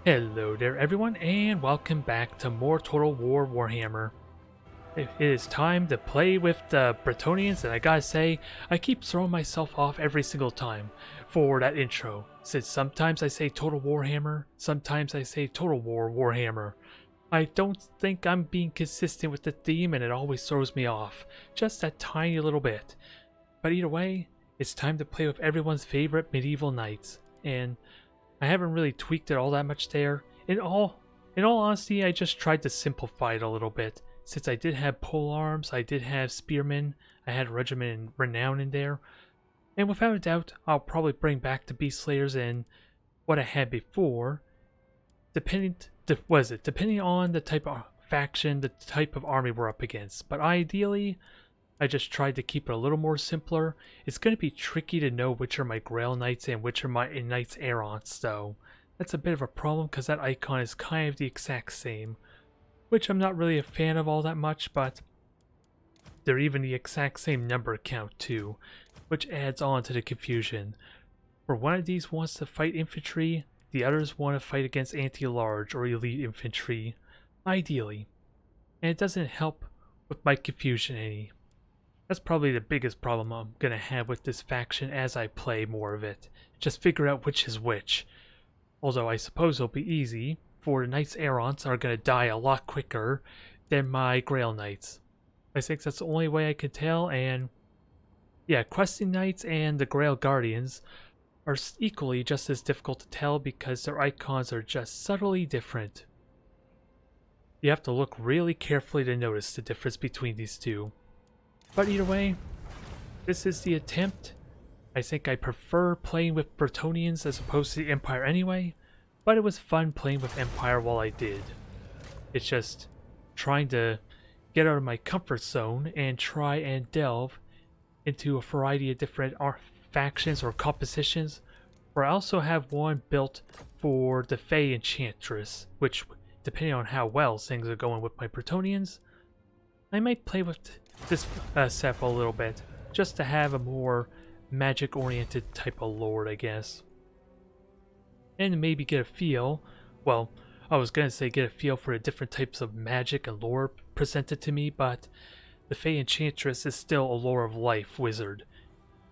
Hello there everyone and welcome back to more Total War Warhammer. It is time to play with the Bretonnians, and I gotta say, I keep throwing myself off every single time for that intro, since sometimes I say Total Warhammer, sometimes I say Total War Warhammer. I don't think I'm being consistent with the theme and it always throws me off, just that tiny little bit. But either way, it's time to play with everyone's favorite medieval knights, and I haven't really tweaked it all that much there. In all honesty, I just tried to simplify it a little bit. Since I did have polearms, I did have spearmen, I had regiment and renown in there, and without a doubt, I'll probably bring back the beast slayers and what I had before, depending on the type of faction, the type of army we're up against. But ideally, I just tried to keep it a little more simpler. It's going to be tricky to know which are my Grail Knights and which are my Knights Errants, though. That's a bit of a problem because that icon is kind of the exact same, which I'm not really a fan of all that much, but they're even the exact same number count too, which adds on to the confusion. For one of these wants to fight infantry, the others want to fight against anti-large or elite infantry, ideally. And it doesn't help with my confusion any. That's probably the biggest problem I'm going to have with this faction as I play more of it. Just figure out which is which. Although I suppose it'll be easy, for the Knights Errants are going to die a lot quicker than my Grail Knights. I think that's the only way I can tell, and yeah, Questing Knights and the Grail Guardians are equally just as difficult to tell because their icons are just subtly different. You have to look really carefully to notice the difference between these two. But either way, this is the attempt. I think I prefer playing with Bretonnians as opposed to the Empire anyway, but it was fun playing with Empire while I did. It's just trying to get out of my comfort zone and try and delve into a variety of different factions or compositions, where I also have one built for the Fey Enchantress, which, depending on how well things are going with my Bretonnians, I might play with this setup a little bit, just to have a more magic-oriented type of lord, I guess. And maybe get a feel, well, I was gonna say get a feel for the different types of magic and lore presented to me, but the Fey Enchantress is still a lore of life wizard.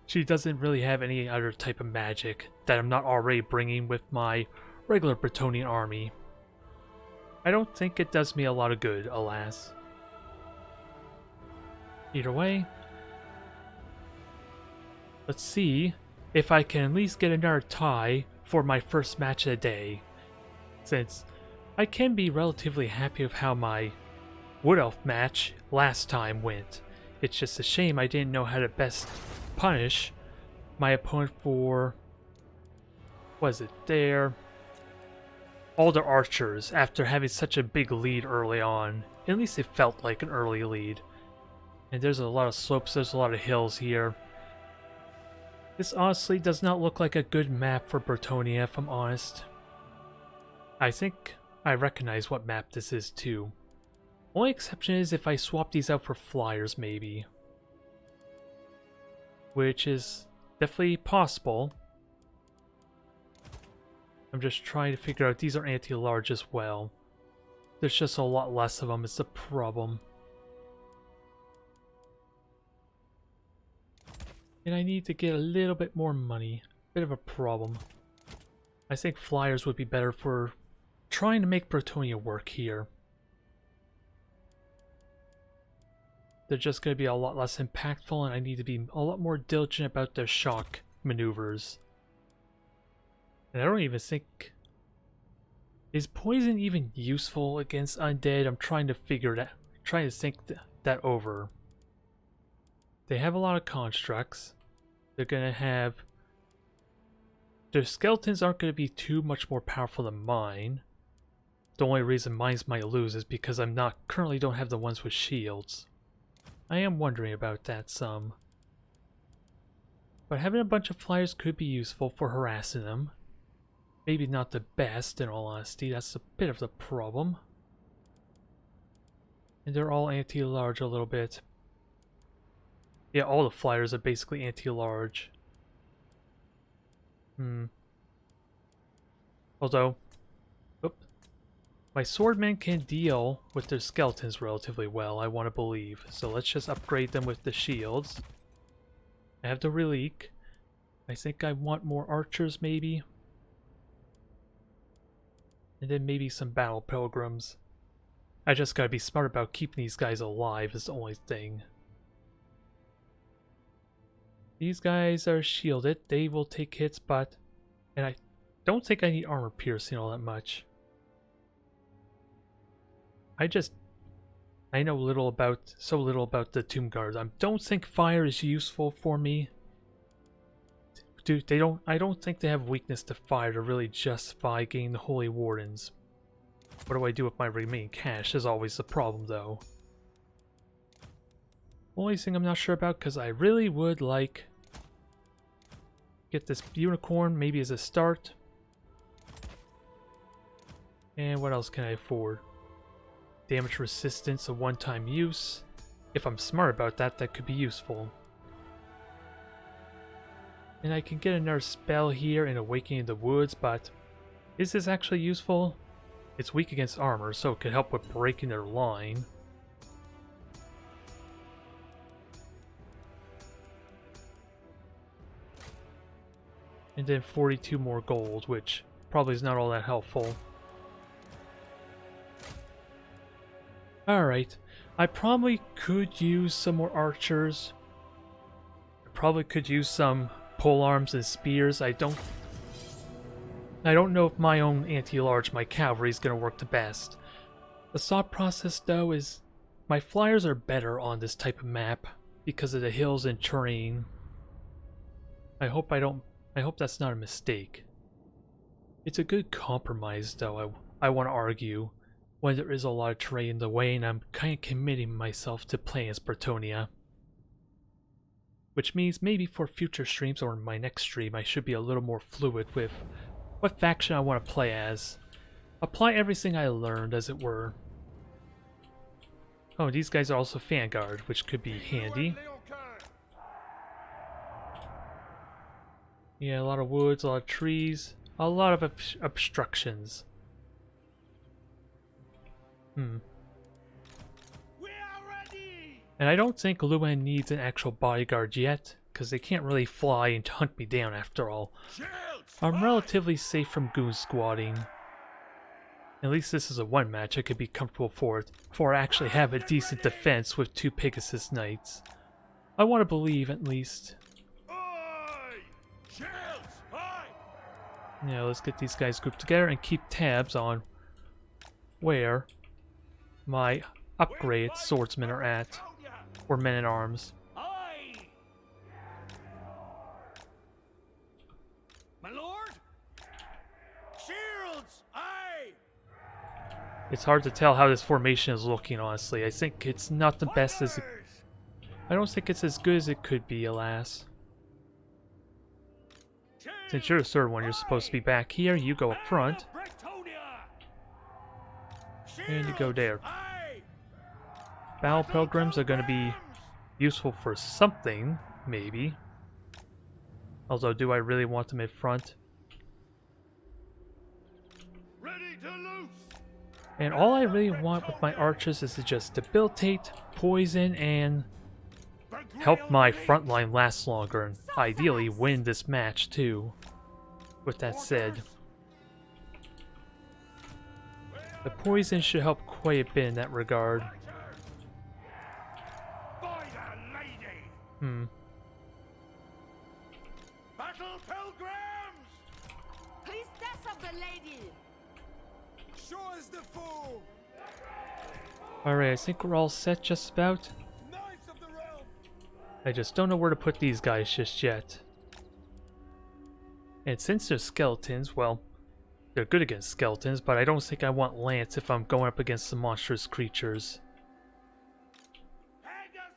She doesn't really have any other type of magic that I'm not already bringing with my regular Bretonnian army. I don't think it does me a lot of good, alas. Either way, let's see if I can at least get another tie for my first match of the day, since I can be relatively happy with how my Wood Elf match last time went. It's just a shame I didn't know how to best punish my opponent for, was it there? All their archers after having such a big lead early on. At least it felt like an early lead. And there's a lot of slopes, there's a lot of hills here. This honestly does not look like a good map for Bretonnia, if I'm honest. I think I recognize what map this is too. Only exception is if I swap these out for flyers, maybe. Which is definitely possible. I'm just trying to figure out, these are anti-large as well. There's just a lot less of them, it's the problem. And I need to get a little bit more money. Bit of a problem. I think flyers would be better for trying to make Bretonnia work here. They're just going to be a lot less impactful, and I need to be a lot more diligent about their shock maneuvers. And I don't even think... Is poison even useful against undead? I'm trying to figure that, trying to think that over. They have a lot of constructs. They're going to have... Their skeletons aren't going to be too much more powerful than mine. The only reason mine's might lose is because I'm not currently don't have the ones with shields. I am wondering about that some. But having a bunch of flyers could be useful for harassing them. Maybe not the best, in all honesty. That's a bit of the problem. And they're all anti-large a little bit. Yeah, all the flyers are basically anti-large. Although, oh, My swordmen can deal with their skeletons relatively well, I want to believe. So let's just upgrade them with the shields. I have the relique. I think I want more archers maybe. And then maybe some battle pilgrims. I just gotta be smart about keeping these guys alive is the only thing. These guys are shielded. They will take hits, but... And I don't think I need armor piercing all that much. I know so little about the Tomb Guards. I don't think fire is useful for me. Dude, I don't think they have weakness to fire to really justify getting the Holy Wardens. What do I do with my remaining cash is always the problem, though. Only thing I'm not sure about, because I really would like... Get this unicorn, maybe as a start. And what else can I afford? Damage resistance, a one-time use. If I'm smart about that, that could be useful. And I can get another spell here in Awakening the Woods, but... Is this actually useful? It's weak against armor, so it could help with breaking their line. And then 42 more gold, which probably is not all that helpful. Alright, I probably could use some more archers. I probably could use some polearms and spears. I don't know if my own anti-large, my cavalry, is going to work the best. The thought process, though, is my flyers are better on this type of map because of the hills and terrain. I hope that's not a mistake. It's a good compromise, though, I want to argue, when there is a lot of terrain in the way and I'm kind of committing myself to playing as Bretonnia. Which means maybe for future streams or in my next stream I should be a little more fluid with what faction I want to play as. Apply everything I learned, as it were. Oh, these guys are also Vanguard, which could be handy. Yeah, a lot of woods, a lot of trees, a lot of obstructions. And I don't think Luan needs an actual bodyguard yet, because they can't really fly and hunt me down after all. I'm relatively safe from goon squatting. At least this is a one match I could be comfortable for it, before I actually have a decent defense with 2 Pegasus Knights. I want to believe, at least. Yeah, let's get these guys grouped together and keep tabs on where my upgraded swordsmen are at, or men-at-arms. My lord? Shields! Aye! It's hard to tell how this formation is looking, honestly. I think it's not the best as I don't think it's as good as it could be, alas. Since you're the third one, you're supposed to be back here. You go up front. And you go there. Battle Pilgrims are going to be useful for something, maybe. Although, do I really want them in front? And all I really want with my archers is to just debilitate, poison, and help my front line last longer, and ideally win this match too. With that said, the poison should help quite a bit in that regard. Battle Pilgrims! Priestess of the Lady! Sure as the fool! Alright, I think we're all set just about. Knights of the realm! I just don't know where to put these guys just yet. And since they're skeletons, well, they're good against skeletons, but I don't think I want Lance if I'm going up against the monstrous creatures.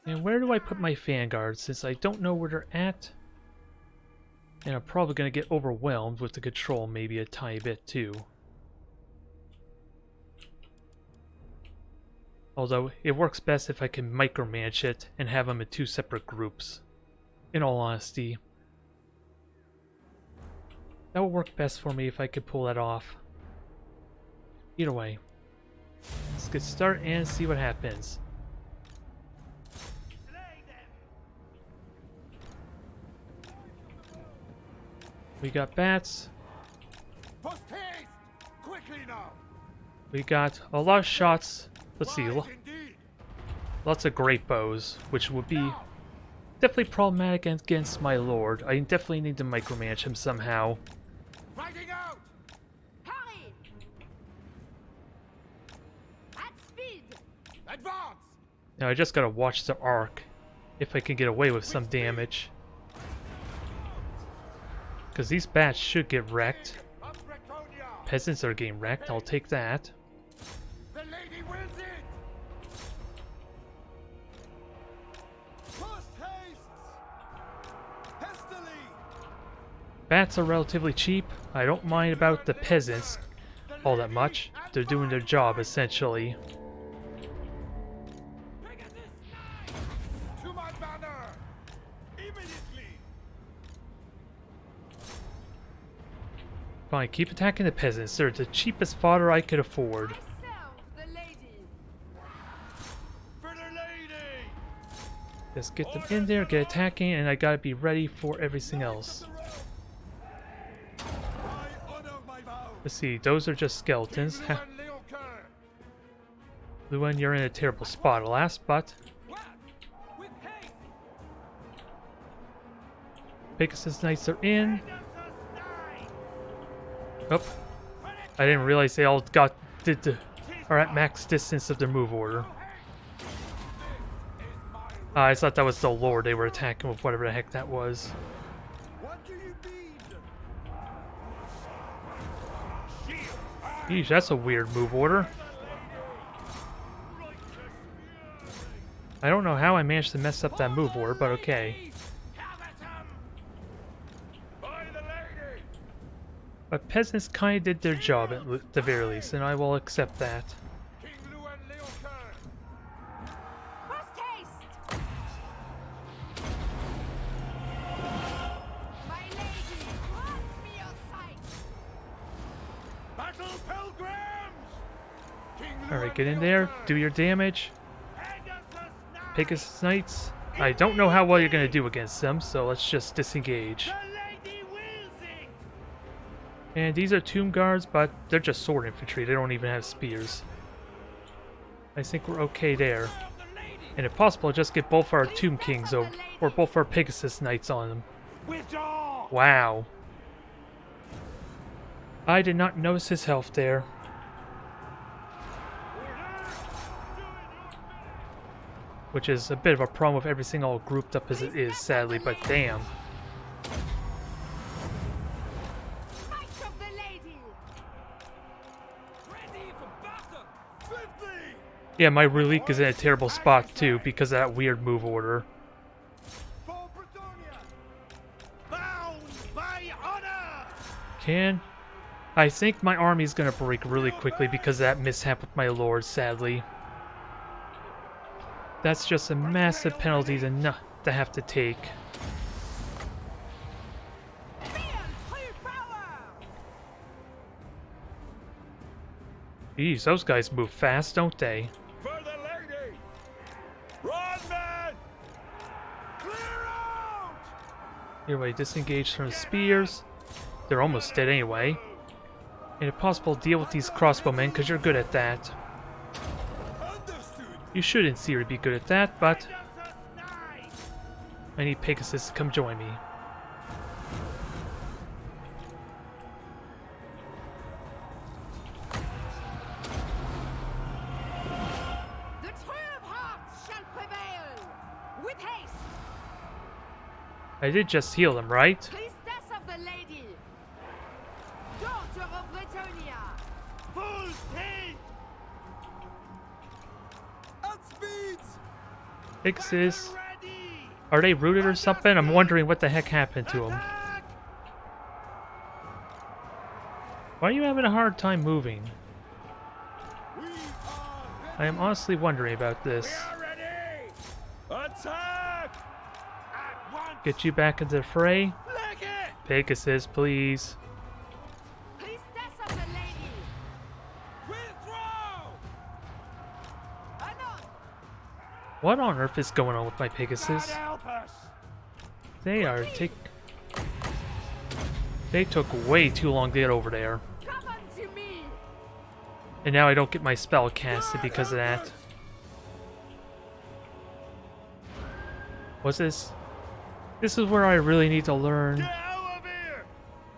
And where do I put my Vanguard, since I don't know where they're at? And I'm probably going to get overwhelmed with the control maybe a tiny bit too. Although, it works best if I can micromanage it and have them in 2 separate groups. In all honesty. That would work best for me if I could pull that off. Either way, Let's get started and see what happens. We got bats. Post haste! Quickly now! We got a lot of shots. Let's see. Wise indeed. Lots of great bows, which would be definitely problematic against my lord. I definitely need to micromanage him somehow. Fighting out! Hurry! At speed! Advance! Now I just gotta watch the arc, if I can get away with some damage. Because these bats should get wrecked. Up Bretonia! Peasants are getting wrecked, I'll take that. The lady wills it! Post haste! Hastily! Bats are relatively cheap. I don't mind about the peasants all that much. They're doing their job, essentially. To my banner! Immediately! Fine, keep attacking the peasants. They're the cheapest fodder I could afford. I serve the lady. For the lady! Just get them in there, get attacking, and I gotta be ready for everything else. I honor my vow! Let's see, those are just skeletons. King Luan Leocoeur. Luan, you're in a terrible spot, alas, but What? With haste! Pegasus Knights are in. Pegasus die! Oh, I didn't realize they all are at max distance of their move order. I thought that was the lord they were attacking with whatever the heck that was. What do you mean? Yeesh, that's a weird move order. I don't know how I managed to mess up that move order, but okay. By the lady! But peasants kinda did their job at the very least, and I will accept that. King Luan Leocoeur. Post haste! My lady, grant me your sight! Battle pilgrims! King Alright, get in there, do your damage. Pegasus Knights. I don't know how well you're gonna do against them, so let's just disengage. The lady wills it! And these are tomb guards, but they're just sword infantry. They don't even have spears. I think we're okay there. And if possible, just get both our tomb kings or both our Pegasus Knights on them. Withdraw! Wow. I did not notice his health there. Which is a bit of a problem with everything all grouped up as it is, sadly, but damn. Fight of the lady! Ready for battle! Swiftly! Yeah, my relique is in a terrible spot too because of that weird move order. For Bretonia! Bound by honor! I think my army's gonna break really quickly because of that mishap with my lord, sadly. That's just a massive penalty to have to take. Jeez, those guys move fast, don't they? For the lady! Run, men! Clear out! Here, we disengage from the spears. They're almost dead anyway. And if possible, deal with these crossbowmen, because you're good at that. Understood! You should, in theory, be good at that, but Pegasus die! I need Pegasus to come join me. The true of hearts shall prevail! With haste! I did just heal them, right? Priestess of the lady! Daughter of Bretonia! Full speed! At speed! Pegasus. Ready! Are they rooted or something? I'm wondering what the heck happened to them. Attack! Why are you having a hard time moving? We are I am honestly wondering about this. We are ready! Attack! At once! Get you back into the fray? Leg it! Pegasus, please. Priestess of the lady! Withdraw! What on earth is going on with my Pegasus? God help us! They took way too long to get over there. Come unto me! And now I don't get my spell casted because of that. What's this? This is where I really need to learn Get out of here!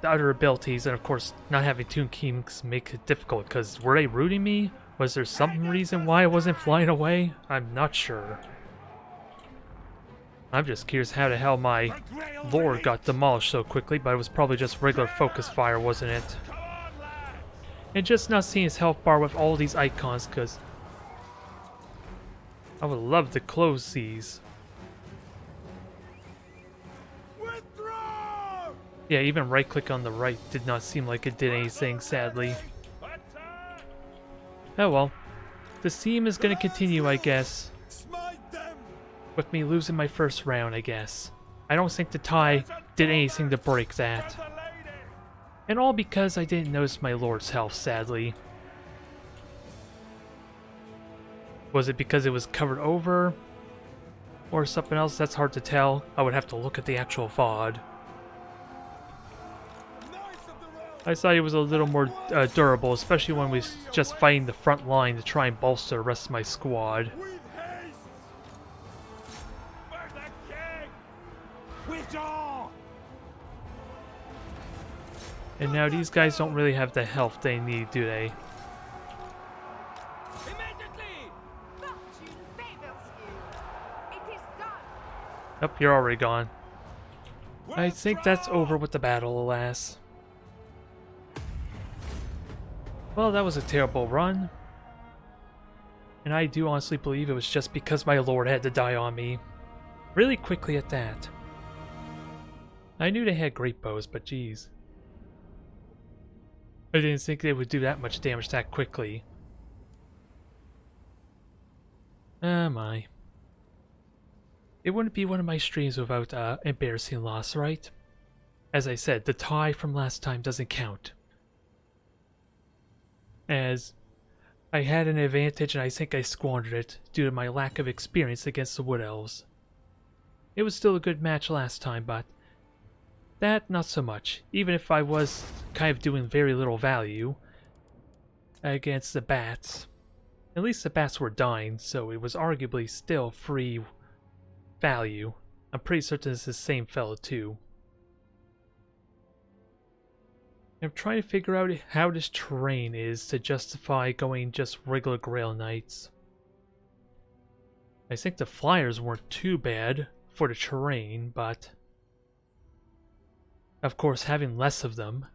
the other abilities, and of course, not having Toon Kings makes it difficult, because were they rooting me? Was there some reason why I wasn't flying away? I'm not sure. I'm just curious how the hell my The Grail lord Knights! got demolished so quickly, but it was probably just regular focus fire, wasn't it? Come on, lads! And just not seeing his health bar with all these icons, because I would love to close these. Withdraw! Yeah, even right click on the right did not seem like it did anything, sadly. Attack! Oh well. The theme is gonna continue, I guess, Smite them! with me losing my first round, I guess. I don't think the tie did anything to break that. For the lady! And all because I didn't notice my lord's health, sadly. Was it because it was covered over? Or something else? That's hard to tell. I would have to look at the actual VOD. Knights of the realm! I thought it was a little more durable, especially when we was just fighting the front line to try and bolster the rest of my squad. With haste! For the king! Withdraw! And now these guys don't really have the health they need, do they? Immediately! Fortune favors you. It is done. Oh, you're already gone. I think that's over with the battle, alas. Well, that was a terrible run. And I do honestly believe it was just because my lord had to die on me. Really quickly at that. I knew they had great bows, but geez. I didn't think they would do that much damage that quickly. Oh my. It wouldn't be one of my streams without embarrassing loss, right? As I said, the tie from last time doesn't count. As I had an advantage and I think I squandered it due to my lack of experience against the Wood Elves. It was still a good match last time, but that not so much. Even if I was kind of doing very little value against the bats. At least the bats were dying, so it was arguably still free value. I'm pretty certain it's the same fellow too. I'm trying to figure out how this terrain is to justify going just regular Grail Knights. I think the flyers weren't too bad for the terrain, but of course having less of them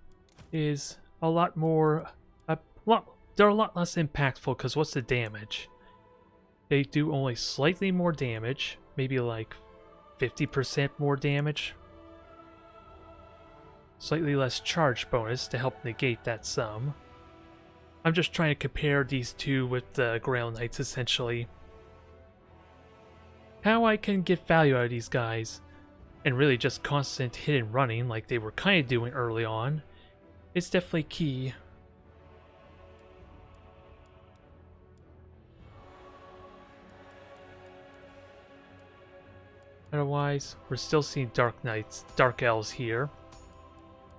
is a lot more, they're a lot less impactful, because what's the damage? They do only slightly more damage, maybe like 50% more damage. Slightly less charge bonus to help negate that sum. I'm just trying to compare these two with the Grail Knights, essentially. How I can get value out of these guys, and really just constant hit and running like they were kind of doing early on, is definitely key. Otherwise, we're still seeing Dark Knights, Dark Elves here,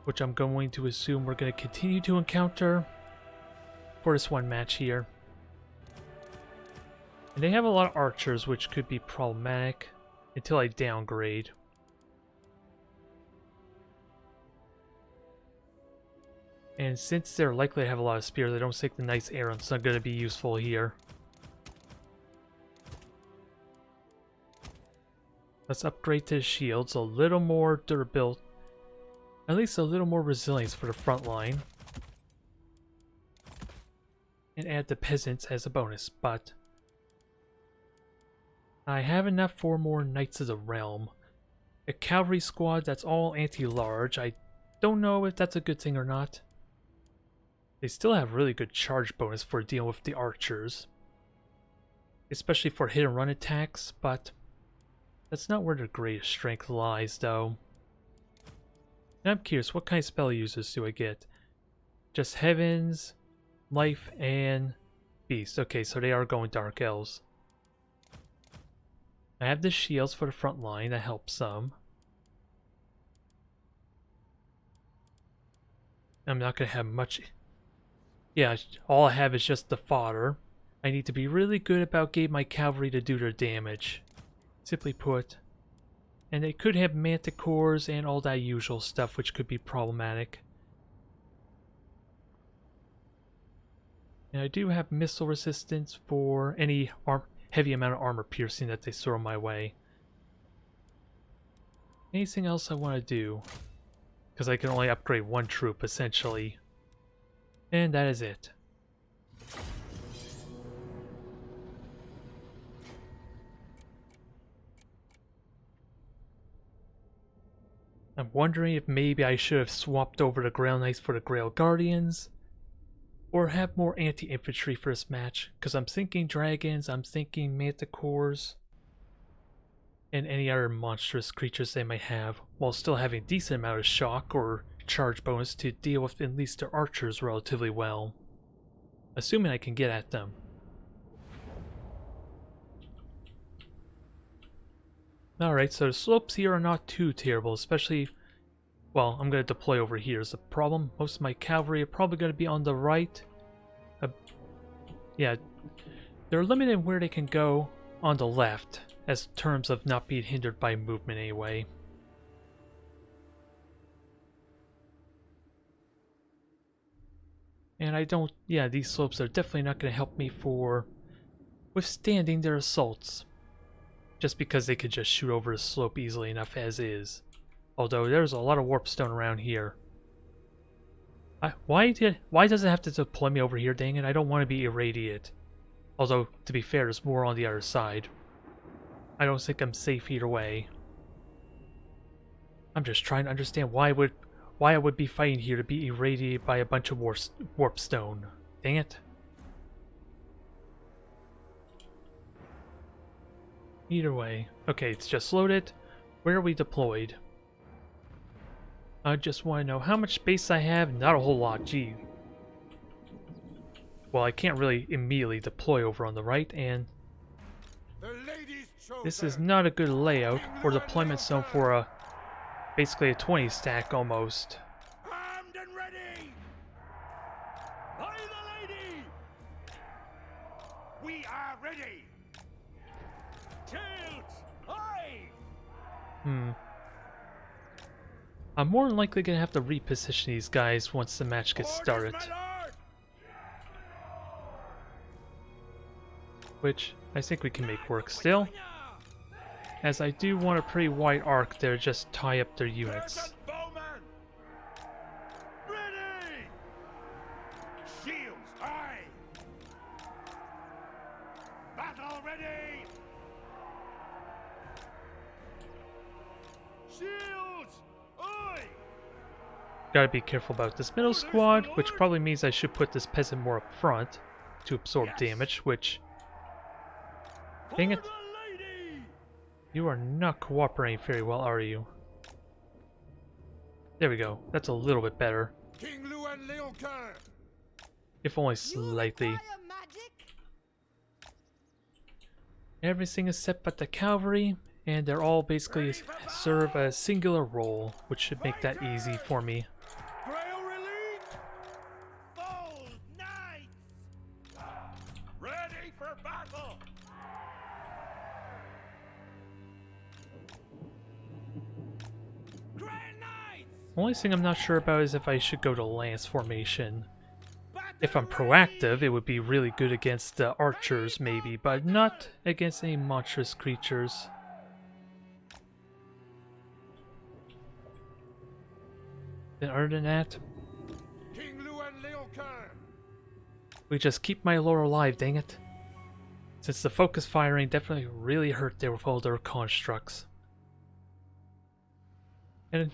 which I'm going to assume we're going to continue to encounter for this one match here. And they have a lot of archers, which could be problematic until I downgrade. And since they're likely to have a lot of spears, I don't think the Knight's Arrow's not going to be useful here. Let's upgrade to the shields, a little more durability, at least a little more resilience for the front line. And add the peasants as a bonus, but I have enough for more Knights of the Realm. A cavalry squad that's all anti-large, I don't know if that's a good thing or not. They still have really good charge bonus for dealing with the archers, especially for hit and run attacks, but that's not where their greatest strength lies, though. And I'm curious, what kind of spell users do I get? Just Heavens, Life, and Beast. Okay, so they are going Dark Elves. I have the shields for the front line, that helps some. I'm not going to have much. Yeah, all I have is just the fodder. I need to be really good about getting my cavalry to do their damage. Simply put. And they could have manticores and all that usual stuff, which could be problematic. And I do have missile resistance for any heavy amount of armor piercing that they throw my way. Anything else I want to do? Because I can only upgrade one troop, essentially. And that is it. I'm wondering if maybe I should have swapped over the Grail Knights for the Grail Guardians. Or have more anti-infantry for this match. Because I'm thinking dragons, I'm thinking manticores. And any other monstrous creatures they might have. While still having a decent amount of shock or charge bonus to deal with at least their archers relatively well. Assuming I can get at them. Alright, so the slopes here are not too terrible, especially... Well, I'm going to deploy over here is the problem. Most of my cavalry are probably going to be on the right. Yeah, they're limited where they can go on the left, as terms of not being hindered by movement anyway. And I don't... Yeah, these slopes are definitely not going to help me for withstanding their assaults. Just because they could just shoot over the slope easily enough as is. Although there's a lot of warpstone around here. Why does it have to deploy me over here, dang it? I don't want to be irradiated. Although, to be fair, there's more on the other side. I don't think I'm safe either way. I'm just trying to understand why I would be fighting here to be irradiated by a bunch of warpstone. Dang it. Either way. Okay, it's just loaded. Where are we deployed? I just want to know how much space I have. Not a whole lot, gee. Well, I can't really immediately deploy over on the right, and this is not a good layout or deployment zone for basically a 20 stack almost. Armed and ready! By the lady! We are ready! Shields! Aye! I'm more than likely going to have to reposition these guys once the match gets started. Orders, my lord! Which I think we can make work still. As I do want a pretty wide arc there, just tie up their units. Sergeant Bowman! Ready! Shields, aye! Battle ready! Shields, aye! Gotta be careful about this middle squad, which probably means I should put this peasant more up front to absorb damage, which... Dang it. You are not cooperating very well, are you? There we go. That's a little bit better. King Luan Leoncoeur! If only slightly. Everything is set but the cavalry, and they're all basically serve a singular role, which should make that easy for me. Grail relief! Bold knights! Ready for battle! Grail Knights! Only thing I'm not sure about is if I should go to lance formation. If I'm proactive, it would be really good against the archers maybe, but not against any monstrous creatures. Then other than that, King Luan Leoncoeur! we just keep my lore alive, dang it. Since the focus firing definitely really hurt there with all their constructs. And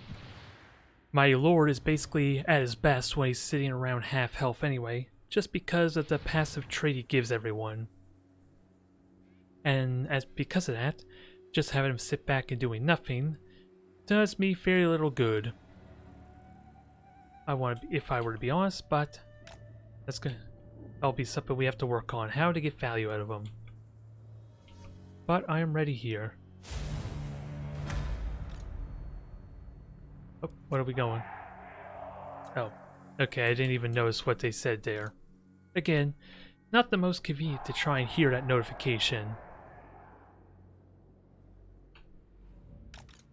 my lord is basically at his best when he's sitting around half health anyway, just because of the passive trait he gives everyone. And because of that, just having him sit back and doing nothing does me very little good. If I were to be honest, but that'll be something we have to work on, how to get value out of them. But I am ready here. Oh, what are we going? Oh, okay, I didn't even notice what they said there. Again, not the most convenient to try and hear that notification.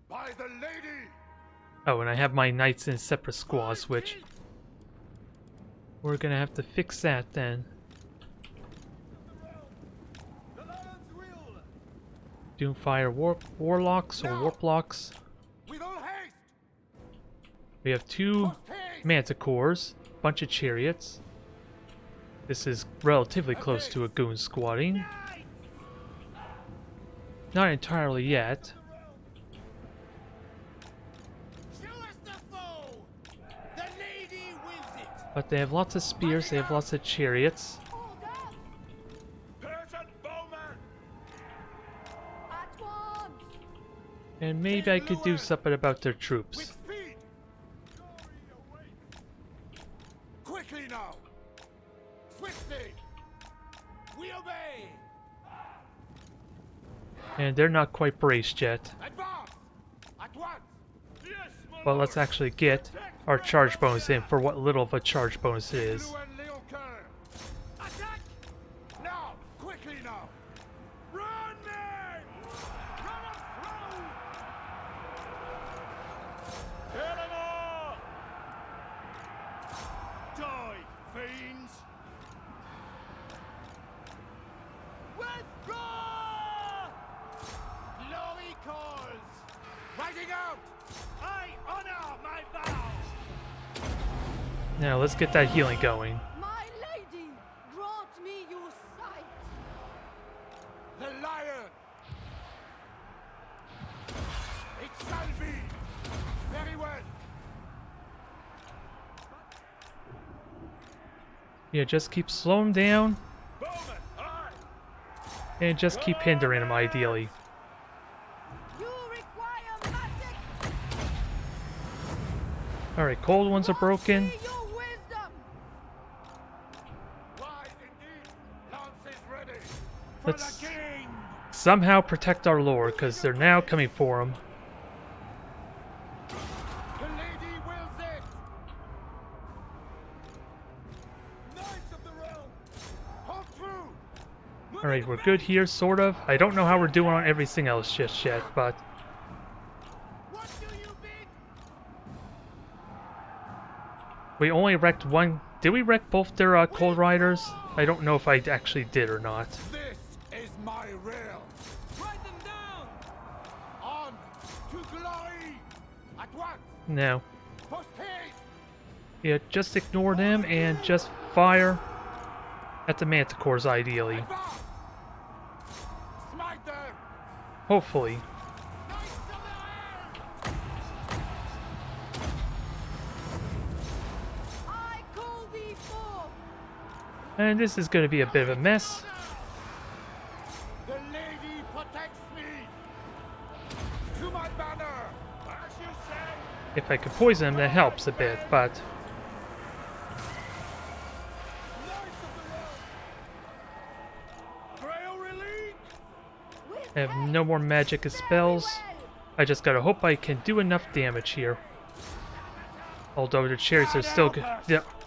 By the lady! Oh, and I have my knights in separate squads, which we're gonna have to fix that then. Doomfire warlocks or warplocks. With all haste! We have 2 manticores, bunch of chariots. This is relatively close to a goon squatting. Not entirely yet. Show us the foe! The lady wills it! But they have lots of spears, they have lots of chariots. Persian bowman! At once! And maybe I could do something about their troops. With speed! Quickly now! Swiftly! We obey! And they're not quite braced yet. Advance! At once! Yes, my But let's actually get our charge bonus in for what little of a charge bonus it is. Attack! Now! Quickly now! Run, men! Run up through! Kill them all! Die, fiends! Withdraw! Glory calls! Riding out! I honor my vows! Now let's get that healing going. My lady, grant me your sight. The lion! It shall be! Very well! Yeah, just keep slowing down Bowman, aye! and just keep hindering them ideally. You require magic. Alright, cold ones are broken. See your wisdom. Wise indeed! Lance is ready! For Let's the king! somehow protect our lord, because they're now coming for him. The lady wills it! Knights of the realm! Hold through! Alright, we're good here, sort of. I don't know how we're doing on everything else just yet, but What do you bid? we only wrecked one. Did we wreck both their cold riders? I don't know if I actually did or not. This is my realm! Write them down! On to glory! At once! No. Post haste! Yeah, just ignore them and just fire at the manticores ideally. Advance! Smite them! Hopefully. Knights of the realm! I call thee forth. And this is going to be a bit of a mess. The lady protects me! To my banner! As you say! If I could poison them, that helps a bit, but Knights of the realm! Grail relief! With I have no more magic spells. I just gotta hope I can do enough damage here. Although their chariots are still good.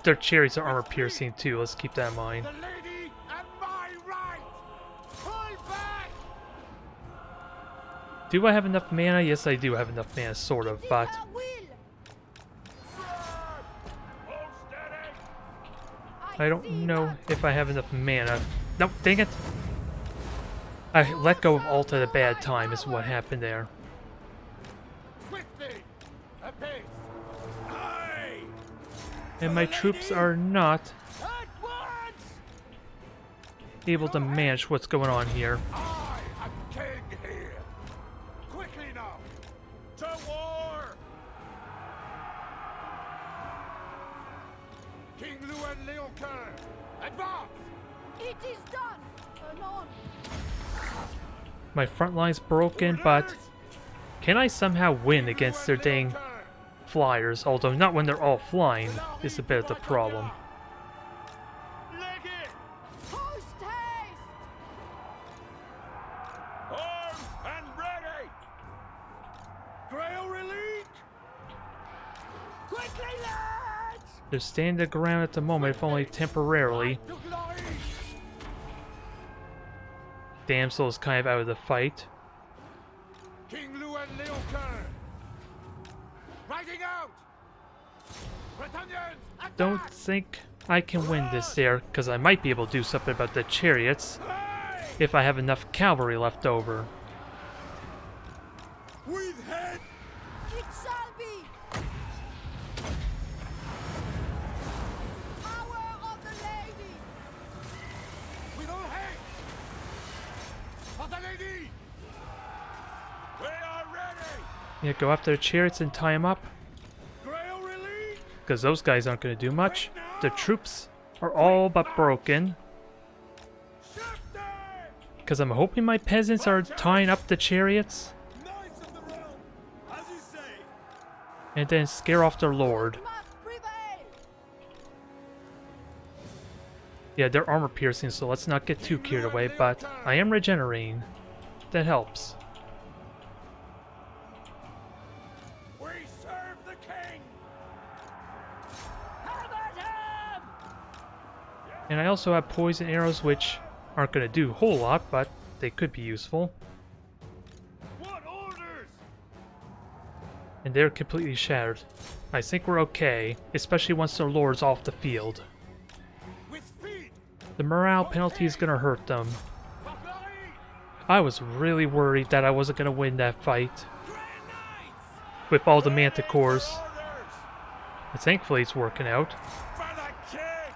Their chariots are armor piercing too, let's keep that in mind. The lady at my right! Pull back! Do I have enough mana? Yes, I do have enough mana, sort of, but her will. Hold steady! I don't see know not. if I have enough mana. No, dang it! I let go of ult at a bad time is what happened there. Swiftly! Apace! Aye! And my troops are not At once! able to manage what's going on here. I am king here! Quickly now! To war! King Luan Leoncoeur! Advance! It is done. Anon. My front line's broken, but can I somehow win against their dang flyers? Although not when they're all flying is a bit of the problem. Leg it! Post haste. and ready! Grail relique! Quickly, lads! They're standing their ground at the moment, if only temporarily. To glory! Damsel is kind of out of the fight. King Llewellyn Leoker! Riding out! Bretonians, attack! Don't think I can win this there, because I might be able to do something about the chariots Hey! if I have enough cavalry left over. With head! It shall be! Power of the lady! With all haste! For the lady! We are ready! Yeah, go after the chariots and tie them up, Grail relique! because those guys aren't going to do much. The troops are all but broken, Shifty! because I'm hoping my peasants are tying up the chariots Knights of the realm! As you say! and then scare off their lord. Must prevail! Yeah, they're armor piercing, so let's not get too carried away, but I am regenerating. That helps. We serve the king! Have at him! And I also have poison arrows, which aren't going to do a whole lot, but they could be useful. What orders? And they're completely shattered. I think we're okay, especially once their lord's off the field. With speed! The morale penalty is going to hurt them. For glory! I was really worried that I wasn't going to win that fight Grail Knights! with all the manticores. Orders! But thankfully it's working out. For the king!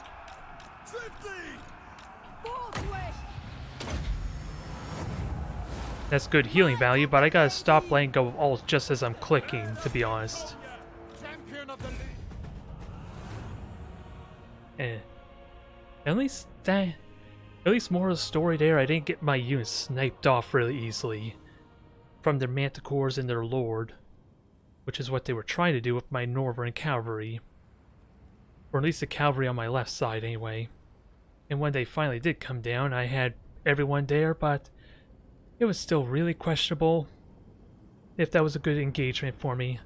Swiftly! Forthwith! That's good healing value, but I gotta stop letting go of ults just as I'm clicking, to be honest. Champion of the league! At least more of the story there, I didn't get my units sniped off really easily from their manticores and their lord, which is what they were trying to do with my northern cavalry. Or at least the cavalry on my left side anyway. And when they finally did come down, I had everyone there, but it was still really questionable if that was a good engagement for me,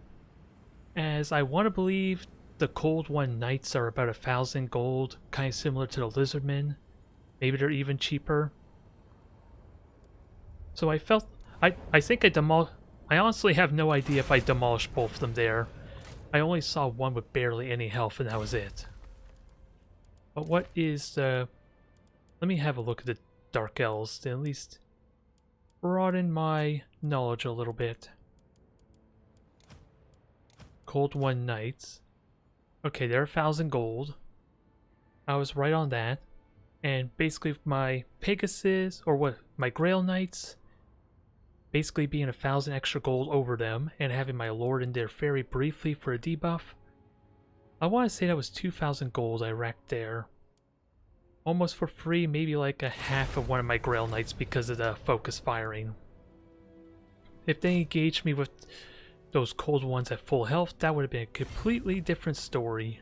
as I want to believe the Cold One Knights are about 1,000 gold, kind of similar to the Lizardmen. Maybe they're even cheaper. So I felt, I think I honestly have no idea if I demolished both of them there. I only saw one with barely any health and that was it. But what is the... Let me have a look at the Dark Elves to at least broaden my knowledge a little bit. Cold One Knights. Okay, they're 1,000 gold. I was right on that. And basically my Pegasus, or what, my Grail Knights, basically being 1,000 extra gold over them, and having my Lord in there very briefly for a debuff. I want to say that was 2,000 gold I racked there. Almost for free, maybe like a half of one of my Grail Knights because of the focus firing. If they engaged me with those cold ones at full health, that would have been a completely different story.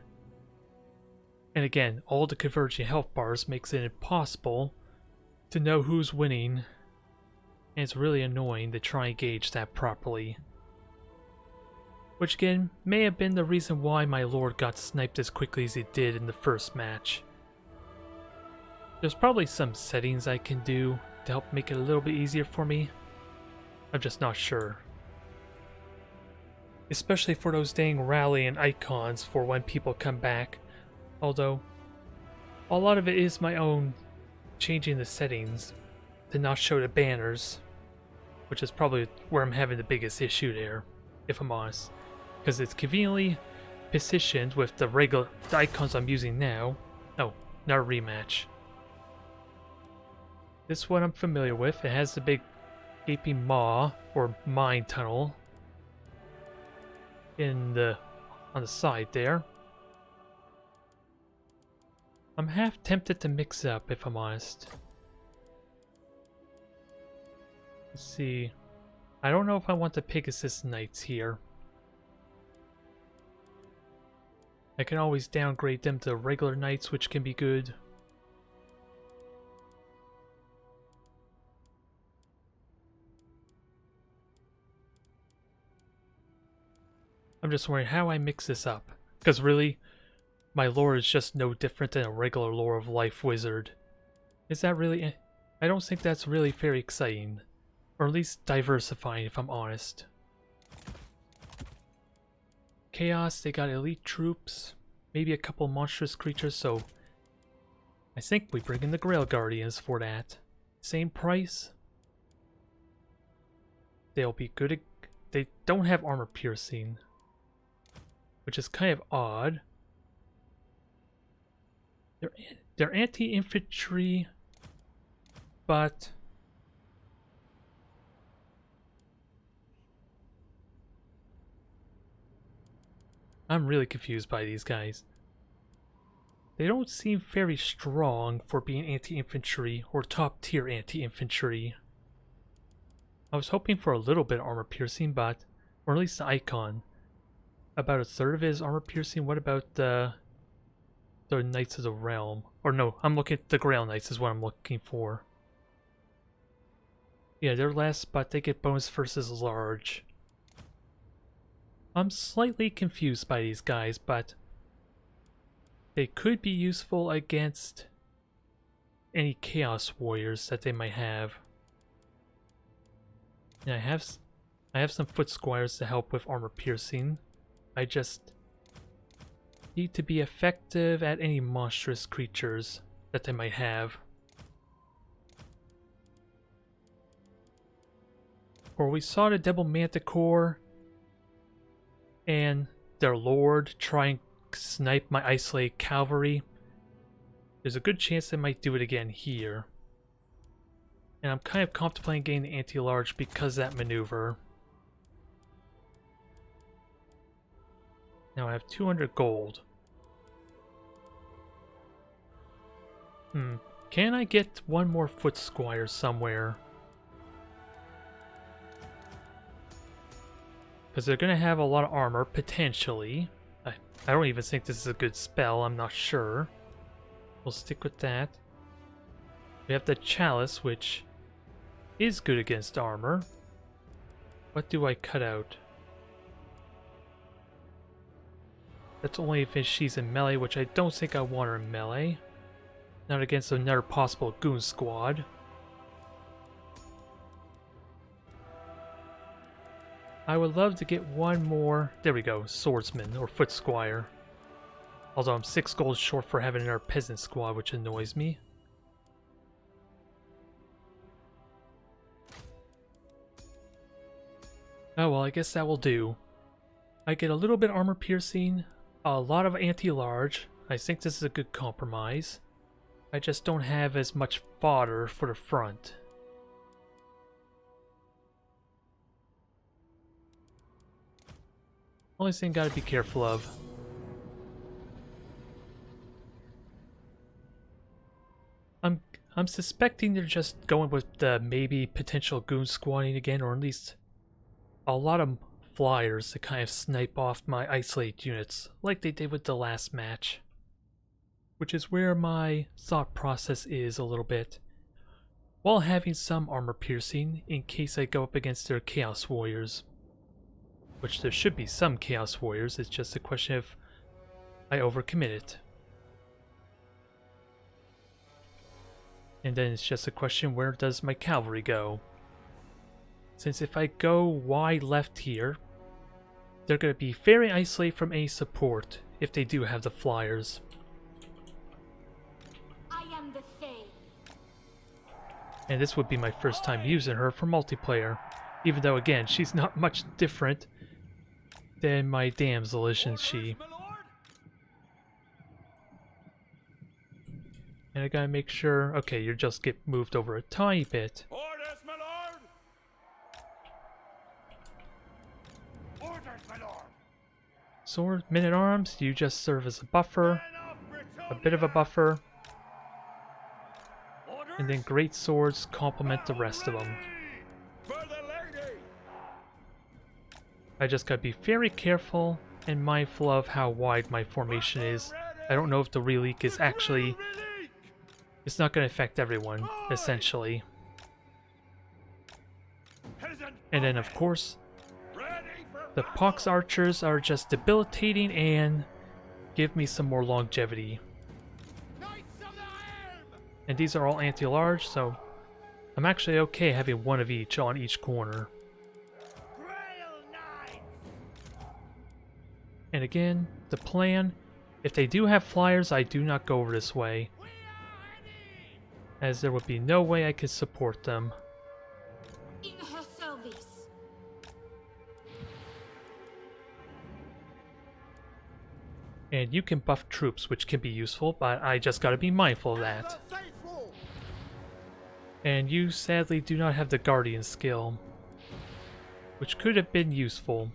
And again, all the converging health bars makes it impossible to know who's winning. And it's really annoying to try and gauge that properly. Which again, may have been the reason why my lord got sniped as quickly as he did in the first match. There's probably some settings I can do to help make it a little bit easier for me. I'm just not sure. Especially for those dang rallying icons for when people come back. Although, a lot of it is my own changing the settings to not show the banners. Which is probably where I'm having the biggest issue there, if I'm honest. Because it's conveniently positioned with the icons I'm using now. Oh, not a rematch. This one I'm familiar with. It has the big gaping maw or mine tunnel on the side there. I'm half tempted to mix up, if I'm honest. Let's see. I don't know if I want the Pegasus Knights here. I can always downgrade them to regular Knights, which can be good. I'm just wondering how I mix this up. Because really, my lore is just no different than a regular lore of life wizard. Is that really... I don't think that's really very exciting. Or at least diversifying, if I'm honest. Chaos, they got elite troops. Maybe a couple monstrous creatures, so... I think we bring in the Grail Guardians for that. Same price. They'll be good. They don't have armor piercing, which is kind of odd. They're anti-infantry, but I'm really confused by these guys. They don't seem very strong for being anti-infantry or top-tier anti-infantry. I was hoping for a little bit of armor piercing, but... or at least the icon. About a third of it is armor piercing. What about the Knights of the Realm? Or no, I'm looking at the Grail Knights is what I'm looking for. Yeah, they're less, but they get bonus versus large. I'm slightly confused by these guys, but... they could be useful against any Chaos Warriors that they might have. Yeah, I have some foot squires to help with armor piercing. I just need to be effective at any monstrous creatures that they might have. Or we saw the Devil Manticore and their lord try and snipe my isolated cavalry. There's a good chance they might do it again here. And I'm kind of contemplating getting the anti-large because of that maneuver. Now I have 200 gold. Can I get one more foot squire somewhere? Because they're going to have a lot of armor, potentially. I don't even think this is a good spell, I'm not sure. We'll stick with that. We have the Chalice, which is good against armor. What do I cut out? That's only if she's in melee, which I don't think I want her in melee. Not against another possible goon squad. I would love to get one more, there we go, swordsman or foot squire. Although I'm 6 gold short for having another peasant squad, which annoys me. Oh well, I guess that will do. I get a little bit armor piercing, a lot of anti-large. I think this is a good compromise. I just don't have as much fodder for the front. Only thing gotta be careful of. I'm suspecting they're just going with the maybe potential goon squatting again, or at least a lot of flyers to kind of snipe off my isolated units, like they did with the last match. Which is where my thought process is a little bit. While having some armor piercing in case I go up against their Chaos Warriors. Which there should be some Chaos Warriors, it's just a question of I overcommit it. And then it's just a question, where does my cavalry go? Since if I go wide left here, they're going to be very isolated from any support if they do have the flyers. I am the Fae. And this would be my first time using her for multiplayer. Even though, again, she's not much different than my damsel, isn't she? And I gotta make sure... okay, you just get moved over a tiny bit. Orders, my lord! Orders, my lord! Sword, men-at-arms, you just serve as a buffer. A bit of a buffer. And then great swords complement the rest of them. For the lady! I just gotta be very careful and mindful of how wide my formation is. I don't know if the relique is actually... it's not going to affect everyone, essentially. And then, of course, The pox archers are just debilitating and give me some more longevity. Knights of the Helm! And these are all anti-large, so I'm actually okay having one of each on each corner. Grail Knights! And again, the plan, if they do have flyers, I do not go over this way, We are ready! as there would be no way I could support them. In her service. And you can buff troops, which can be useful, but I just gotta be mindful of that. The faithful! And you sadly do not have the Guardian skill, which could have been useful.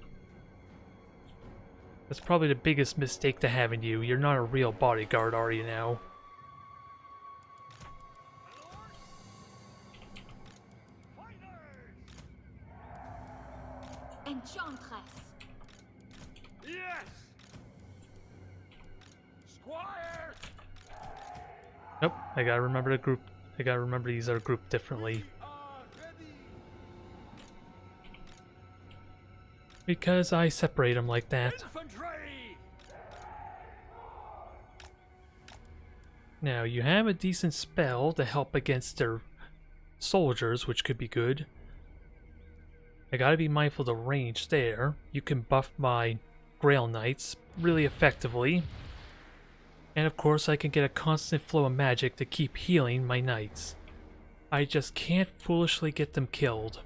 That's probably the biggest mistake to have in you. You're not a real bodyguard, are you now? Enchantress. Yes! Squire! Nope, I gotta remember the group. I gotta remember these are grouped differently. Are ready! Because I separate them like that. Infantry! Now, you have a decent spell to help against their soldiers, which could be good. I gotta be mindful of the range there. You can buff my Grail Knights really effectively. And of course, I can get a constant flow of magic to keep healing my knights. I just can't foolishly get them killed.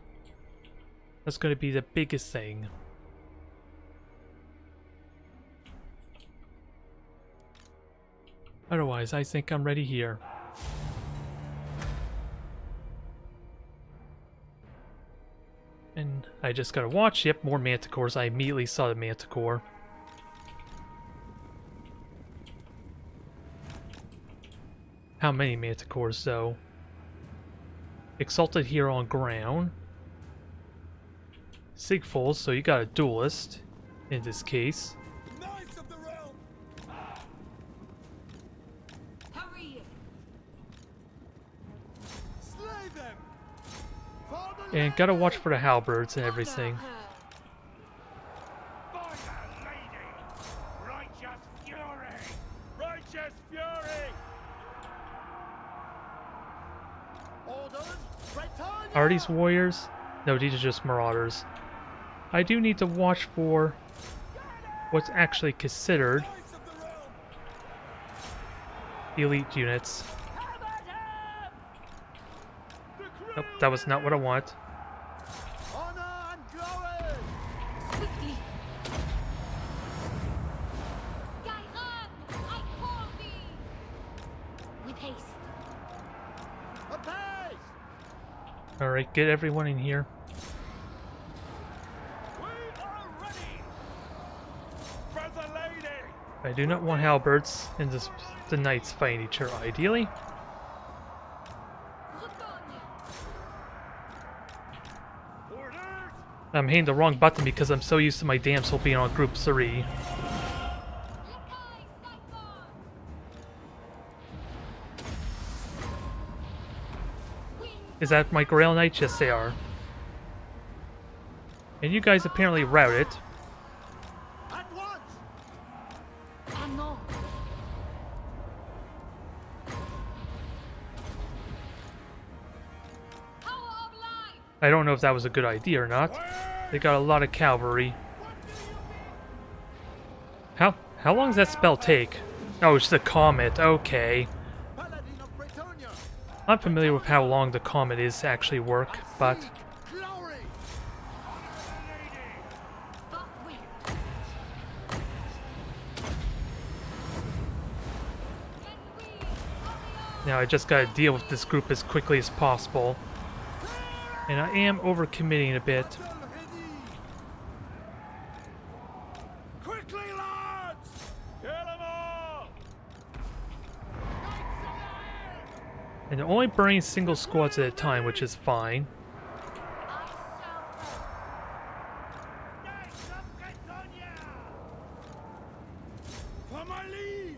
That's gonna be the biggest thing. Otherwise, I think I'm ready here. And I just gotta watch. Yep, more manticores. I immediately saw the manticore. How many manticores, though? Exalted here on ground. Sigfold, so you got a duelist in this case. Knights of the realm! Hurry. Slay them! For the And gotta watch for the halberds and everything. Honor her. By the lady! Righteous fury! Righteous fury! Orders! Return! Are these warriors? No, these are just marauders. I do need to watch for what's actually considered Knights of the realm! elite units. The Nope, that was not what I want. honor and glory! Quickly. Gairan, I call thee. With haste. Apace! Alright, get everyone in here. We are ready! For the lady! I do not want halberds and the knights fighting each other, ideally. Retourne. Orders! I'm hitting the wrong button because I'm so used to my damsel being on group 3. Lakai Sniper. Wind. Is that my Grail Knights? Yes, they are. And you guys apparently routed. At once! Canon. Power of life. I don't know if that was a good idea or not. They got a lot of cavalry. How long does that spell take? Oh, it's the comet. Okay. Paladin of Bretonia! I'm familiar with how long the comet is actually work, but Glory! Buckwheat. now I just gotta deal with this group as quickly as possible. And I am overcommitting a bit. Quickly, lads! Kill them all! And they're only burning single squads at a time, which is fine. Knights of Bretonia! For my liege!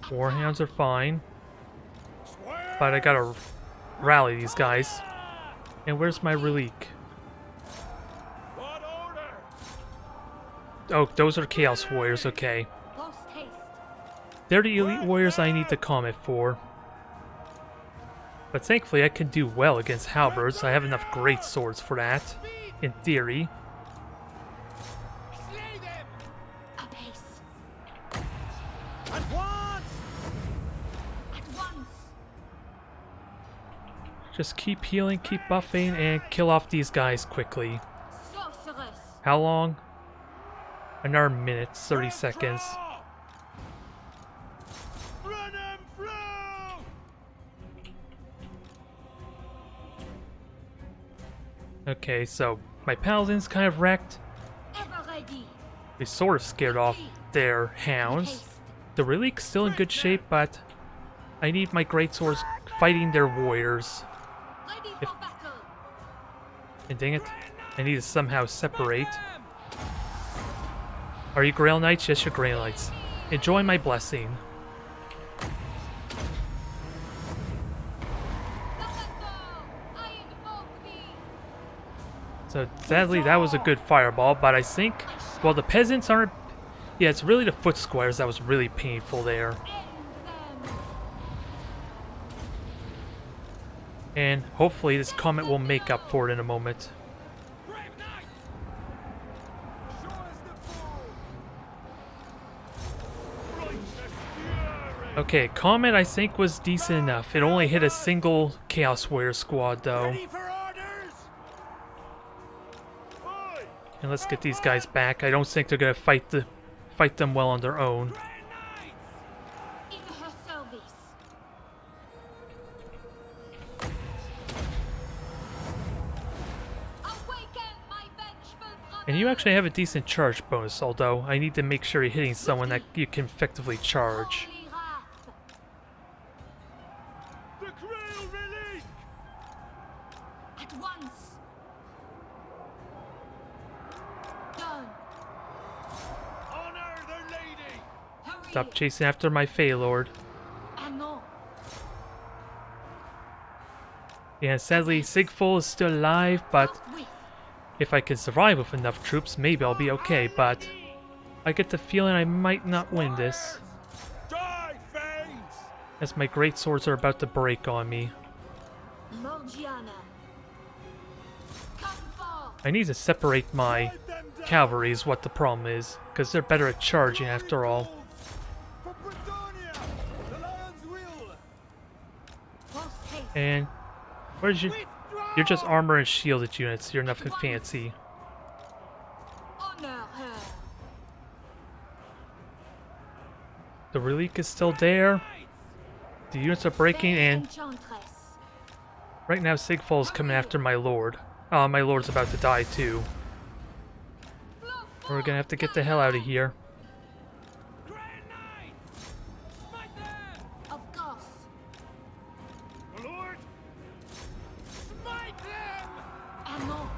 Warhounds are fine, Swear! but I gotta rally these guys. And where's my relique? What order? Oh, those are Chaos Warriors, okay. Post haste. They're the elite warriors I need the comment for. But thankfully I can do well against halberds. I have enough great swords for that, in theory. Slay them! Apace. At once! At once. Just keep healing, keep buffing, and kill off these guys quickly. Sorceress. How long? Another minute, 30 seconds. Run them through! Okay, so my paladin's kind of wrecked. Ever ready. They sort of scared off their hounds. Haste. The Relic's still in good shape, but I need my greatswords fighting their warriors. Ready If- for battle. And dang it, I need to somehow separate. Are you Grail Knights? Yes, you're Grail Knights. Enjoy my blessing. I invoke thee. So sadly, that was a good fireball, but I think, well, the peasants aren't. Yeah, it's really the foot squires that was really painful there. End them. And hopefully this comment will make up for it in a moment. Grail Knights! Show us the foe! Righteous fury! Okay, comment I think was decent enough. It only hit a single Chaos Warrior squad though. Ready for orders? Oi! And let's get these guys back. I don't think they're gonna fight them well on their own. Grail Knights! In her service. Awaken my vengeful brother. And you actually have a decent charge bonus, although I need to make sure you're hitting someone that you can effectively charge. Holy wrath. The Grail Relic! At once. Done. Honor the lady! Hurry. Stop chasing after my Fey Lord. Anon. Yeah, sadly, Sigful is still alive, but Forthwith. if I can survive with enough troops, maybe I'll be okay, but I get the feeling I might not win this, Die, Fanes! as my great swords are about to break on me. Morgiana. Come forth. I need to separate my Let them down! cavalry is what the problem is, because they're better at charging after all. For Britannia! The Lion's will! Post haste. And where's your... Withdraw! You're just armor and shielded units, you're nothing fancy. Honor her. The Relic is still there, the units are breaking, Fair and enchantress. right now Sigful is coming after my lord. My lord's about to die too. We're gonna have to get the hell out of here. Grail Knights! Smite them! Of course. My lord! Smite them! Anon.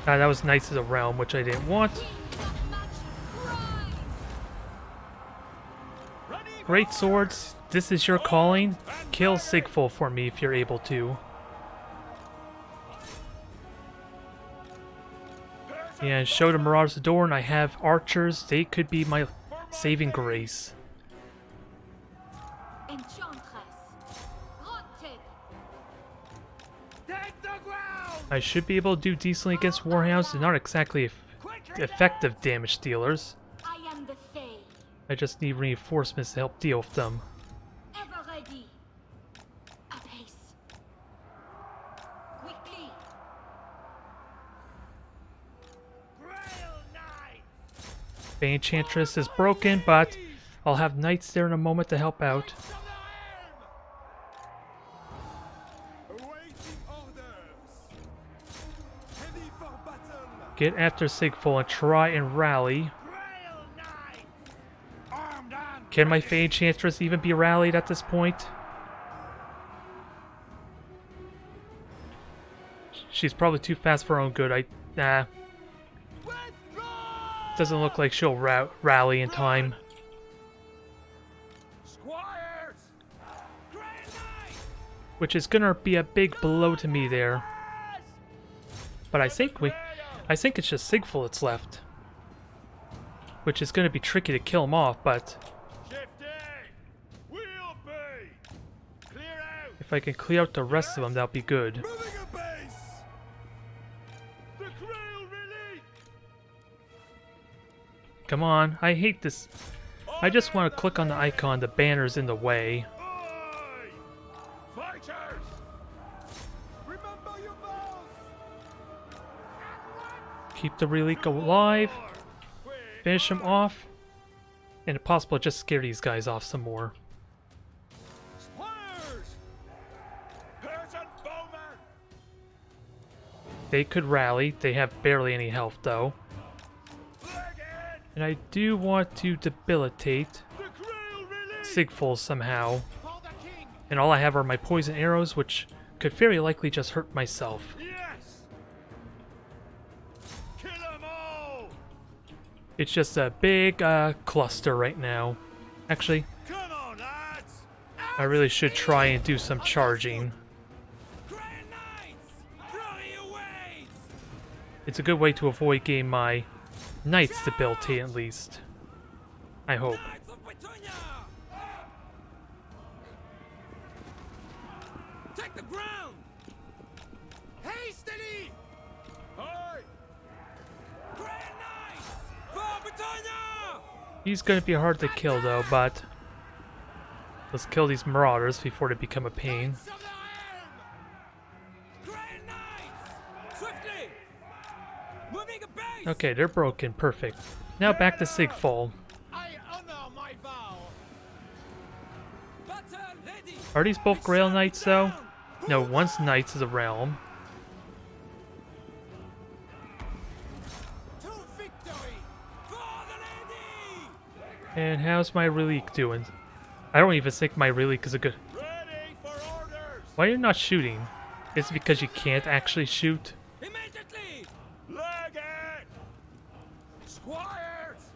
That was Knights of the Realm, which I didn't want. King of match. Rise. Ready for Great swords, this is your calling. Kill Sigful for me if you're able to. Yeah, and show the Marauders the door, and I have archers. They could be my saving grace. Enchantress. Rotted. Take the ground! I should be able to do decently against Warhounds. They're not exactly effective damage dealers. I am the Fae. I just need reinforcements to help deal with them. Ever ready. Apace. Quickly. Grail Knights! The Enchantress is broken, but I'll have Knights there in a moment to help out. Knights of the Helm! Awaiting orders! Ready for battle! Get after Sigful and try and rally. Grail Knights! Armed and Can my ready! Fey Enchantress even be rallied at this point? She's probably too fast for her own good. Nah. Withdraw! Doesn't look like she'll rally in time. Squires! Grail Knights! Which is gonna be a big blow to me there. But I think it's just Sigful that's left. which is going to be tricky to kill him off, but if I can clear out the rest of them, that'll be good. Moving a base. The Grail Knights. Come on, I hate this. I just want to click on the icon, the banner's in the way. Aye. Fighters. Remember your vows. Keep the relic alive, finish him off, and if possible, just scare these guys off some more. Squires. Peasant bowmen. They could rally, they have barely any health though. And I do want to debilitate The Grail Knights. Sigful somehow. For the king. And all I have are my poison arrows, which could very likely just hurt myself. Yes. Kill 'em all. It's just a big cluster right now. Actually, Come on, lads. I really should try and do some charging. Grail Knights. Throw your weight. It's a good way to avoid getting my knights debilitate at least. I hope. Knights of Britannia. Take the ground. Hastily. Aye. Grail Knights. For Britannia. He's gonna be hard to kill though, but let's kill these marauders before they become a pain. Knights of the Realm. Grail Knights. Swiftly. Moving a base. Okay, they're broken. Perfect. Now back to Sigful. I honor my vow. Battle ready. Are these both Grail Knights though? No, one's Knights of the Realm. To victory. For the lady. And how's my relic doing? I don't even think my relic is a good... Ready for orders. Why are you not shooting? Is it because you can't actually shoot? Immediately. Leg it. Squires.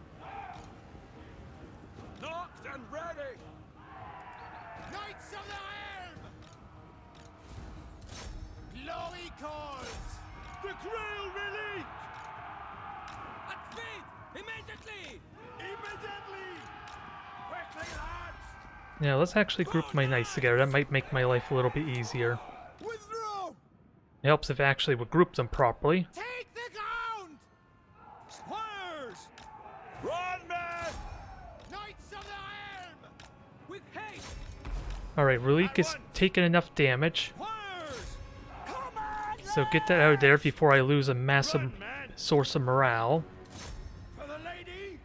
Knocked and ready. Knights of the Realm. Glory calls. The Grail Relic. At speed. Immediately. Immediately. Quickly, lads. Yeah, let's actually group my knights together. That might make my life a little bit easier. Withdraw. It helps if I actually would group them properly. Take the ground. Squires. Run, men. Knights of the Realm. With haste. Alright, relic is taking enough damage. Squires. Come on. So get that out of there before I lose a massive source of morale. For the lady.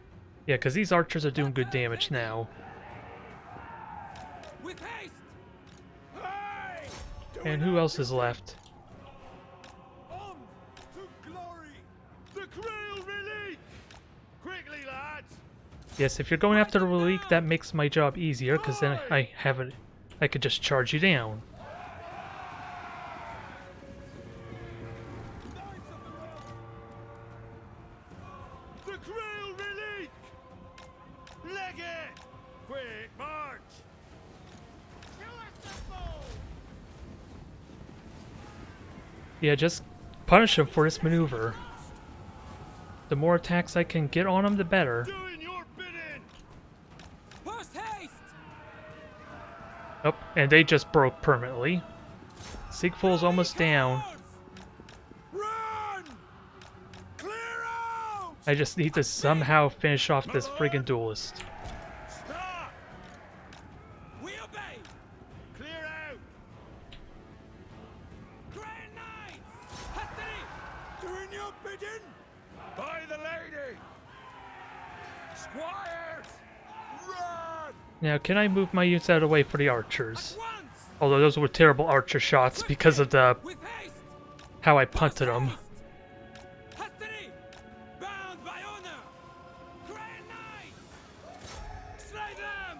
Yeah, because these archers are doing good damage now. With haste. Aye. And who else is left? On to glory. The Grail Relic. Quickly, lads. Yes, if you're going after the relic, that makes my job easier, because then I could just charge you down. The Grail Relic. Leg it. Quick march. Yeah, just punish him for this maneuver. The more attacks I can get on him, the better. Doing your bidding. Post haste. Oh, and they just broke permanently. Sigful's almost down. Run. Clear out. I just need to somehow finish off this friggin' duelist. Stop. We obey. Clear out. Grail Knights. Hastily. Doing your bidding. By the lady. Squires. Run. Now, can I move my units out of the way for the archers? At once. Although those were terrible archer shots because of the With haste. how I punted them. Hastily. Bound by honor. Grail Knights. Slay them.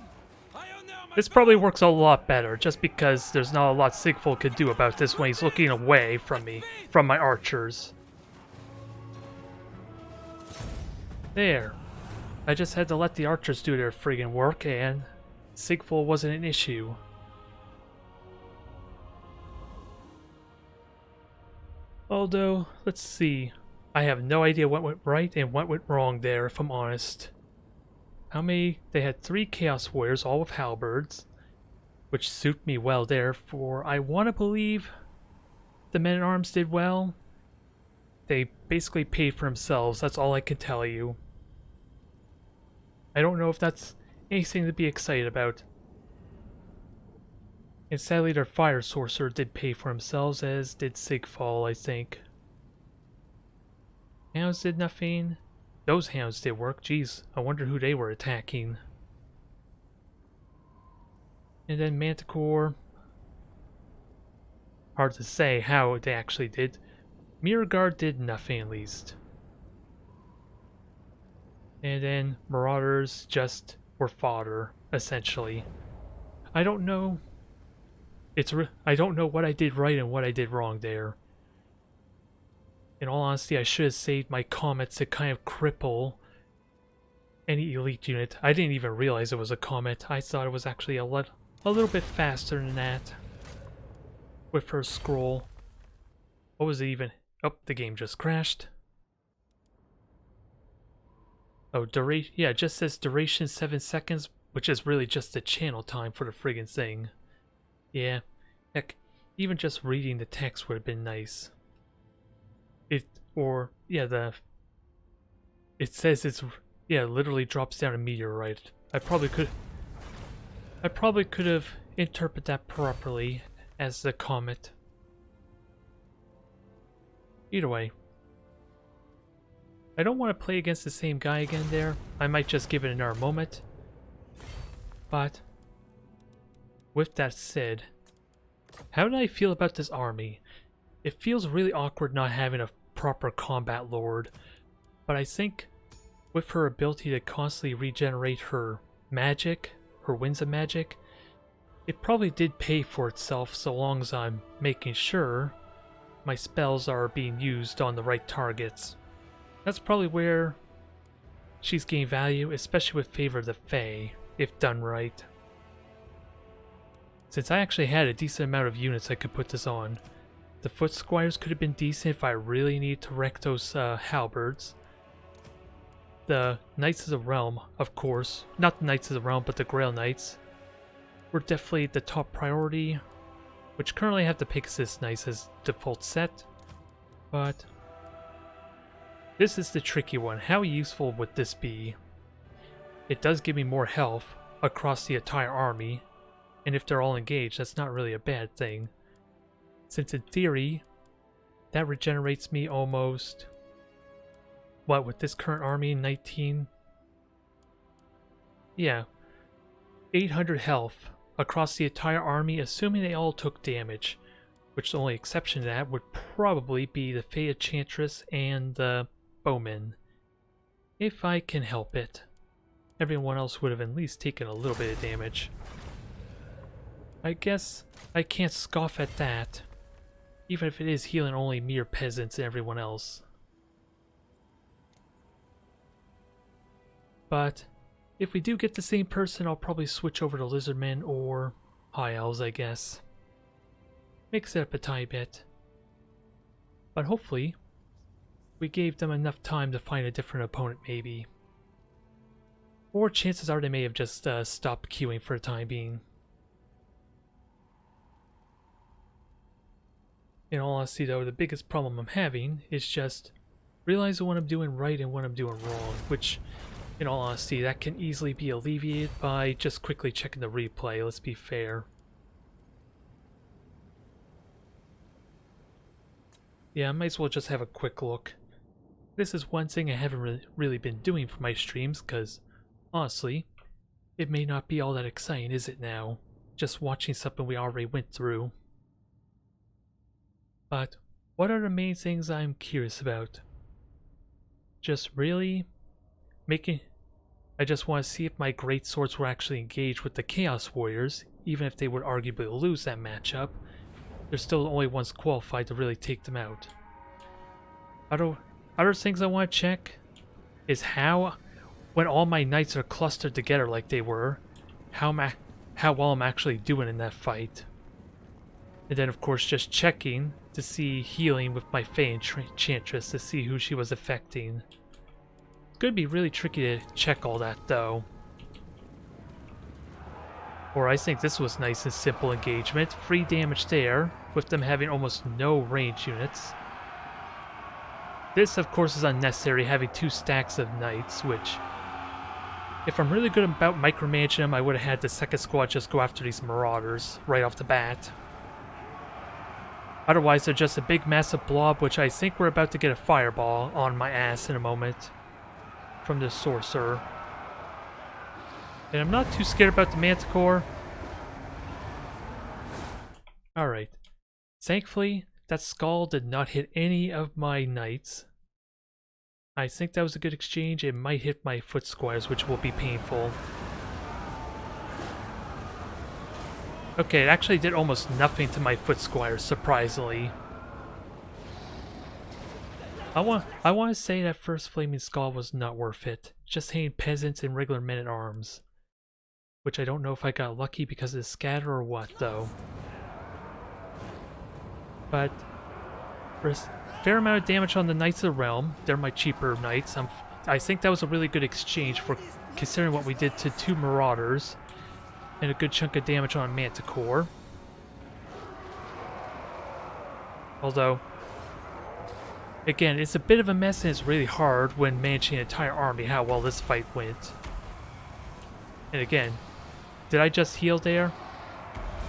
I honor my This probably works a lot better, just because there's not a lot Sigful could do about this when he's looking away from me, from my archers. There. I just had to let the archers do their friggin' work, and Sigful wasn't an issue. Although, let's see. I have no idea what went right and what went wrong there, if I'm honest. How many? They had 3 Chaos Warriors, all with halberds, which suit me well there, for I want to believe the men-at-arms did well. They basically paid for themselves, that's all I can tell you. I don't know if that's anything to be excited about. And sadly their fire sorcerer did pay for themselves, as did Sigfall, I think. Hounds did nothing. Those hounds did work, jeez, I wonder who they were attacking. And then Manticore. Hard to say how they actually did. Mirrorguard did nothing at least. And then Marauders just were fodder, essentially. I don't know. I don't know what I did right and what I did wrong there. In all honesty, I should have saved my comets to kind of cripple any elite unit. I didn't even realize it was a comet. I thought it was actually a little bit faster than that. With her scroll. What was it even? Oh, the game just crashed. Oh, duration. Yeah, it just says duration 7 seconds, which is really just the channel time for the friggin' thing. Yeah, heck, even just reading the text would have been nice. It says it's, yeah, it literally drops down a meteorite. I probably could have interpreted that properly as the comet. Either way, I don't want to play against the same guy again there. I might just give it another moment. But with that said, how do I feel about this army? It feels really awkward not having a proper combat lord, but I think with her ability to constantly regenerate her magic, her winds of magic, it probably did pay for itself so long as I'm making sure my spells are being used on the right targets. That's probably where she's gained value, especially with Favor of the Fae, if done right. Since I actually had a decent amount of units I could put this on. The Foot Squires could have been decent if I really need to wreck those halberds. The Knights of the Realm, of course, not the Knights of the Realm, but the Grail Knights, were definitely the top priority, which currently have the Pegasus Knights as default set, but this is the tricky one. How useful would this be? It does give me more health across the entire army, and if they're all engaged, that's not really a bad thing. Since in theory, that regenerates me almost, what, with this current army, 19? Yeah, 800 health across the entire army, assuming they all took damage, which the only exception to that would probably be the Fey Enchantress and the Bowman, if I can help it. Everyone else would have at least taken a little bit of damage. I guess I can't scoff at that, even if it is healing only mere peasants and everyone else. But if we do get the same person, I'll probably switch over to Lizardmen or High Elves, I guess. Mix it up a tiny bit. But hopefully, we gave them enough time to find a different opponent, maybe. Or chances are they may have just stopped queuing for the time being. In all honesty though, the biggest problem I'm having is just realizing what I'm doing right and what I'm doing wrong, which, in all honesty, that can easily be alleviated by just quickly checking the replay, let's be fair. Yeah, I might as well just have a quick look. This is one thing I haven't really been doing for my streams, because, honestly, it may not be all that exciting, is it now? Just watching something we already went through. But what are the main things I'm curious about? Just really I just want to see if my great swords will actually engage with the Chaos Warriors, even if they would arguably lose that matchup. There's still the only ones qualified to really take them out. Other things I want to check is how, when all my knights are clustered together like they were, how well I'm actually doing in that fight. And then of course just checking to see healing with my Fey Enchantress to see who she was affecting. It's going to be really tricky to check all that though. Or I think this was nice and simple engagement. Free damage there, with them having almost no range units. This, of course, is unnecessary, having 2 stacks of knights, which, if I'm really good about micromanaging them, I would have had the second squad just go after these marauders right off the bat. Otherwise, they're just a big massive blob, which I think we're about to get a fireball on my ass in a moment from the sorcerer. And I'm not too scared about the manticore. Alright. Thankfully, that skull did not hit any of my knights. I think that was a good exchange. It might hit my foot squires, which will be painful. Okay, it actually did almost nothing to my foot squires, surprisingly. I want to say that first flaming skull was not worth it. Just hitting peasants and regular men-at-arms. Which I don't know if I got lucky because of the scatter or what, though. But for a fair amount of damage on the Knights of the Realm. They're my cheaper knights. I think that was a really good exchange for considering what we did to 2 marauders. And a good chunk of damage on Manticore. Although, again, it's a bit of a mess and it's really hard when managing an entire army how well this fight went. And again, did I just heal there?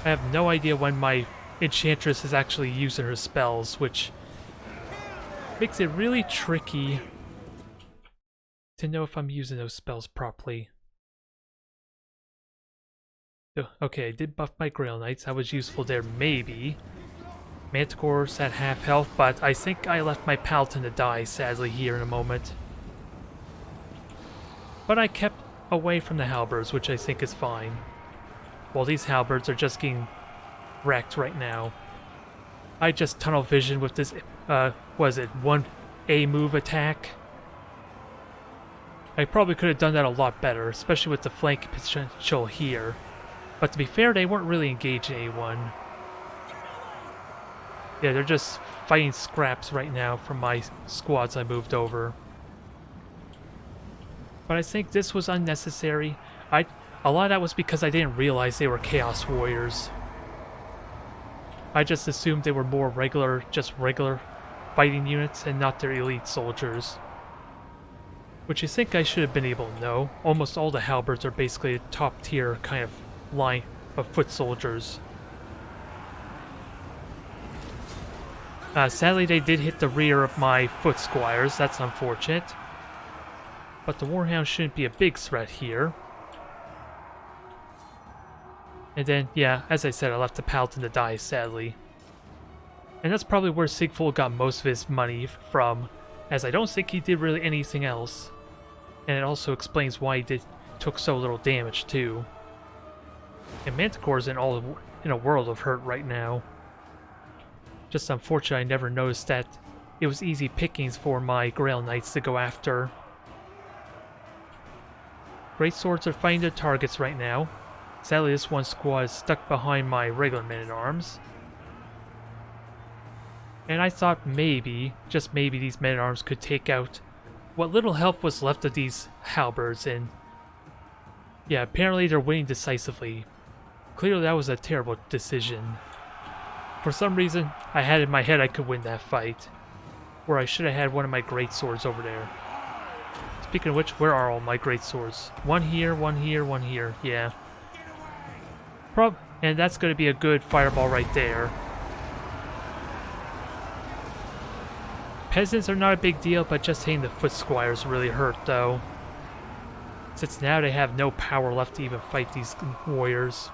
I have no idea when my Enchantress is actually using her spells, which makes it really tricky to know if I'm using those spells properly. Okay, I did buff my Grail Knights. I was useful there, maybe. Manticore's at half health, but I think I left my Paladin to die, sadly, here in a moment. But I kept away from the halberds, which I think is fine. While these halberds are just getting wrecked right now. I just tunnel vision with this, was it 1A move attack? I probably could have done that a lot better, especially with the flank potential here. But to be fair, they weren't really engaging anyone. Yeah, they're just fighting scraps right now from my squads I moved over. But I think this was unnecessary. A lot of that was because I didn't realize they were Chaos Warriors. I just assumed they were more just regular fighting units and not their elite soldiers. Which I think I should have been able to know. Almost all the halberds are basically a top tier kind of line of foot soldiers. Sadly, they did hit the rear of my foot squires. That's unfortunate. But the Warhound shouldn't be a big threat here. And then, yeah, as I said, I left the Paladin to die, sadly. And that's probably where Sigfold got most of his money from, as I don't think he did really anything else. And it also explains why he took so little damage, too. And Manticore's in a world of hurt right now. Just unfortunate I never noticed that it was easy pickings for my Grail Knights to go after. Great Swords are finding their targets right now. Sadly, this one squad is stuck behind my regular men-at-arms. And I thought maybe, just maybe, these men-at-arms could take out what little health was left of these halberds, and yeah, apparently they're winning decisively. Clearly that was a terrible decision. For some reason, I had in my head I could win that fight. Where I should have had one of my great swords over there. Speaking of which, where are all my great swords? One here, one here, one here. Yeah. And that's going to be a good fireball right there. Peasants are not a big deal, but just hitting the foot squires really hurt, though. Since now they have no power left to even fight these warriors.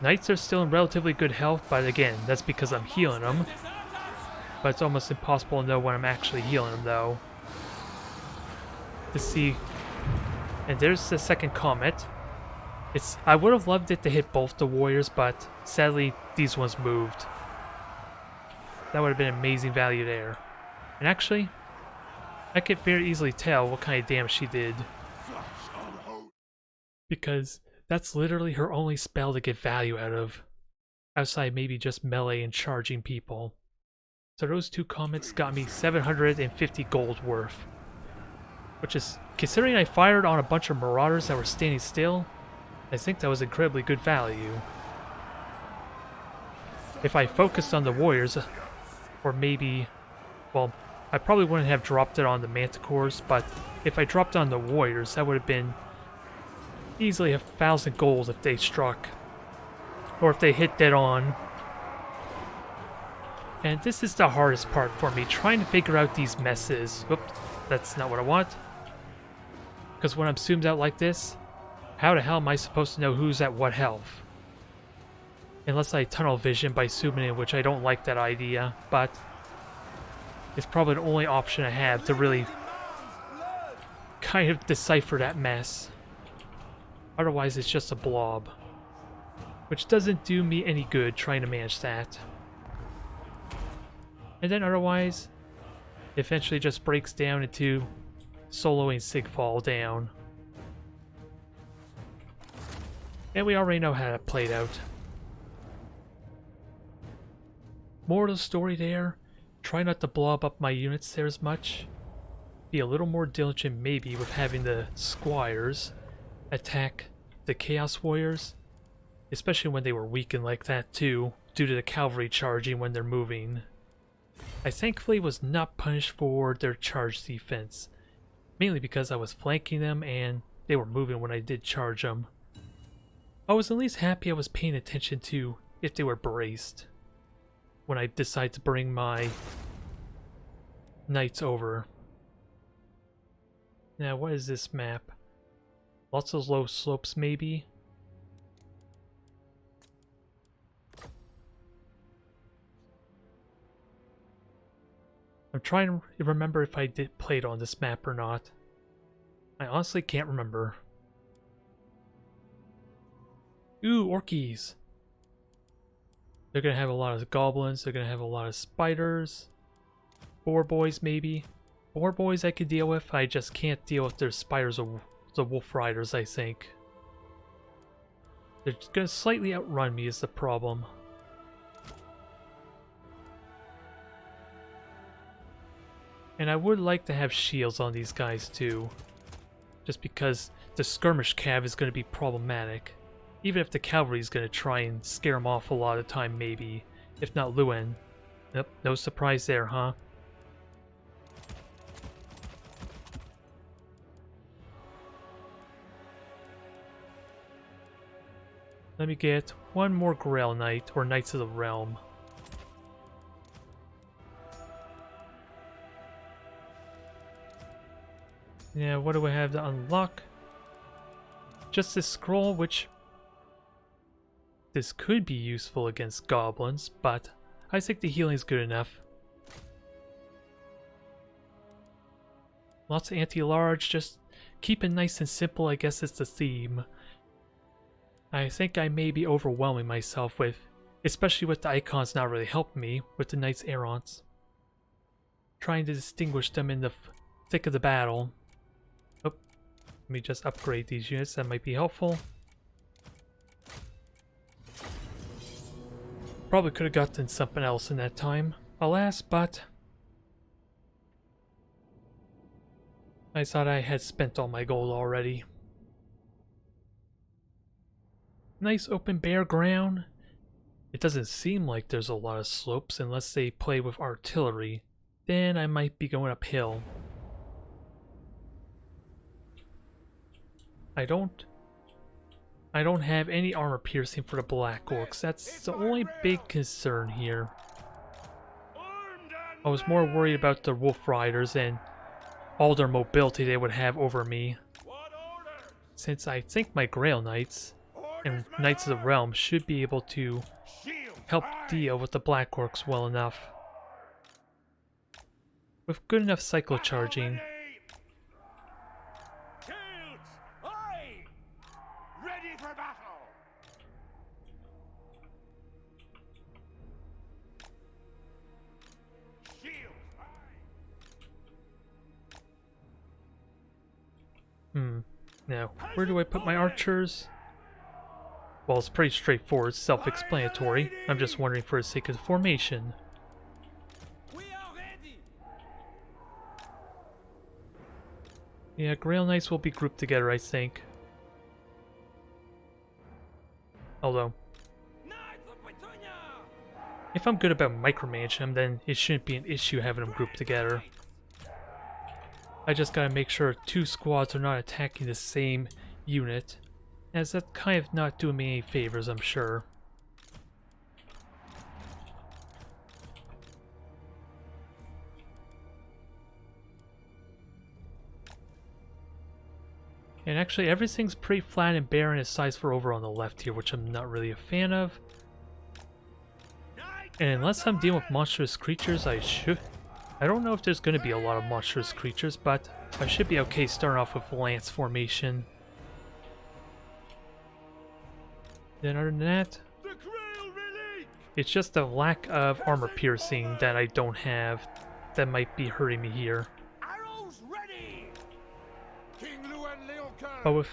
Knights are still in relatively good health, but again, that's because I'm healing them. But it's almost impossible to know when I'm actually healing them, though. To see... And there's the second comet. I would have loved it to hit both the warriors, but sadly, these ones moved. That would have been amazing value there. And actually, I could very easily tell what kind of damage she did. Because that's literally her only spell to get value out of. outside maybe just melee and charging people. So those 2 comments got me 750 gold worth. Which is, considering I fired on a bunch of marauders that were standing still, I think that was incredibly good value. If I focused on the warriors, or maybe, well, I probably wouldn't have dropped it on the manticores, but if I dropped on the warriors, that would have been easily 1,000 gold if they struck. Or if they hit dead on. And this is the hardest part for me, trying to figure out these messes. Oops, that's not what I want. Because when I'm zoomed out like this, how the hell am I supposed to know who's at what health? Unless I tunnel vision by zooming in, which I don't like that idea, but it's probably the only option I have to really kind of decipher that mess. Otherwise it's just a blob. Which doesn't do me any good trying to manage that. And then otherwise, it eventually just breaks down into soloing Sigfall down. And we already know how that played out. Moral of the story there, try not to blob up my units there as much. Be a little more diligent maybe with having the squires attack the Chaos Warriors. Especially when they were weakened like that too, due to the cavalry charging when they're moving. I thankfully was not punished for their charge defense. Mainly because I was flanking them and they were moving when I did charge them. I was at least happy I was paying attention to if they were braced. When I decide to bring my knights over. Now what is this map? Lots of low slopes maybe? I'm trying to remember if I did play it on this map or not. I honestly can't remember. Ooh, orkies. They're gonna have a lot of goblins, they're gonna have a lot of spiders. Boar boys maybe. Boar boys I could deal with, I just can't deal with their spiders or the wolf riders, I think. They're gonna slightly outrun me is the problem. And I would like to have shields on these guys too. Just because the skirmish cav is going to be problematic. Even if the cavalry is going to try and scare them off a lot of time maybe. If not Lewin. Yep, no surprise there, huh? Let me get one more Grail Knight, or Knights of the Realm. Yeah, what do we have to unlock? Just this scroll, which... this could be useful against goblins, but I think the healing is good enough. Lots of anti-large, just keep it nice and simple, I guess is the theme. I think I may be overwhelming myself with, especially with the icons not really helping me, with the Knights Errants. Trying to distinguish them in the thick of the battle. Oh, let me just upgrade these units, that might be helpful. Probably could have gotten something else in that time, alas, but I thought I had spent all my gold already. Nice open bare ground. It doesn't seem like there's a lot of slopes unless they play with artillery. Then I might be going uphill. I don't have any armor piercing for the Black Orcs. That's the only big concern here. I was more worried about the Wolf Riders and all their mobility they would have over me. Since I think my Grail Knights and Knights of the Realm should be able to help deal with the Black Orcs well enough. With good enough cycle charging. Now, where do I put my archers? Well, it's pretty straightforward, self-explanatory. I'm just wondering for the sake of the formation. We are ready. Yeah, Grail Knights will be grouped together, I think. Although, Knights of Petunia. if I'm good about micromanaging them, then it shouldn't be an issue having them grouped together. I just gotta make sure two squads are not attacking the same unit, as that's kind of not doing me any favors, I'm sure. And actually, everything's pretty flat and barren aside for over on the left here, which I'm not really a fan of. And unless I'm dealing with monstrous creatures, I don't know if there's going to be a lot of monstrous creatures, but I should be okay starting off with lance formation. Then other than that, The Grail Relic. it's just the lack of armor piercing that I don't have that might be hurting me here. Arrows ready. King Luan Leoncoeur. But with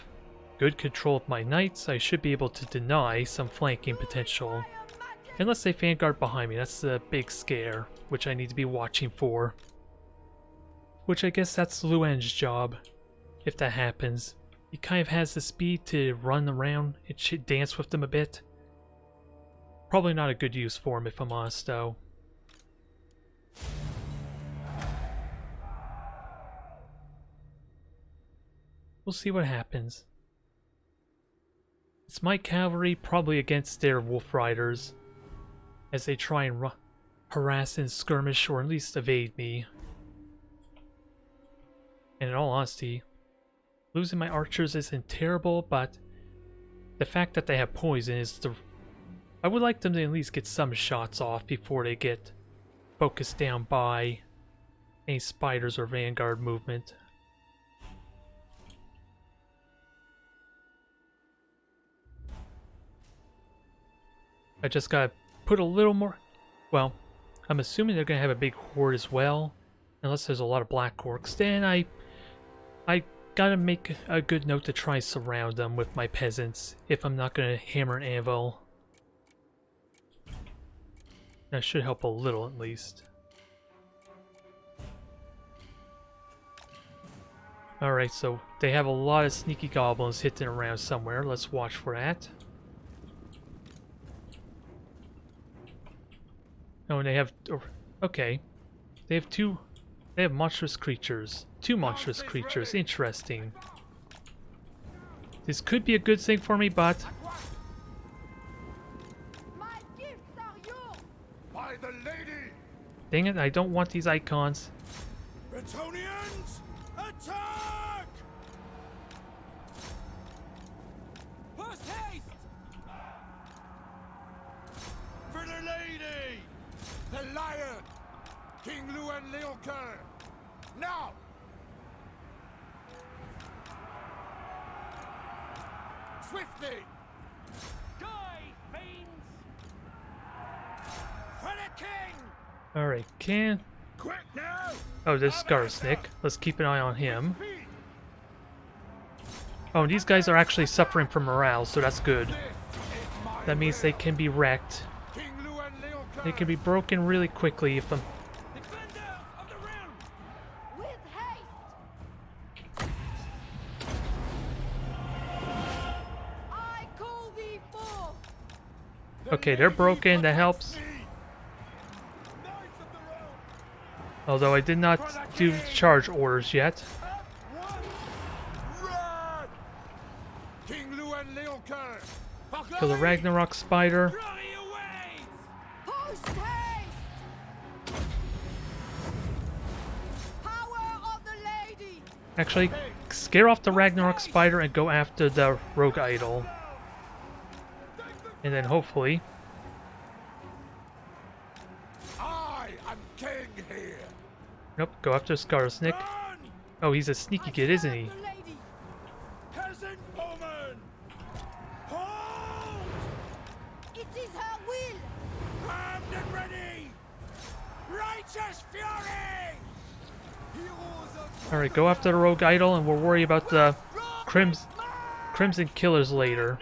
good control of my knights, I should be able to deny some flanking potential. Unless they vanguard behind me, that's the big scare, which I need to be watching for. Which I guess that's Luan's job, if that happens. He kind of has the speed to run around and dance with them a bit. Probably not a good use for him if I'm honest though. We'll see what happens. It's my cavalry probably against their wolf riders as they try and harass and skirmish or at least evade me. And in all honesty, losing my archers isn't terrible, but the fact that they have poison is I would like them to at least get some shots off before they get focused down by any spiders or vanguard movement. I just gotta put a little more... Well, I'm assuming they're gonna have a big horde as well. Unless there's a lot of black orcs, then I gotta make a good note to try and surround them with my peasants if I'm not gonna hammer an anvil. That should help a little at least. Alright, so they have a lot of sneaky goblins hitting around somewhere. Let's watch for that. Oh, and they have... Okay. They have monstrous creatures. Two monstrous creatures. Interesting. This could be a good thing for me, but... My gifts are yours. By the lady. Dang it, I don't want these icons. Bretonians, attack! Post haste! For the lady! The lion! King Luan Leoncoeur! Now! Swiftly! Die, fiends! For the king! Alright, can... Quick now! Oh, there's Skarsnik. Let's keep an eye on him. Oh, and these guys are actually suffering from morale, so that's good. That means they can be wrecked. They can be broken really quickly if I'm... Defender of the realm! With haste. I call thee forth. Okay, they're broken, that helps. Although I did not do charge orders yet. Run! King Luan Leoncoeur! Kill the Ragnarok spider. Glory awaits! Post haste. Power of the lady. Actually, scare off the Ragnarok spider and go after the rogue idol. And then hopefully... I am king here! Nope, go after Skarsnik. Run! Oh, he's a sneaky kid, isn't he? The lady. Peasant woman! Hold! It is her will. Armed and ready! Righteous fury! Heroes of Alright, go after the rogue idol and we'll worry about the Crimson Killers later.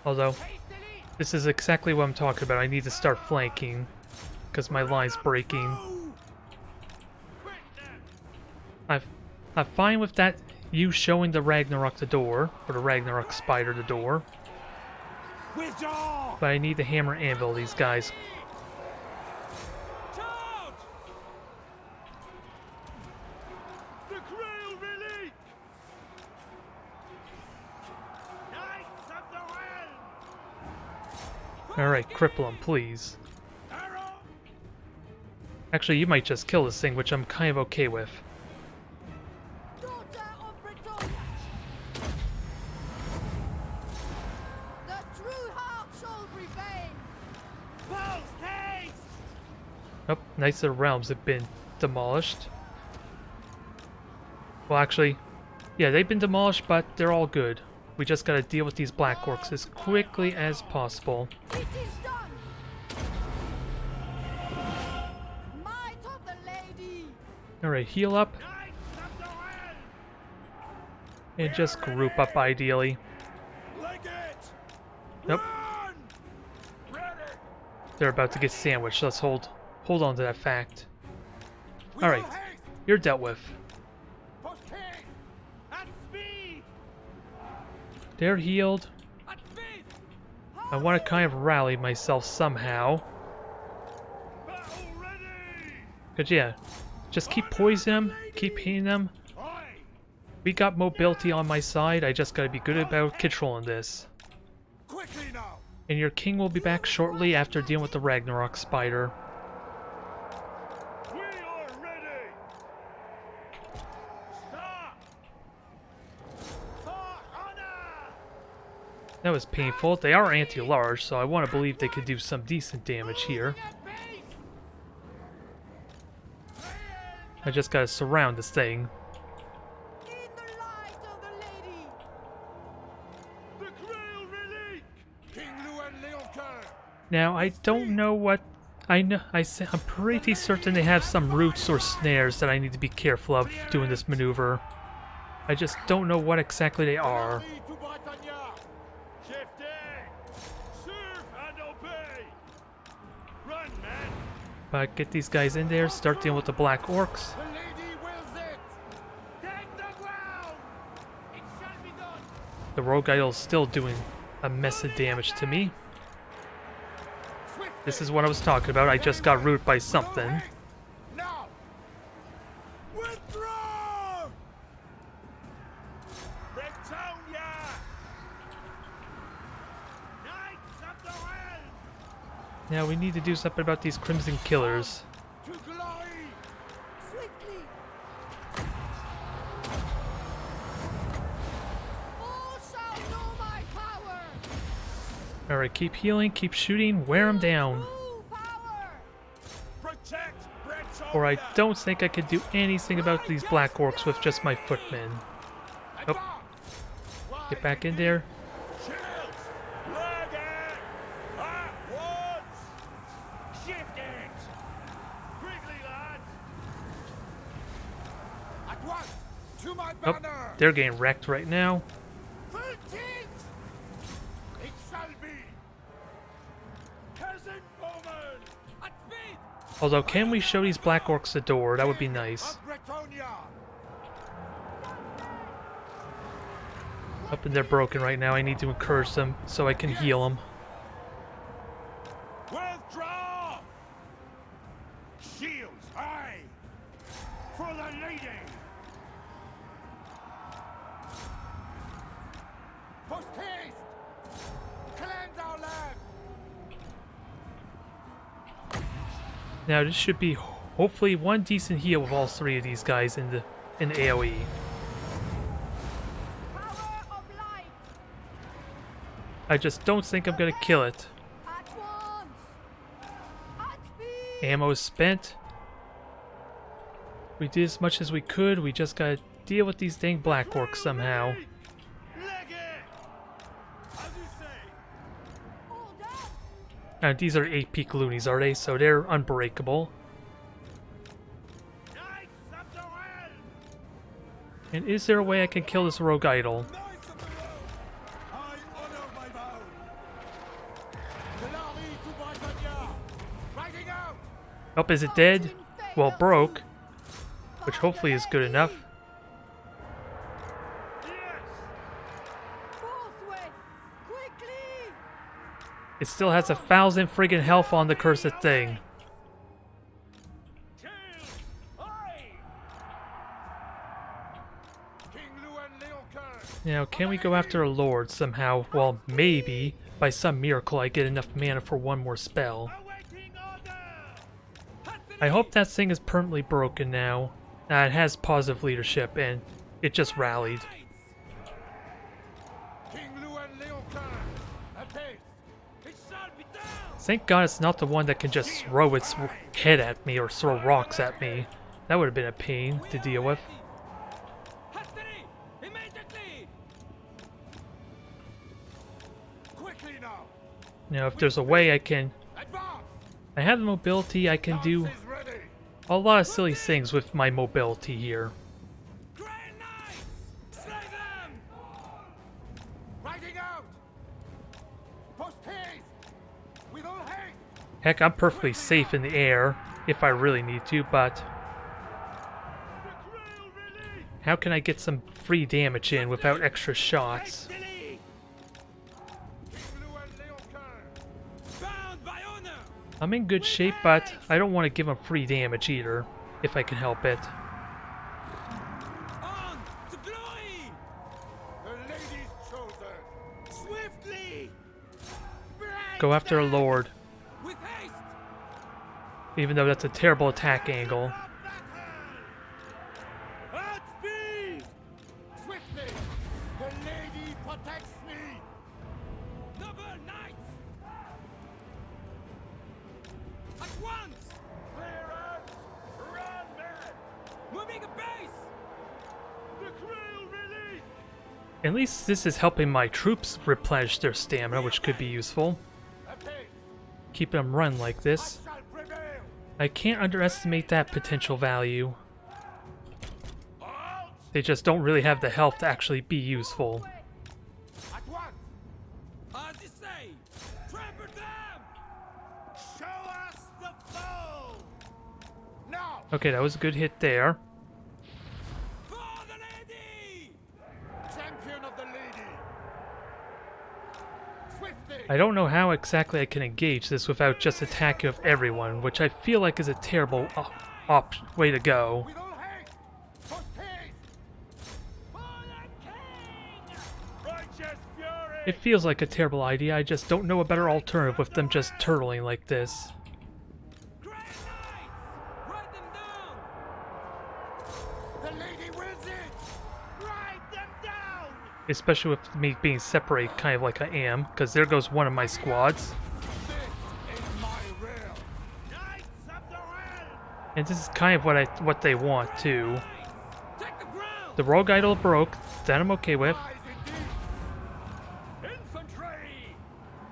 Although, this is exactly what I'm talking about. I need to start flanking, because my line's breaking. I'm fine with that, you showing the Ragnarok the door, or the Ragnarok spider the door. But I need to hammer anvil these guys. Alright, cripple him, please. Actually, you might just kill this thing, which I'm kind of okay with. Oh, Knights of the Realms have been demolished. Well, actually, yeah, they've been demolished, but they're all good. We just gotta deal with these Black Orcs as quickly as possible. Alright, heal up. And just group up, ideally. Nope. They're about to get sandwiched. Let's hold on to that fact. Alright, you're dealt with. They're healed. I want to kind of rally myself somehow. But yeah, just keep poisoning them, keep hitting them. We got mobility on my side, I just gotta be good about controlling this. And your king will be back shortly after dealing with the Ragnarok spider. That was painful. They are anti-large, so I want to believe they could do some decent damage here. I just gotta surround this thing. Now, I don't know what... I'm pretty certain they have some roots or snares that I need to be careful of doing this maneuver. I just don't know what exactly they are. But get these guys in there, start dealing with the Black Orcs. The Rogue Idol's still doing a mess of damage to me. This is what I was talking about. I just got rooted by something. Now we need to do something about these Crimson Killers. Alright, keep healing, keep shooting, wear them down. Or I don't think I could do anything about these Black Orcs with just my footmen. Oh. Get back in there. Oh, they're getting wrecked right now. Although, can we show these Black Orcs the door? That would be nice. Up and they're broken right now. I need to encourage them so I can heal them. Withdraw! Shields high! For the lady! Post haste! Cleanse our land! Now this should be hopefully one decent heal with all three of these guys in the AoE. I just don't think I'm gonna kill it. Ammo is spent. We did as much as we could. We just gotta deal with these dang Black Orcs somehow. And these are 8-peak loonies, are they? So they're unbreakable. And is there a way I can kill this Rogue Idol? Oh, is it dead? Well, broke, which hopefully is good enough. Forthwith! Quickly! It still has 1,000 friggin' health on the cursed thing. Now, can we go after a lord somehow? Well, maybe. By some miracle, I get enough mana for one more spell. I hope that thing is permanently broken now. It has positive leadership, and it just rallied. Thank God it's not the one that can just throw its head at me or throw rocks at me. That would have been a pain to deal with. Now, if there's a way I can... I have the mobility, I can do a lot of silly things with my mobility here. Grail Knights! Slay them! Riding out! Post haste! With all haste! Heck, I'm perfectly safe in the air, if I really need to, but... how can I get some free damage in without extra shots? I'm in good shape, but I don't want to give him free damage either, if I can help it. On to glory! The lady's chosen! Swiftly! Go after a lord, With haste! even though that's a terrible attack angle. At speed! Swiftly! The lady protects me! Noble knights! At once! Clearance! Run, men! Moving a base! The Grail release! At least this is helping my troops replenish their stamina, which could be useful. Apace! Keeping them run like this. Shall prevail! I can't underestimate that potential value. Halt! They just don't really have the health to actually be useful. At once! As you say! Trample them! Show us the foe! Now! Okay, that was a good hit there. For the lady! Champion of the lady! Swiftly! I don't know how exactly I can engage this without just attacking with everyone, which I feel like is a terrible way to go. With all haste! Post haste! For the king! Righteous fury! It feels like a terrible idea, I just don't know a better alternative with them just turtling like this. Grail Knights! Ride them down! The lady wills it! Ride them down! Especially with me being separated kind of like I am, because there goes one of my squads. This is my realm! Knights of the realm! And this is kind of what they want too. Take the ground! The rogue idol broke, that I'm okay with. Rise indeed! Infantry!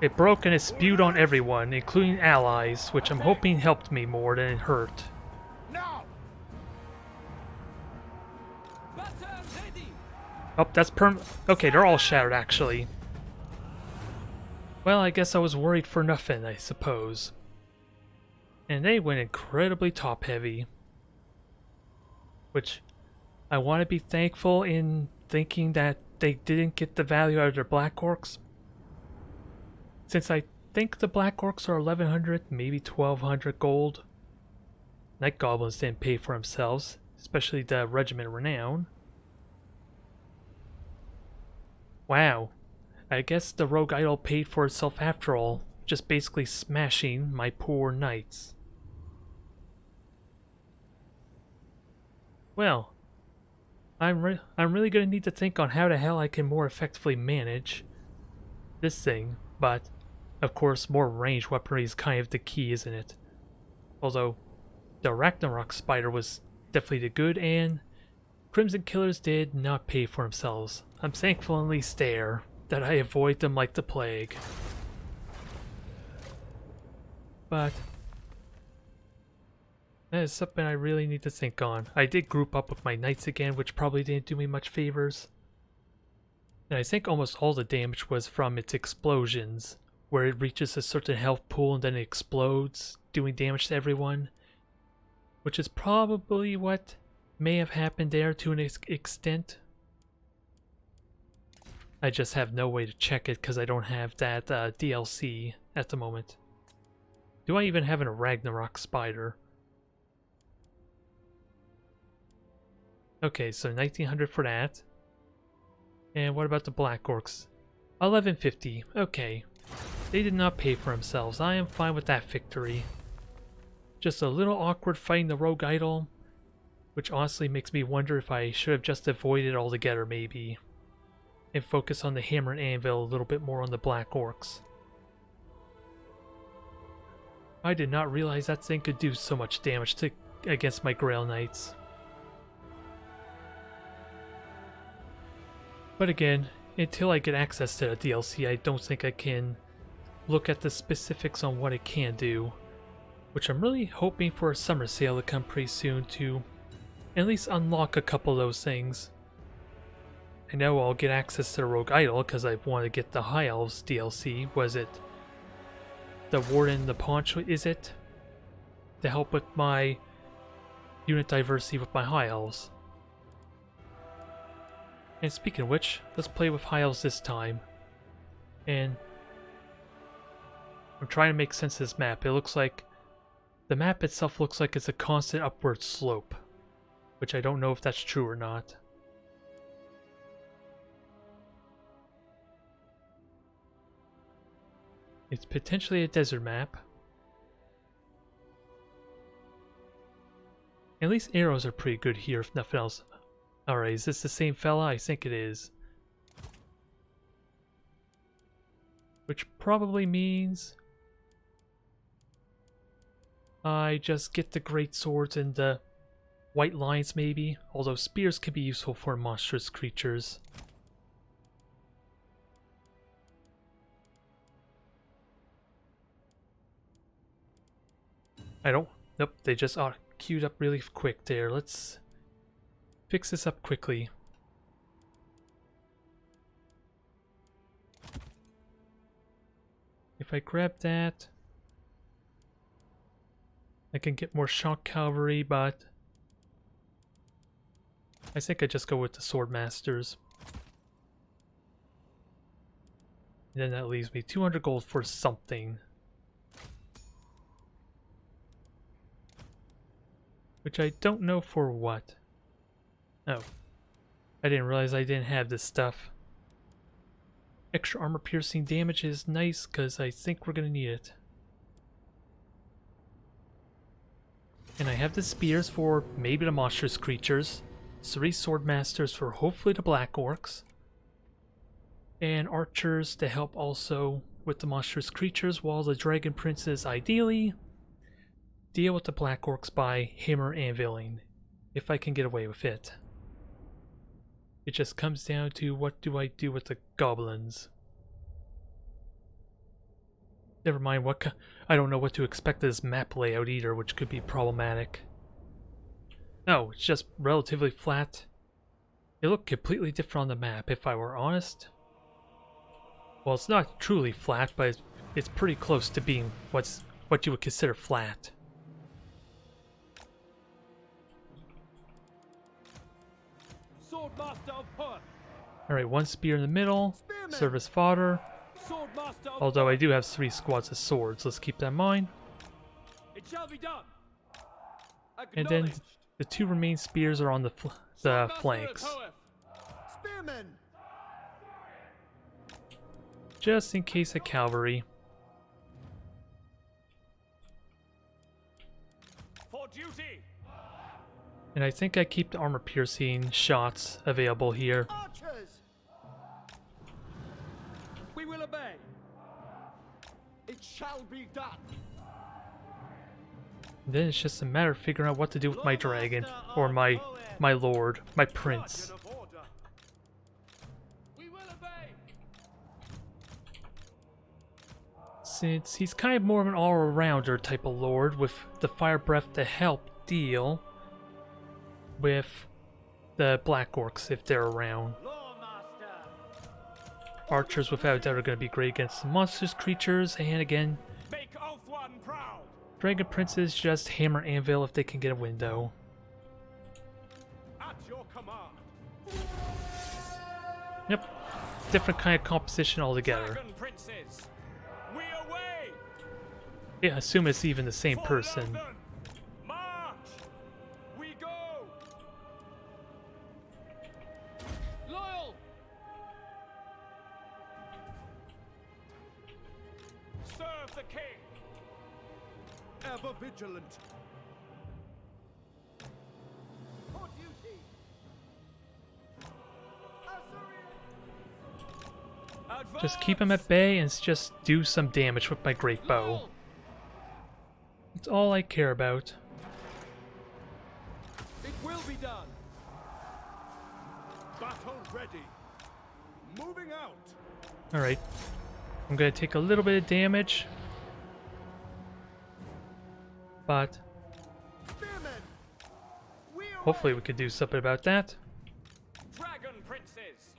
It broke and it spewed on everyone, including allies, which I'm hoping helped me more than it hurt. Now! Battle ready! Oh, that's okay, they're all shattered actually. Well, I guess I was worried for nothing, I suppose. And they went incredibly top-heavy. Which, I want to be thankful in thinking that they didn't get the value out of their Black Orcs. Since I think the Black Orcs are 1,100, maybe 1,200 gold. Night Goblins didn't pay for themselves, especially the Regiment Renown. Wow, I guess the Rogue Idol paid for itself after all, just basically smashing my poor knights. Well, I'm really gonna need to think on how the hell I can more effectively manage this thing, but of course more ranged weaponry is kind of the key, isn't it? Although the Ragnarok Spider was definitely the good, and Crimson Killers did not pay for themselves. I'm thankful at least there that I avoid them like the plague. But that is something I really need to think on. I did group up with my knights again, which probably didn't do me much favors. And I think almost all the damage was from its explosions, where it reaches a certain health pool and then it explodes, doing damage to everyone. which is probably what may have happened there to an extent. I just have no way to check it because I don't have that DLC at the moment. Do I even have a Ragnarok spider? Okay, so 1900 for that. And what about the Black Orcs? 1150. Okay. They did not pay for themselves. I am fine with that victory. Just a little awkward fighting the Rogue Idol, which honestly makes me wonder if I should have just avoided it altogether maybe, and focus on the Hammer and Anvil a little bit more on the Black Orcs. I did not realize that thing could do so much damage against my Grail Knights. But again, until I get access to the DLC, I don't think I can look at the specifics on what it can do, which I'm really hoping for a summer sale to come pretty soon to at least unlock a couple of those things. I know I'll get access to the Rogue Idol because I want to get the High Elves DLC. Was it the Warden, the Paunch, is it? To help with my unit diversity with my High Elves. And speaking of which, let's play with High Elves this time. And I'm trying to make sense of this map. It looks like the map itself looks like it's a constant upward slope, which I don't know if that's true or not. It's potentially a desert map. At least arrows are pretty good here, if nothing else. Alright, is this the same fella? I think it is. Which probably means I just get the great swords and the white lines maybe, although spears can be useful for monstrous creatures. Nope, they just queued up really quick there. Let's fix this up quickly. If I grab that, I can get more shock cavalry, but I think I just go with the sword masters. And then that leaves me 200 gold for something. Which I don't know for what. Oh. I didn't realize I didn't have this stuff. Extra armor piercing damage is nice because I think we're going to need it. And I have the spears for maybe the monstrous creatures. 3 sword masters for hopefully the Black Orcs. And archers to help also with the monstrous creatures, while the dragon princes ideally deal with the Black Orcs by hammer anviling, if I can get away with it. It just comes down to what do I do with the goblins. Never mind, I don't know what to expect of this map layout either, which could be problematic. No, it's just relatively flat. It looked completely different on the map, if I were honest. Well, it's not truly flat, but it's pretty close to being what you would consider flat. Alright, 1 spear in the middle, service fodder. Although I do have 3 squads of swords, let's keep that in mind. It shall be done. And then the 2 remaining spears are on the flanks. Spearmen. Just in case of cavalry. For duty. And I think I keep the armor piercing shots available here. Archers. We will obey. It shall be done. Then it's just a matter of figuring out what to do with my dragon, or my lord, my prince. We will obey. Since he's kind of more of an all-rounder type of lord, with the fire breath to help deal with the Black Orcs if they're around. Archers without a doubt are going to be great against the monstrous creatures, and again, Make Oath One proud. Dragon Princes just hammer anvil if they can get a window. At your command. Yep. Different kind of composition altogether. Dragon princes, we away. Yeah, I assume it's even the same For person. London. March. We go. Loyal. Serve the king. Ever vigilant. For duty. Just keep him at bay and just do some damage with my great bow. That's all I care about. It will be done. Battle ready. Moving out. Alright. I'm gonna take a little bit of damage. But Spearmen. We hopefully we could do something about that. Dragon princes.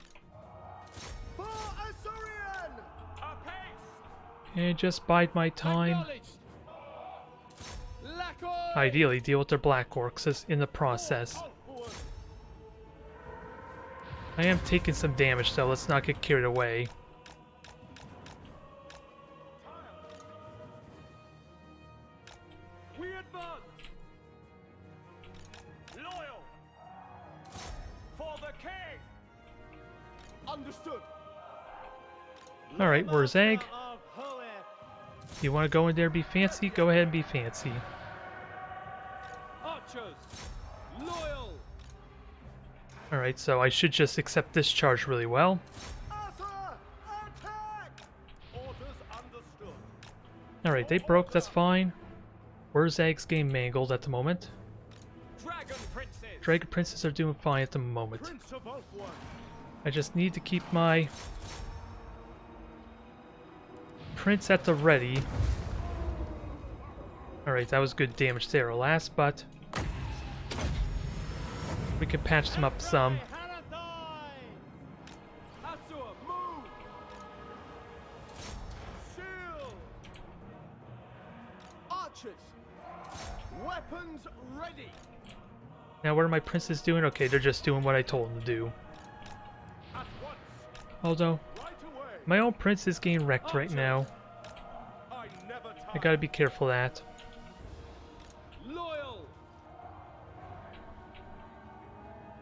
For Azurian. Apace. And just bide my time. Ideally deal with their black orcs in the process. I am taking some damage though, let's not get carried away. We advance. Loyal. For the king. Understood. Alright, where's Egg? Of Hoeth. You want to go in there and be fancy? Go ahead and be fancy. Archers. Loyal. Alright, so I should just accept this charge really well. Arthur. Attack. Orders understood. Alright, they broke, that's fine. Where's Egg's game mangled at the moment? Dragon princes. Dragon Princes are doing fine at the moment. Prince of Ulthuan. I just need to keep my Prince at the ready. Alright, that was good damage there, alas, but we can patch them up some. Azur, move. Shield. Archers. Weapons ready. Now, what are my princes doing? Okay, they're just doing what I told them to do. At once. Although, Right away. my own prince is getting wrecked right now. I never I tire. gotta be careful of that. Loyal.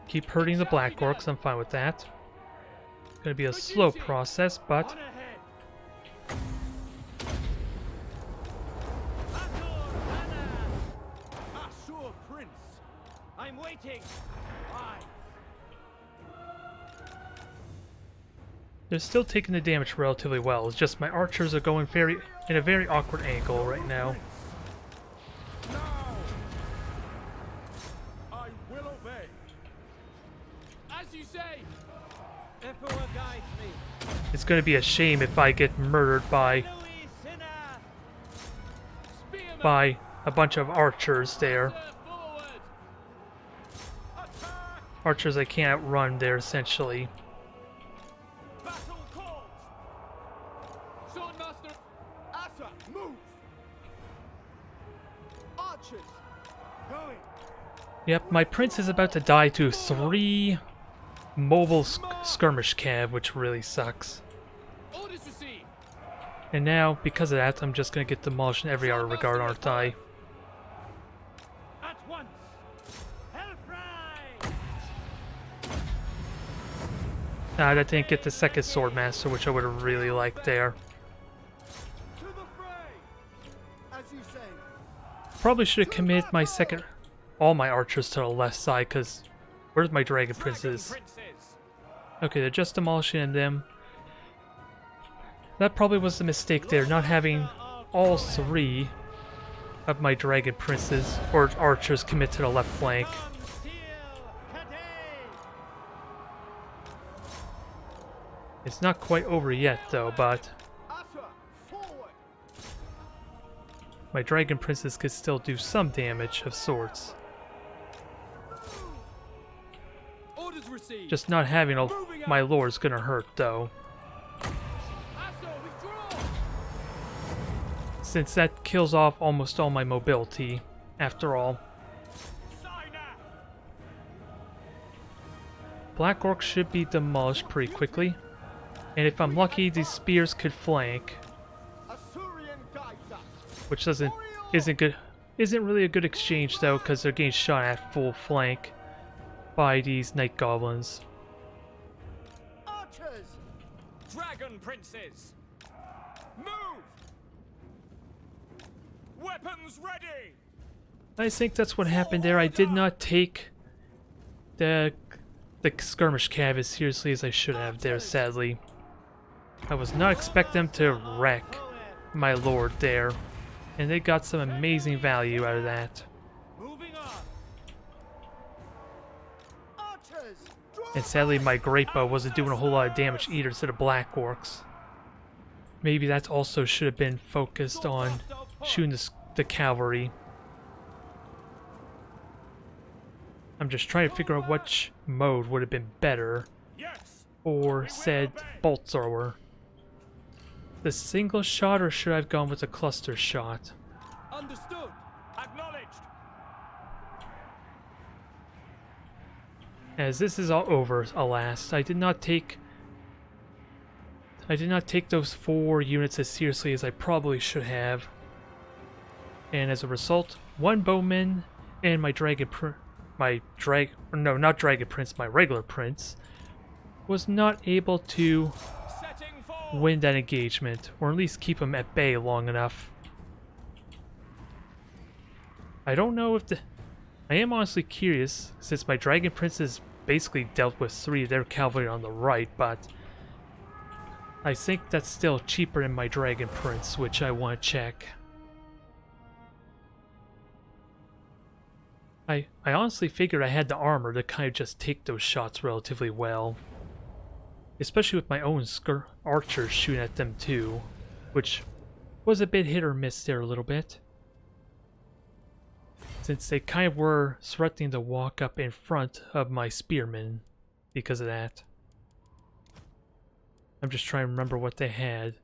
Keep hurting the black orcs, I'm fine with that. Gonna be a slow process, but On ahead. Azur Prince. I'm waiting. Aye. they're still taking the damage relatively well. It's just my archers are going in a very awkward angle right now. Now. I will obey. As you say. Emperor guides me. It's gonna be a shame if I get murdered by Spearman. a bunch of archers there. Forward. Attack. Archers I can't outrun there, essentially. Battle calls. Swordmaster. Asa, move. Archers. Going. Yep, my prince is about to die to 3 mobile skirmish cav, which really sucks. Orders received. And now, because of that, I'm just gonna get demolished in every other regard, aren't I? At once. Hellfry. Nah, I didn't get the second swordmaster, which I would have really liked there. To the fray. As you say. Probably should have committed my all my archers to the left side, because where's my dragon princes? Okay, they're just demolishing them. That probably was the mistake there, not having all 3 of my dragon princes or archers commit to the left flank. It's not quite over yet though, but my dragon princes could still do some damage of sorts. Orders received. Just not having my lord's gonna hurt though. Asa, withdraw. since that kills off almost all my mobility, after all. Black Orcs should be demolished pretty quickly, and if I'm lucky, these spears could flank, which isn't really a good exchange though, because they're getting shot at full flank by these Night Goblins. Archers! Dragon princes! Move! Weapons ready! I think that's what happened there. I did not take the skirmish cav as seriously as I should have there, sadly. I was not expecting them to wreck my lord there, and they got some amazing value out of that. Moving on. Archers! And sadly, my great bow wasn't doing a whole lot of damage either to the Black Orcs. Maybe that also should have been focused on shooting the cavalry. I'm just trying to figure out which mode would have been better for said bolt thrower. The single shot, or should I have gone with the cluster shot? Understood. Acknowledged. As this is all over, alas, I did not take those 4 units as seriously as I probably should have. And as a result, 1 bowman and my regular prince was not able to win that engagement, or at least keep him at bay long enough. I don't know if I am honestly curious, since my dragon princes basically dealt with 3 of their cavalry on the right, but I think that's still cheaper than my dragon prince, which I want to check. I honestly figured I had the armor to kind of just take those shots relatively well. Especially with my own archers shooting at them too, which was a bit hit or miss there a little bit. Since they kind of were threatening to walk up in front of my spearmen because of that. I'm just trying to remember what they had.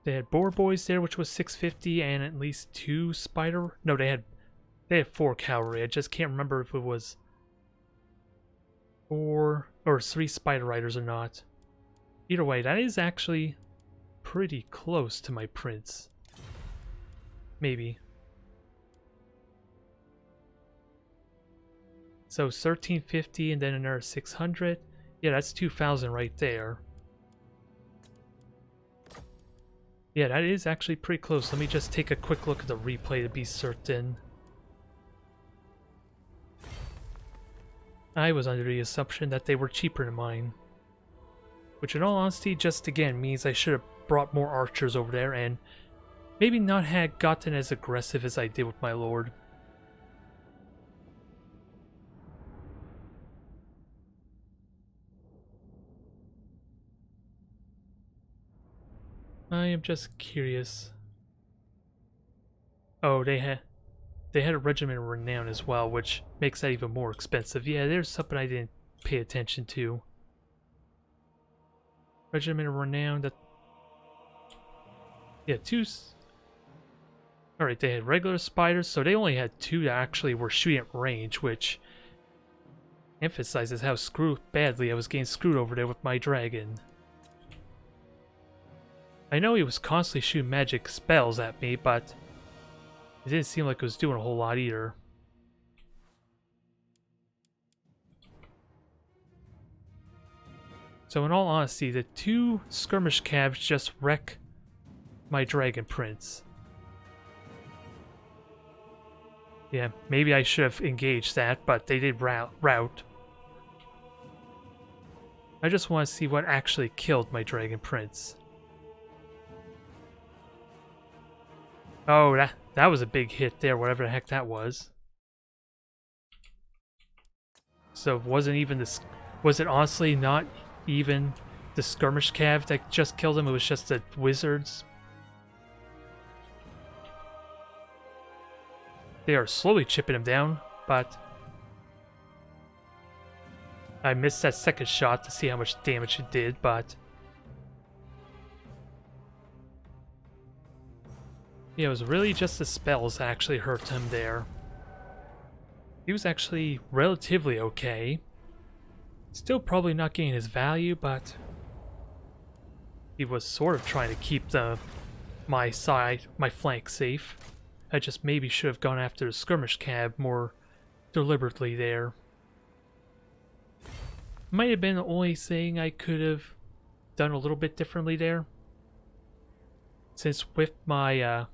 They had boar boys there, which was 650, and at least 2 spider. No, they had 4 cavalry. I just can't remember if it was 4 or 3 spider riders or not. Either way, that is actually pretty close to my prince. Maybe. So 1350 and then another 600. Yeah, that's 2,000 right there. Yeah, that is actually pretty close. Let me just take a quick look at the replay to be certain. I was under the assumption that they were cheaper than mine. Which in all honesty just again means I should have brought more archers over there and maybe not had gotten as aggressive as I did with my lord. I am just curious. Oh, they had a regiment of renown as well, which makes that even more expensive. Yeah, there's something I didn't pay attention to. Regiment of renown. That. Yeah, 2. All right, they had regular spiders, so they only had 2 that actually were shooting at range, which emphasizes how badly I was getting screwed over there with my dragon. I know he was constantly shooting magic spells at me, but it didn't seem like it was doing a whole lot either. So in all honesty, the 2 skirmish cabs just wreck my dragon prince. Yeah, maybe I should have engaged that, but they did rout. I just want to see what actually killed my dragon prince. Oh, that was a big hit there, whatever the heck that was. So was it honestly not even the skirmish cav that just killed him? It was just the wizards. They are slowly chipping him down, but I missed that second shot to see how much damage it did, but Yeah, it was really just the spells that actually hurt him there. He was actually relatively okay. Still probably not getting his value, but he was sort of trying to keep my flank safe. I just maybe should have gone after the skirmish cab more deliberately there. Might have been the only thing I could have done a little bit differently there. Since with my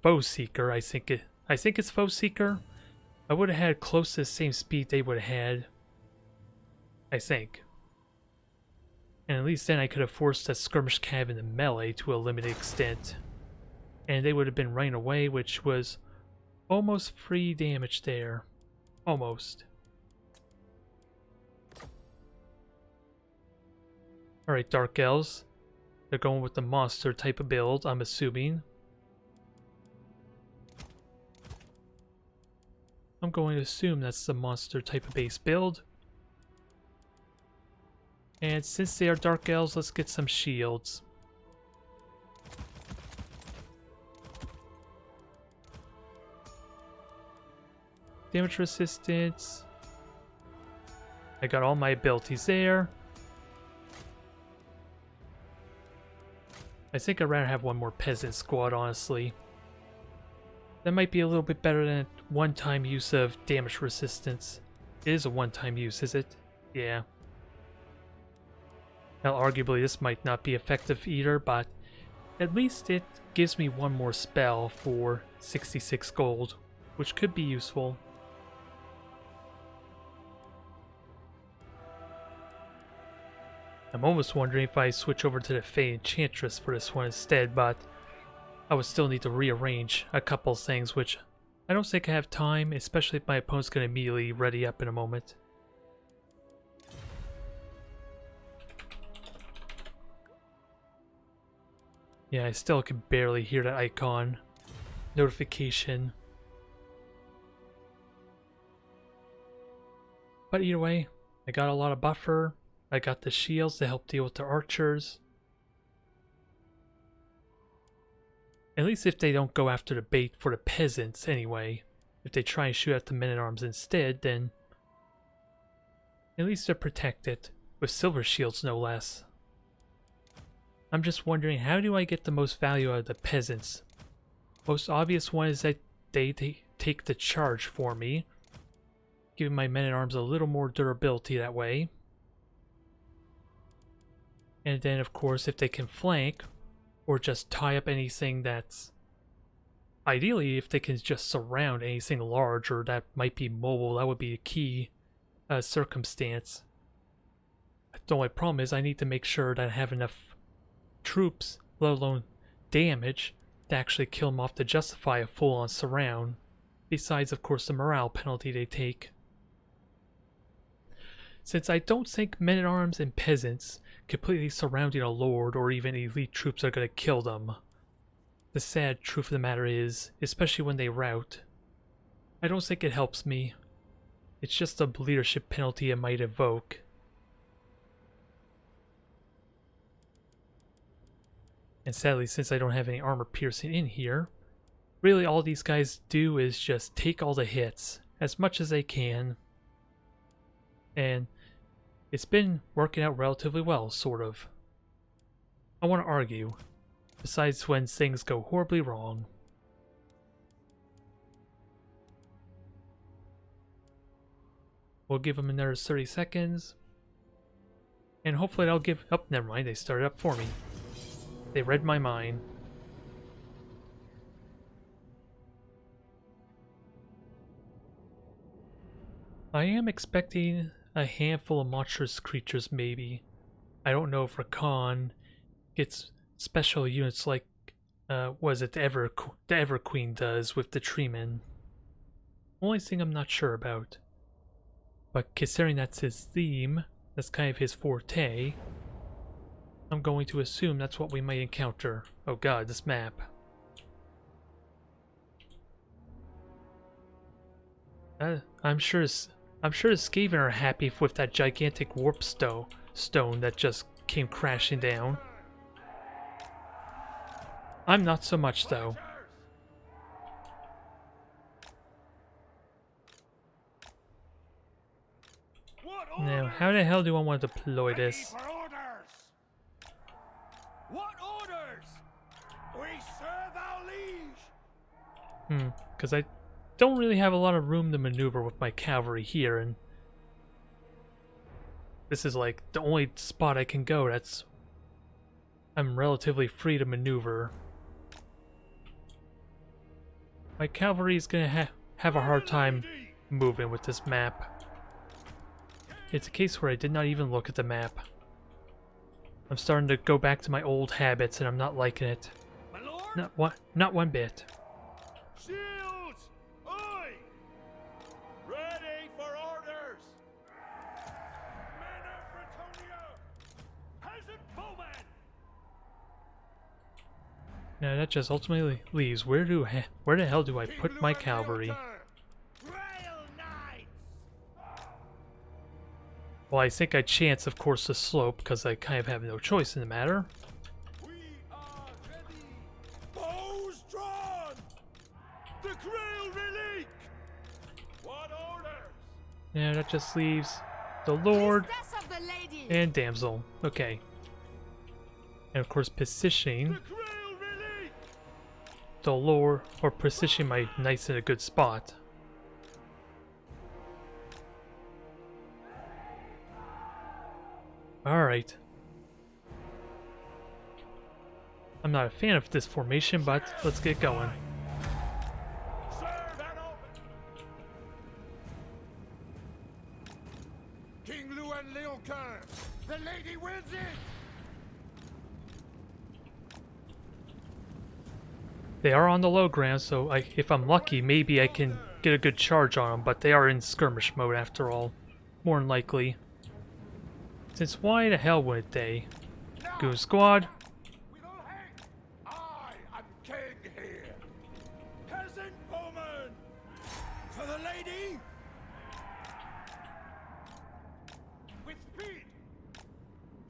Foe Seeker, I think it's Foe Seeker, I would have had close to the same speed they would have had. I think. And at least then I could have forced that skirmish cab into melee to a limited extent. And they would have been running away, which was almost free damage there. Almost. Alright, Dark Elves. They're going with the monster type of build, I'm assuming. I'm going to assume that's the monster type of base build. And since they are Dark Elves, let's get some shields. Damage resistance. I got all my abilities there. I think I'd rather have one more peasant squad, honestly. That might be a little bit better than one-time use of damage resistance. It is a one-time use, is it? Yeah. Now, arguably, this might not be effective either, but at least it gives me one more spell for 66 gold, which could be useful. I'm almost wondering if I switch over to the Fey Enchantress for this one instead, but I would still need to rearrange a couple things, which I don't think I have time, especially if my opponent's going to immediately ready up in a moment. Yeah, I still can barely hear that icon. Notification. But either way, I got a lot of buffer. I got the shields to help deal with the archers. At least if they don't go after the bait for the peasants anyway. If they try and shoot at the men-at-arms instead, then at least they're protected. With silver shields, no less. I'm just wondering, how do I get the most value out of the peasants? Most obvious one is that they take the charge for me, giving my men-at-arms a little more durability that way. And then, of course, if they can flank, or just tie up anything that's... Ideally, if they can just surround anything large or that might be mobile, that would be a key circumstance. The only problem is I need to make sure that I have enough troops, let alone damage, to actually kill them off to justify a full-on surround. Besides, of course, the morale penalty they take. Since I don't think men-at-arms and peasants completely surrounding a lord or even elite troops are going to kill them. The sad truth of the matter is, especially when they rout, I don't think it helps me. It's just a leadership penalty it might evoke. And sadly, since I don't have any armor piercing in here, really all these guys do is just take all the hits as much as they can. And it's been working out relatively well, sort of. I want to argue. Besides when things go horribly wrong. We'll give them another 30 seconds. And hopefully they'll give... Oh, never mind, they started up for me. They read my mind. I am expecting a handful of monstrous creatures, maybe. I don't know if Rakan gets special units like, was it the Ever Queen does with the Treeman. Only thing I'm not sure about. But considering that's his theme, that's kind of his forte, I'm going to assume that's what we might encounter. Oh god, this map. I'm sure the Skaven are happy with that gigantic warp stone that just came crashing down. I'm not so much, though. Now, how the hell do I want to deploy Ready this? for orders. What orders? We serve our liege. Because I don't really have a lot of room to maneuver with my cavalry here, and this is like the only spot I can go that's I'm relatively free to maneuver. My cavalry is gonna have a hard time moving with this map. It's a case where I did not even look at the map. I'm starting to go back to my old habits, and I'm not liking it. My lord? Not one bit. Shields! Oi! Ready for orders! Men of Bretonia. Peasant bowmen! Now that just ultimately leaves where the hell do I put my cavalry? Grail Knights. Well, I think I chance, of course, the slope because I kind of have no choice in the matter. We are ready. Bows drawn. The Grail Relic! What orders? Now that just leaves the Lord Priestess of the lady. and Damsel. Okay. And of course, positioning The Grail Relic! the Lord, or positioning my knights in a good spot. Alright. I'm not a fan of this formation, but let's get going. Serve and open! King Luan Leoncoeur. The lady wins it. They are on the low ground, so if I'm lucky, maybe I can get a good charge on them, but they are in skirmish mode after all. More than likely. Since why the hell wouldn't they? Now, Goon Squad. with all haste. I am king here. Peasant bowmen! For the lady! With speed.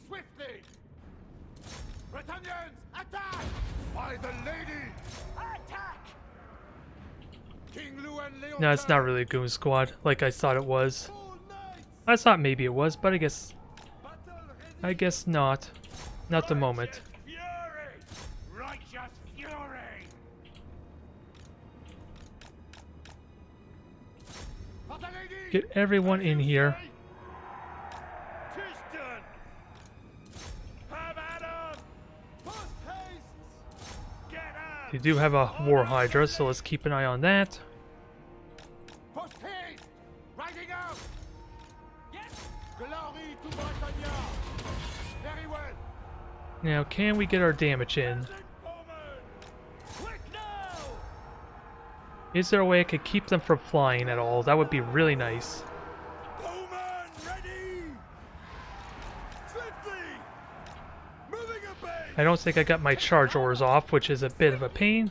Swiftly. Bretonians, attack! By the lady. Attack! King Luan Leoncoeur. No, it's not really a Goon Squad, like I thought it was. Full knights. I thought maybe it was, but I guess Battle ready. not. Not the moment. Fury! Righteous fury! For the lady! Get everyone in here. Tristan! Have at 'em! Post haste! Get 'em! You do have a War Hydra, so let's keep an eye on that. Post haste! Riding out! Yes! Glory to Bretagne! Very well! Now, can we get our damage in? Peasant bowmen! Quick now! Is there a way I could keep them from flying at all? That would be really nice. Bowmen ready! Swiftly! Moving a base! I don't think I got my charge orders off, which is a bit of a pain.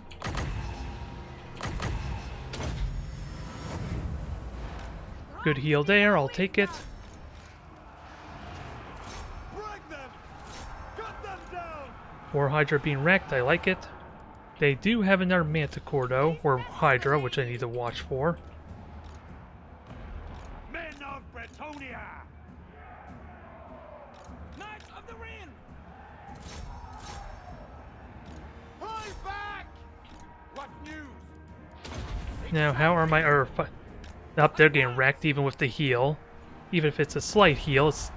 Good heal there, I'll take it. Break them! Cut them down! War Hydra being wrecked, I like it. They do have another Manticore though, or Hydra, which I need to watch for. Men of Bretonia! Knights of the Ring! Hold back! What news? Now, how are my up? They're getting wrecked even with the heal. Even if it's a slight heal, it's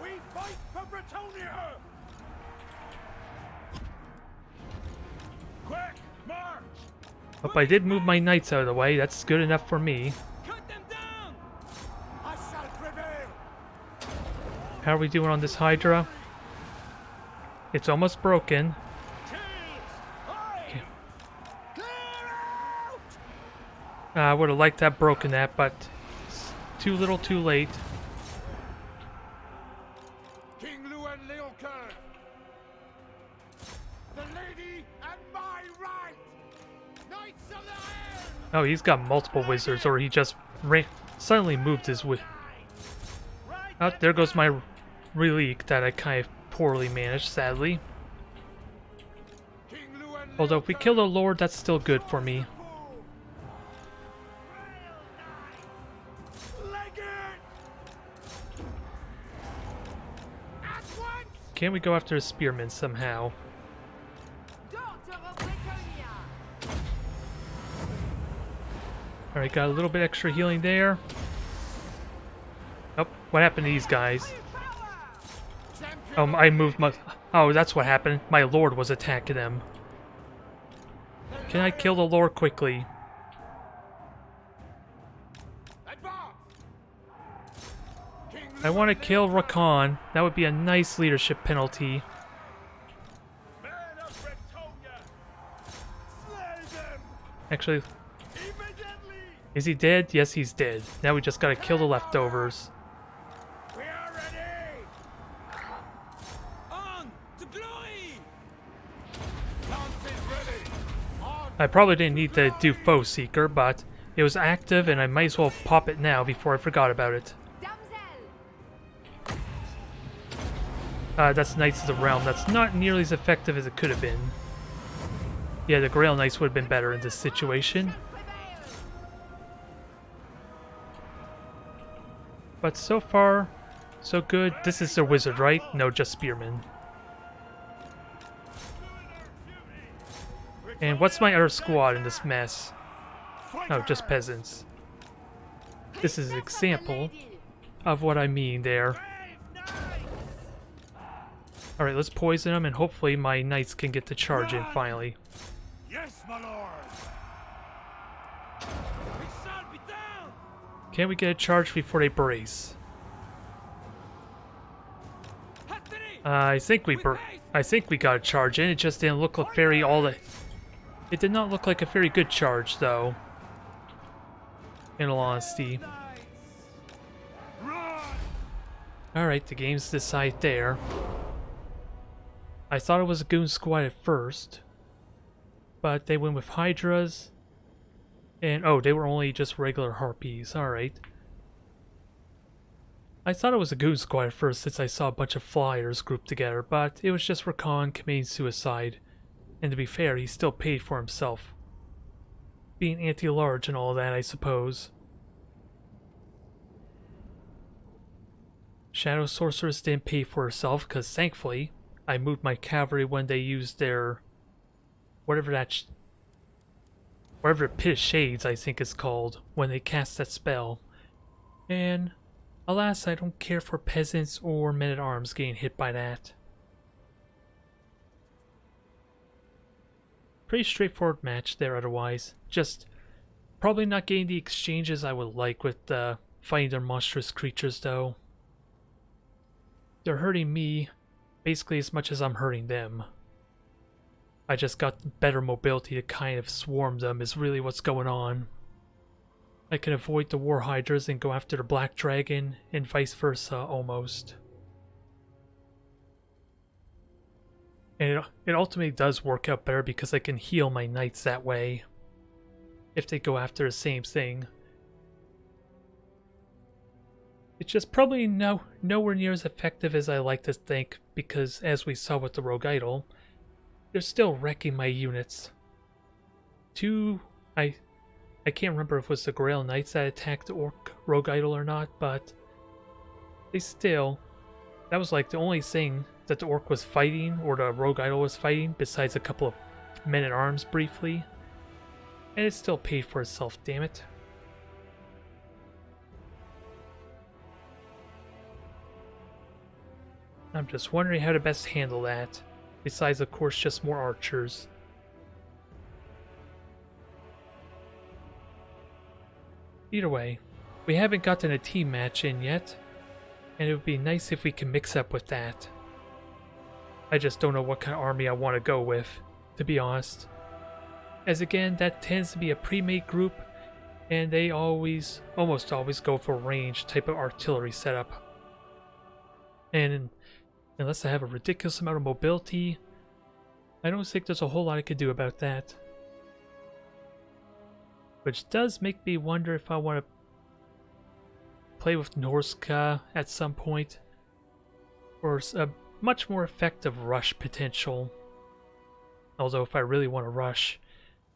We fight for Bretonia! Quick, march! But I did move my knights out of the way. That's good enough for me. Cut them down! I shall prevail! How are we doing on this Hydra? It's almost broken. Cheers! Aye! Clear out! I would have liked to have broken that, but it's too little too late. King Luan Leoncoeur! The lady and my right! Knights of the Iron! Oh, he's got multiple wizards, or he just suddenly moved his Right Oh, there goes my relique that I kind of poorly managed, sadly. King Luan Although if we kill the Lord, that's still good for me. Leg it! Can't we go after the spearmen somehow? Daughter of Bretonnia. Alright, got a little bit extra healing there. Oh, what happened to these guys? I moved my... Oh, that's what happened. My lord was attacking them. Can I kill the lord quickly? I want to kill Rakan. That would be a nice leadership penalty. Men of Bretonnia, slay them Actually, immediately. is he dead? Yes, he's dead. Now we just gotta kill the leftovers. We are ready! On to glory! Lance is ready! On! I probably didn't need to do Foe Seeker, but it was active and I might as well pop it now before I forgot about it. Damsel. That's Knights of the Realm. That's not nearly as effective as it could have been. Yeah, the Grail Knights would have been better in this situation. But so far, so good. This is the wizard, right? No, just spearmen. And what's my other squad in this mess? Oh, just peasants. This is an example of what I mean there. Alright, let's poison them and hopefully my knights can get the charge in finally. Yes, my lord! We shall be down! Can we get a charge before they brace? I think we got a charge in. It just didn't look like very all the. It did not look like a very good charge, though. In all honesty. Alright, the game's decided there. I thought it was a goon squad at first, but they went with Hydras, and oh, they were only just regular Harpies. Alright. I thought it was a goon squad at first since I saw a bunch of flyers grouped together, but it was just Rakan committing suicide, and to be fair, he still paid for himself. Being anti-large and all that, I suppose. Shadow Sorceress didn't pay for herself, because thankfully, I moved my cavalry when they used their... whatever Pit of Shades, I think it's called, when they cast that spell. And, alas, I don't care for peasants or men-at-arms getting hit by that. Pretty straightforward match there otherwise. Just, probably not getting the exchanges I would like with fighting their monstrous creatures, though. They're hurting me basically as much as I'm hurting them. I just got better mobility to kind of swarm them is really what's going on. I can avoid the War Hydras and go after the Black Dragon and vice versa almost. And it ultimately does work out better because I can heal my knights that way if they go after the same thing. It's just probably nowhere near as effective as I like to think, because as we saw with the Rogue Idol, they're still wrecking my units. I can't remember if it was the Grail Knights that attacked the Rogue Idol or not, but that was like the only thing that the Orc was fighting, or the Rogue Idol was fighting, besides a couple of men-at-arms briefly. And it still paid for itself, damn it. I'm just wondering how to best handle that, besides of course just more archers. Either way, we haven't gotten a team match in yet, and it would be nice if we can mix up with that. I just don't know what kind of army I want to go with, to be honest. As again, that tends to be a pre-made group, and they almost always go for range type of artillery setup. And unless I have a ridiculous amount of mobility, I don't think there's a whole lot I could do about that. Which does make me wonder if I want to play with Norska at some point, or a much more effective rush potential. Although if I really want to rush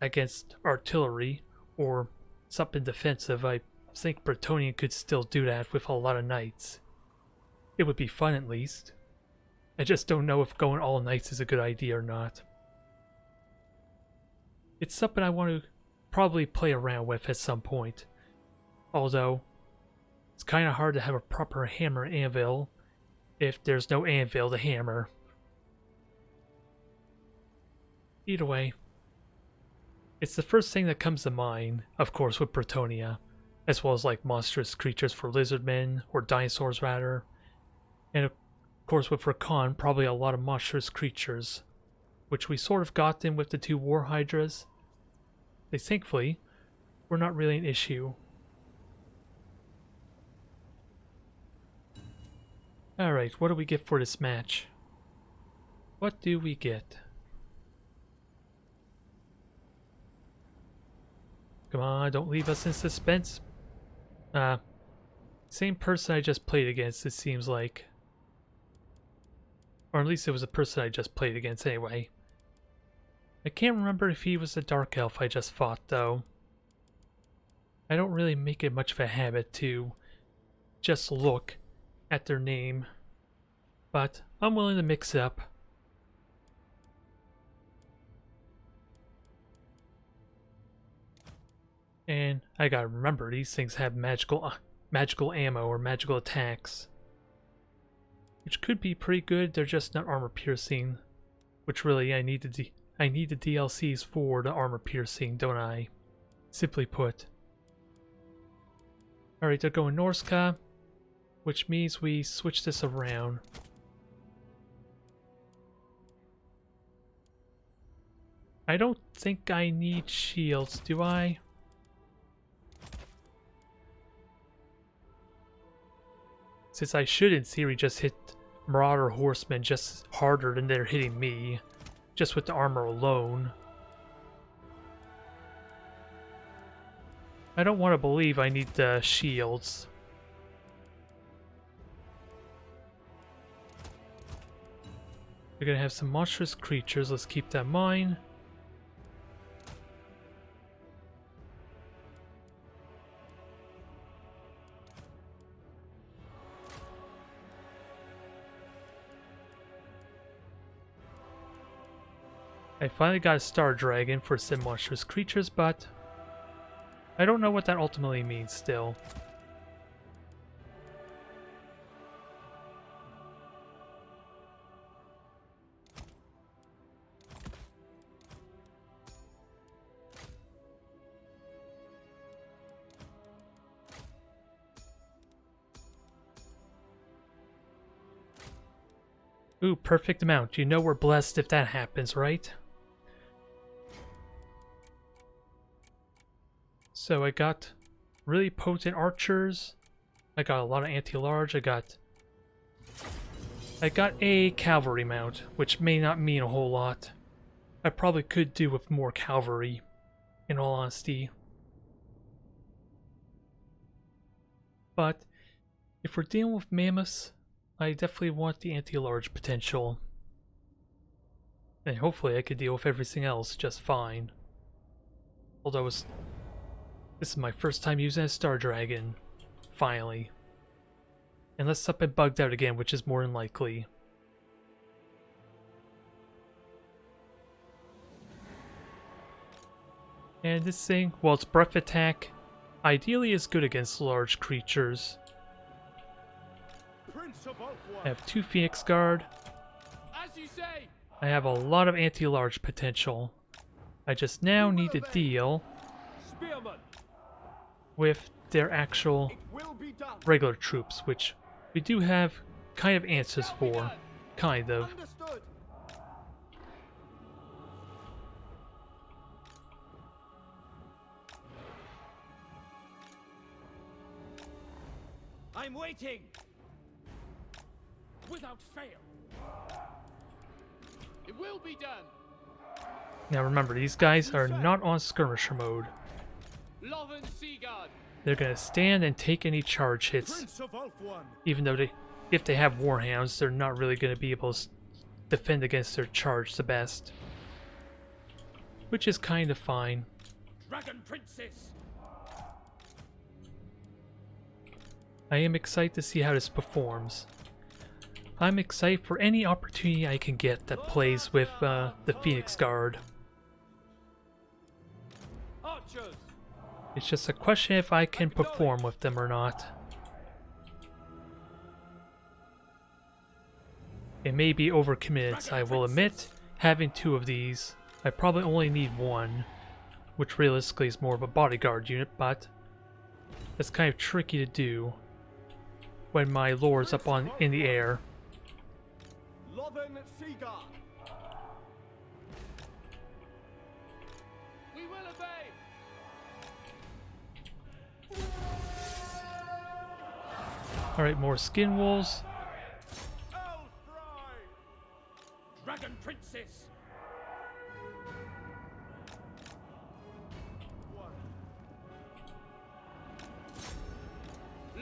against artillery or something defensive, I think Bretonnian could still do that with a lot of knights. It would be fun at least. I just don't know if going all knights is a good idea or not. It's something I want to probably play around with at some point. Although, it's kind of hard to have a proper hammer anvil if there's no anvil to hammer. Either way, it's the first thing that comes to mind, of course, with Bretonia, as well as like monstrous creatures for lizardmen, or dinosaurs rather, and of course with Rakan, probably a lot of monstrous creatures, which we sort of got in with the 2 war hydras. They thankfully were not really an issue. Alright, what do we get for this match? What do we get? Come on, don't leave us in suspense. Same person I just played against, it seems like. Or at least it was a person I just played against anyway. I can't remember if he was the Dark Elf I just fought, though. I don't really make it much of a habit to just look at their name, but I'm willing to mix it up. And I gotta remember, these things have magical ammo or magical attacks, which could be pretty good. They're just not armor piercing, which really I need the DLCs for the armor piercing, don't I? Simply put. Alright, they're going Norska, which means we switch this around. I don't think I need shields, do I? Since I should, in theory, just hit Marauder Horsemen just harder than they're hitting me, just with the armor alone. I don't want to believe I need the shields. We're gonna have some monstrous creatures, let's keep that in mind. I finally got a Star Dragon for some monstrous creatures, but I don't know what that ultimately means still. Ooh, perfect amount. You know we're blessed if that happens, right? So I got really potent archers. I got a lot of anti-large. I got a cavalry mount, which may not mean a whole lot. I probably could do with more cavalry, in all honesty. But if we're dealing with mammoths, I definitely want the anti-large potential. And hopefully I could deal with everything else just fine. Although this is my first time using a Star Dragon, finally. Unless something bugged out again, which is more than likely. And this thing, well, its breath attack ideally is good against large creatures. I have 2 Phoenix Guard. As you say. I have a lot of anti-large potential. I just now need to deal with their actual regular troops, which we do have kind of answers for. Kind of. Understood. I'm waiting. Without fail. It will be done. Now remember, these guys are not on skirmisher mode. Loven Seaguard. They're gonna stand and take any charge hits. Prince of Ulthuan. Even though if they have warhounds, they're not really gonna be able to defend against their charge the best. Which is kind of fine. Dragon Princess. I am excited to see how this performs. I'm excited for any opportunity I can get that plays with the Phoenix Guard. Archers! It's just a question if I can perform with them or not. It may be overcommitted, I will admit. Having 2 of these, I probably only need 1, which realistically is more of a bodyguard unit, but that's kind of tricky to do when my lord's up in the air. Loven Seaguard! We will obey. Alright, more skin wolves. Dragon Princess.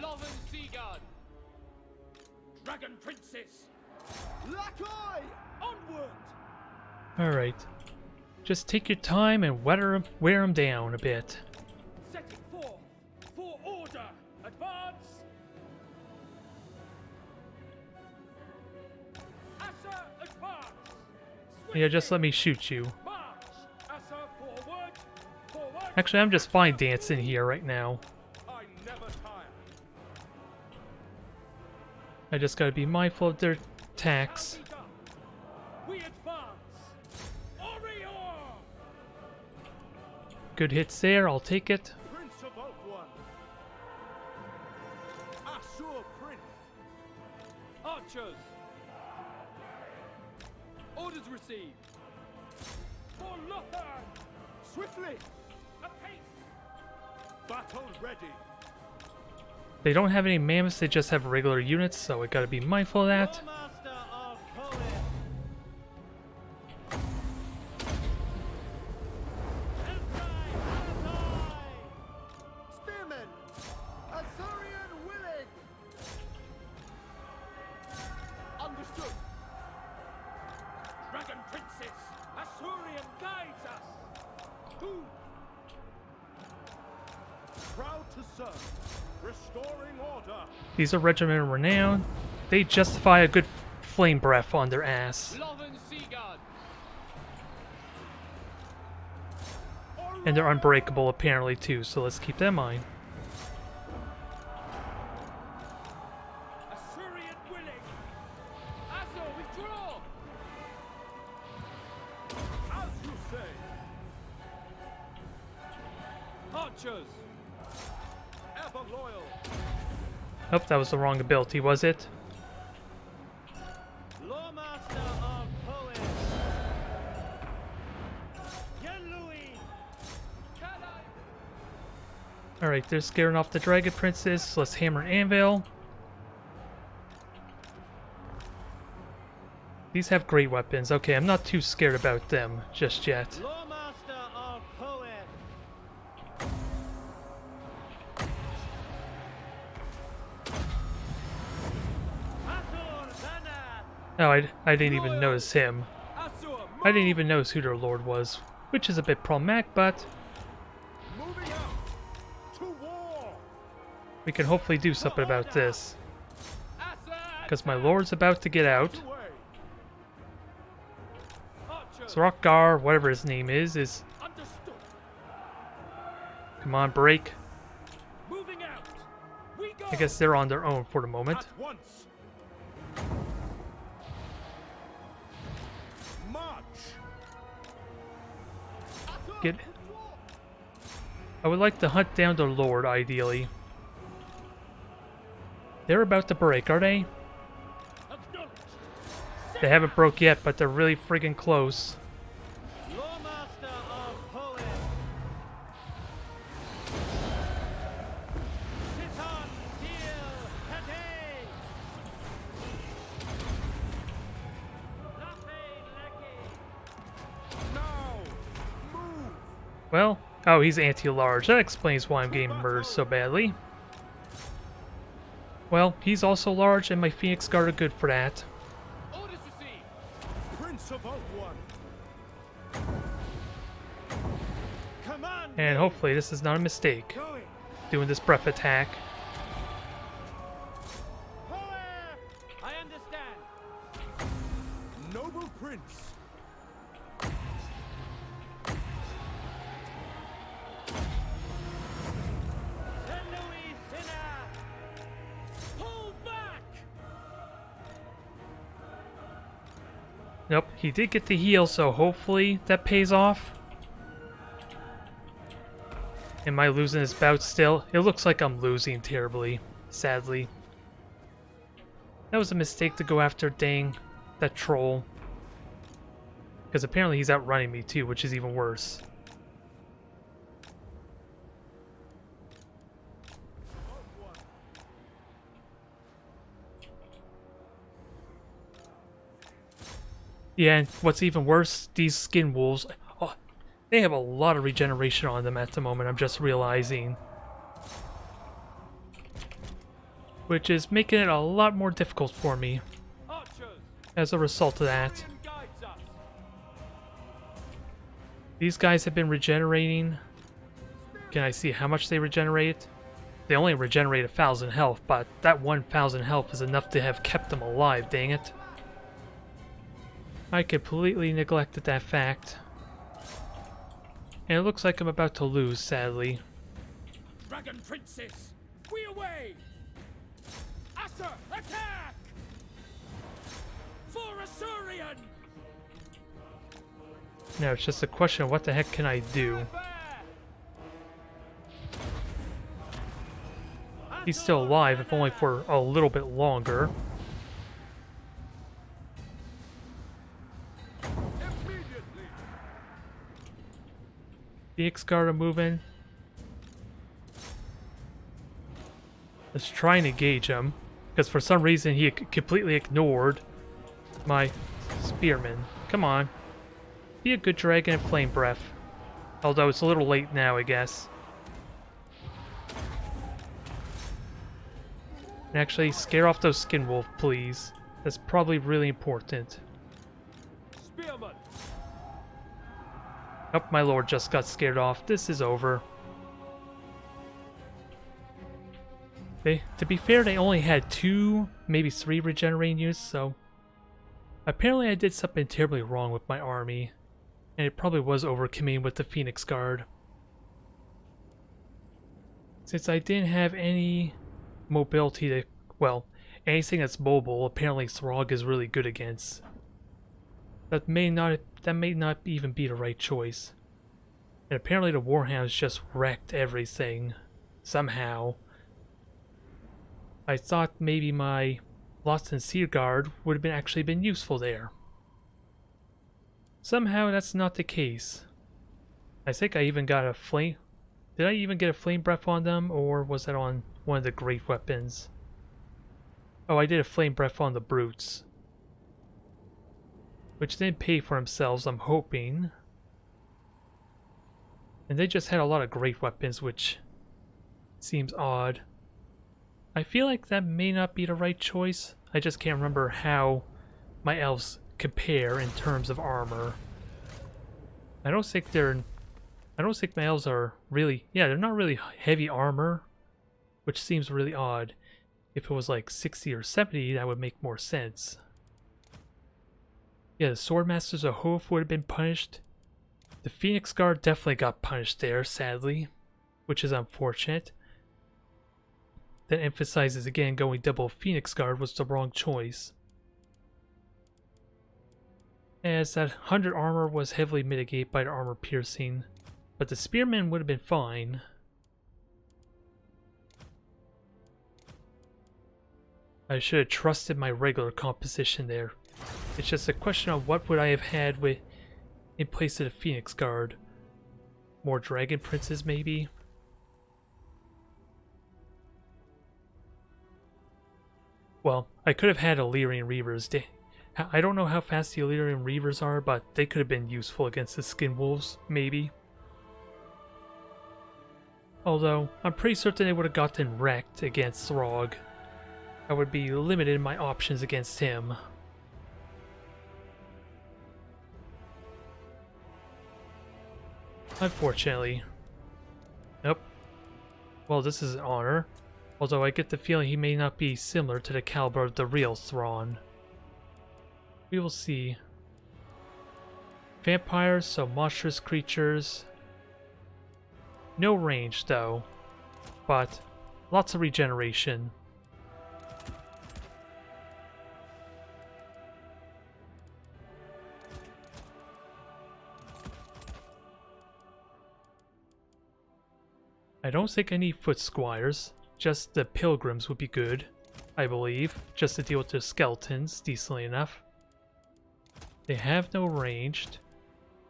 Loven Seaguard. Dragon Princess. Lackey! Onward! Alright. Just take your time and wear them down a bit. Setting forth for order. Advance. Asa, advance. Yeah, just let me shoot you. March. Asa, forward. Forward. Actually, I'm just fine dancing here right now. I never tire. I just gotta be mindful of their attacks. We advance. Orior. Good hits there, I'll take it. Prince of Oak One. Assur Prince. Archers. Orders received. For Lothar. Swiftly. Apace. Battle ready. They don't have any mammoths, they just have regular units, so I gotta be mindful of that. Master of Poet. Spearmen. Azurian willing. Understood. Dragon Princess. Asurian guides us. Who? Proud to serve. Restoring order. These are Regiment of Renown. They justify a good flame breath on their ass. Loven Seaguard. And they're unbreakable apparently too, so let's keep that in mind. Asurian willing. Azor, withdraw. As you say. Archers. Ever loyal. Oh, that was the wrong ability, was it? Lawmaster of Poets. Yen-Louis. Alright, they're scaring off the Dragon Princess. Let's hammer Anvil. These have great weapons. Okay, I'm not too scared about them just yet. Lawmaster of Poets. Oh, I didn't even notice him. Assur, I didn't even notice who their lord was, which is a bit problematic, but moving out to war. we can hopefully do something about this. Asa. Because my lord's about to get out. Away. Archers. Srockgar, whatever his name is... Understood. Come on, break. Moving out. We go. I guess they're on their own for the moment. At once. March. Get... I would like to hunt down their lord, ideally. They're about to break, are they? Acknowledged. They haven't broke yet, but they're really freaking close. Lawmaster of Poets. Titan Deal Today. Nothing lacking. Now, move. Well, oh, he's anti-large. That explains why I'm getting murdered so badly. Well, he's also large, and my Phoenix Guard are good for that. Orders received. Prince of Oak One. Command. And hopefully this is not a mistake, Going. doing this breath attack. Power. I understand. noble prince. Louis sinner! Pull back! Nope, he did get the heal, so hopefully that pays off. Am I losing this bout still? It looks like I'm losing terribly, sadly. That was a mistake to go after, dang, that troll. Because apparently he's outrunning me too, which is even worse. Yeah, and what's even worse, these skin wolves, oh, they have a lot of regeneration on them at the moment, I'm just realizing. Which is making it a lot more difficult for me Archers! as a result of that. Assyrian guides us. These guys have been regenerating. Can I see how much they regenerate? They only regenerate 1,000 health, but that 1,000 health is enough to have kept them alive, dang it. I completely neglected that fact. And it looks like I'm about to lose, sadly. Dragon princes! We away! Asser, attack! For Assyrian! Now it's just a question of what the heck can I do? He's still alive, if only for a little bit longer. Phoenix Guard are moving. Let's try and engage him, because for some reason he completely ignored my spearman. Come on. Be a good dragon and flame breath. Although it's a little late now, I guess. And actually, scare off those skin wolf, please. That's probably really important. Spearman! Oh, my lord just got scared off. This is over. To be fair, they only had 2, maybe 3 regenerating units, so... Apparently I did something terribly wrong with my army. And it probably was overcommitting with the Phoenix Guard. Since I didn't have any mobility to... Well, anything that's mobile, apparently Throg is really good against. That may not even be the right choice. And apparently the Warhounds just wrecked everything. Somehow. I thought maybe my Lost and Seer Guard would have actually been useful there. Somehow that's not the case. I think I even got a flame... Did I even get a flame breath on them, or was that on one of the great weapons? Oh, I did a flame breath on the brutes. Which didn't pay for themselves, I'm hoping. And they just had a lot of great weapons, which seems odd. I feel like that may not be the right choice. I just can't remember how my elves compare in terms of armor. I don't think my elves are really... Yeah, they're not really heavy armor, which seems really odd. If it was like 60 or 70, that would make more sense. Yeah, the Swordmasters of Hoth would have been punished. The Phoenix Guard definitely got punished there, sadly, which is unfortunate. That emphasizes again going double Phoenix Guard was the wrong choice. As that 100 armor was heavily mitigated by the armor piercing, but the Spearmen would have been fine. I should have trusted my regular composition there. It's just a question of what would I have had with in place of the Phoenix Guard. More Dragon Princes, maybe? Well, I could have had Illyrian Reavers. I don't know how fast the Illyrian Reavers are, but they could have been useful against the Skin Wolves, maybe. Although, I'm pretty certain they would have gotten wrecked against Throg. I would be limited in my options against him. Unfortunately. Nope. Well, this is an honor. Although I get the feeling he may not be similar to the caliber of the real Thrawn. We will see. Vampires, so monstrous creatures. No range though, but lots of regeneration. I don't think I need foot squires, just the pilgrims would be good, I believe, just to deal with the skeletons decently enough. They have no ranged.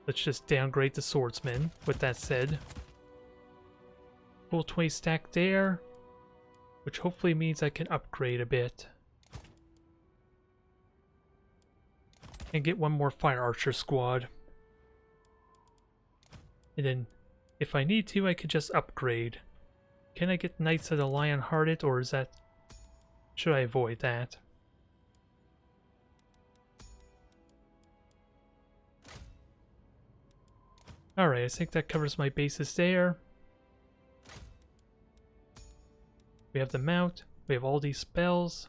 Let's just downgrade the swordsman, with that said. Full 20 stack there, which hopefully means I can upgrade a bit. And get one more fire archer squad. And then, if I need to, I could just upgrade. Can I get Knights of the Lion-Hearted, or is that... should I avoid that? Alright, I think that covers my bases there. We have the mount, we have all these spells.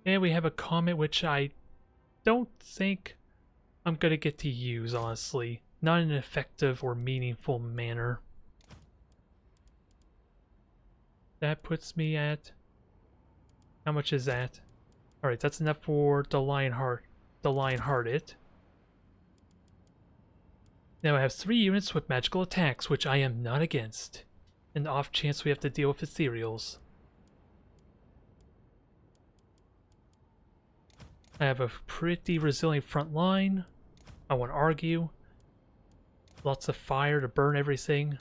And we have a comet which I don't think I'm gonna get to use, honestly. Not in an effective or meaningful manner. That puts me at... how much is that? Alright, that's enough for the Lion-Hearted. Now I have 3 units with magical attacks, which I am not against. In the off chance we have to deal with ethereals. I have a pretty resilient front line. I won't argue. Lots of fire to burn everything.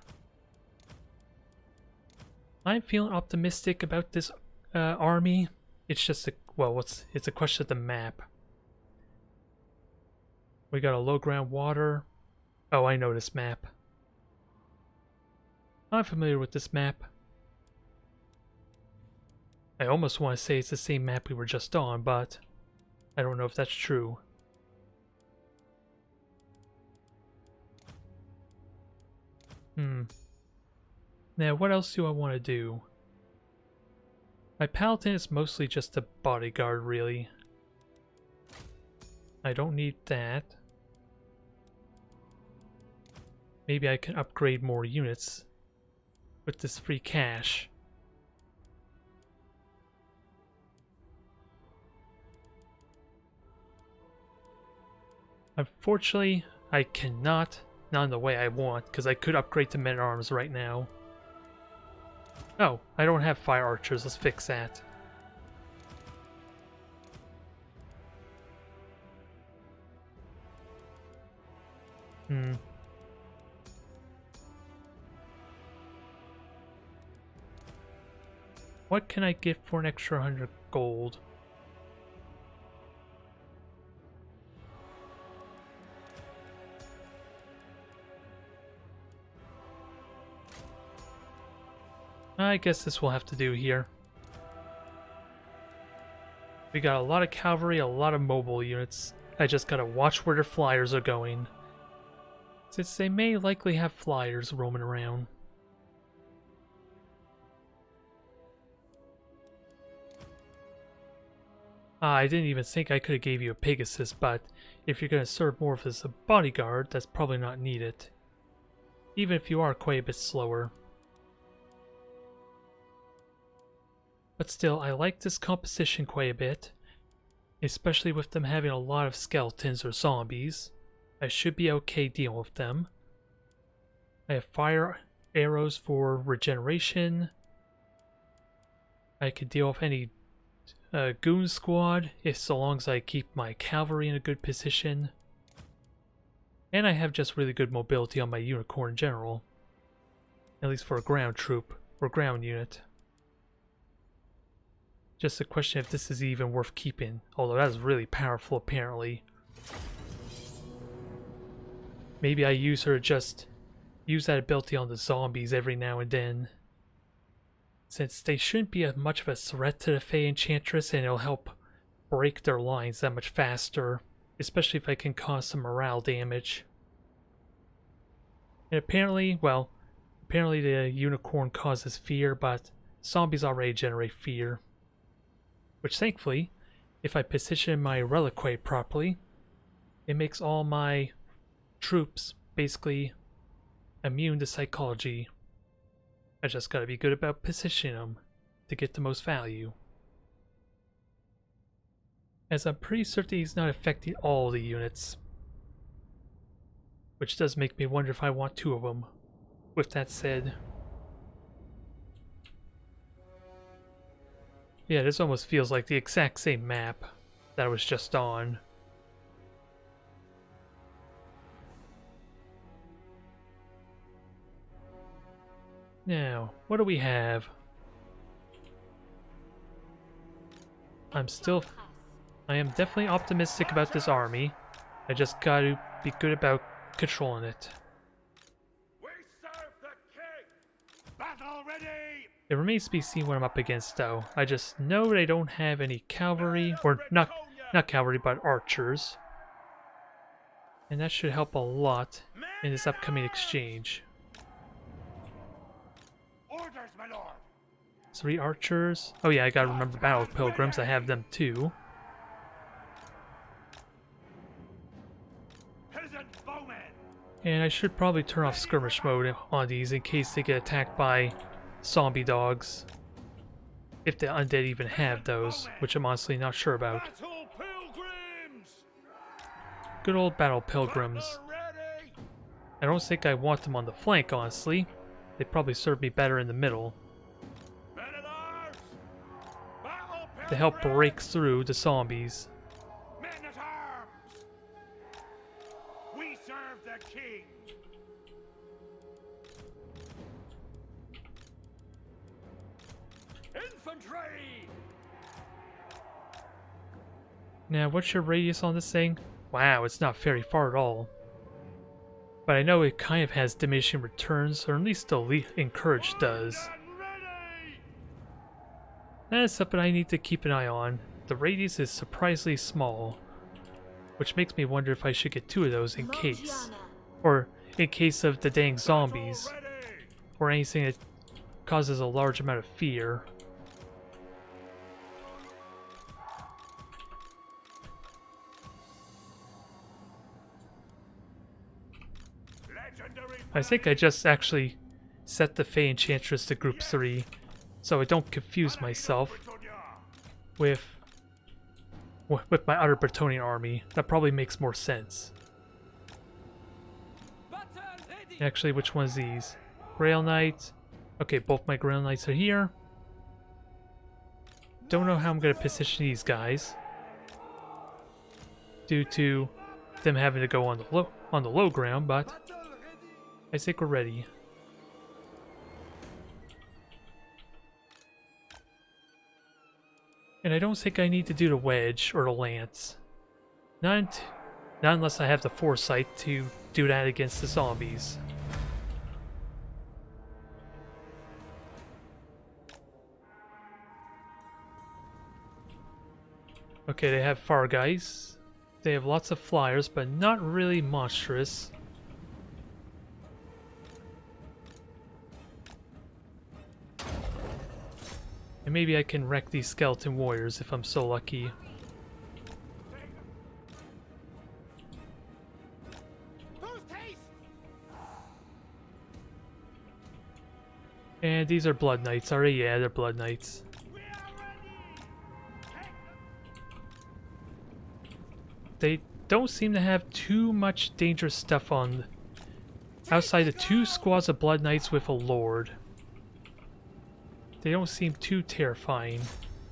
I'm feeling optimistic about this army. It's just a, well, it's a question of the map. We got a low ground water. Oh, I know this map. I'm familiar with this map. I almost want to say it's the same map we were just on, but I don't know if that's true. Now, what else do I want to do? My paladin is mostly just a bodyguard, really. I don't need that. Maybe I can upgrade more units with this free cash. Unfortunately, I cannot, not in the way I want, because I could upgrade to men-at-arms right now. Oh, I don't have fire archers, let's fix that. What can I get for an extra 100 gold? I guess this will have to do here. We got a lot of cavalry, a lot of mobile units. I just gotta watch where their flyers are going, since they may likely have flyers roaming around. I didn't even think I could have gave you a Pegasus, but if you're gonna serve more as a bodyguard, that's probably not needed. Even if you are quite a bit slower. But still, I like this composition quite a bit, especially with them having a lot of skeletons or zombies. I should be okay dealing with them. I have fire arrows for regeneration. I could deal with any goon squad, if so long as I keep my cavalry in a good position. And I have just really good mobility on my unicorn in general. At least for a ground troop, or ground unit. Just a question if this is even worth keeping, although that is really powerful apparently. Maybe I use her to just use that ability on the zombies every now and then. Since they shouldn't be much of a threat to the Fey Enchantress, and it'll help break their lines that much faster, especially if I can cause some morale damage. And apparently, well, apparently the unicorn causes fear, but zombies already generate fear. Which thankfully if I position my reliquary properly, it makes all my troops basically immune to psychology. I just gotta be good about positioning them to get the most value. As I'm pretty certain he's not affecting all the units. Which does make me wonder if I want 2 of them. With that said... Yeah, this almost feels like the exact same map that I was just on. Now, what do we have? I am definitely optimistic about this army. I just gotta be good about controlling it. We serve the king! Battle ready! It remains to be seen what I'm up against though. I just know that I don't have any cavalry, or not cavalry, but archers. And that should help a lot in this upcoming exchange. Orders, my lord! 3 archers. Oh yeah, I gotta remember battle pilgrims. I have them too. Peasant bowmen! And I should probably turn off skirmish mode on these in case they get attacked by zombie dogs. If the undead even have those, which I'm honestly not sure about. Battle pilgrims! Good old battle pilgrims. Battle ready! I don't think I want them on the flank, honestly. They probably serve me better in the middle Men at arms! Battle to help pilgrims! break through the zombies. Men at arms! We serve the king! Infantry! Now, what's your radius on this thing? Wow, it's not very far at all. But I know it kind of has diminishing returns, or at least the encourage does. And ready! That's something I need to keep an eye on. The radius is surprisingly small, which makes me wonder if I should get 2 of those in case. Or in case of the dang zombies, Battle ready! or anything that causes a large amount of fear. Legendary I think I just actually set the Fey Enchantress to group 3, so I don't confuse myself with my other Bretonnian army. That probably makes more sense. Battle ready! Actually, which one's these? Grail Knights. Okay, both my Grail Knights are here. Don't know how I'm going to position these guys, due to them having to go on the low ground, but I think we're ready. And I don't think I need to do the wedge or the lance. Not unless I have the foresight to do that against the zombies. Okay, they have far guys. They have lots of flyers, but not really monstrous. And maybe I can wreck these skeleton warriors if I'm so lucky. Who's taste? And these are Blood Knights. Alright, yeah, they're Blood Knights. We are ready! They don't seem to have too much dangerous stuff on outside the 2 squads of Blood Knights with a Lord. They don't seem too terrifying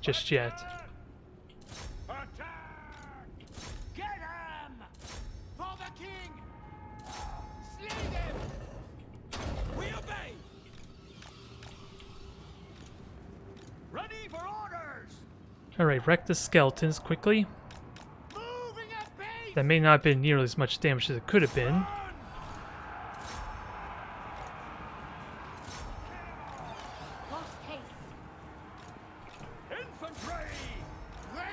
just yet. Attack! Get him! For the king! Slay them! We obey! Ready for orders! Alright, wreck the skeletons quickly. Moving at pace! That may not have been nearly as much damage as it could have been. Post haste. Infantry! Grail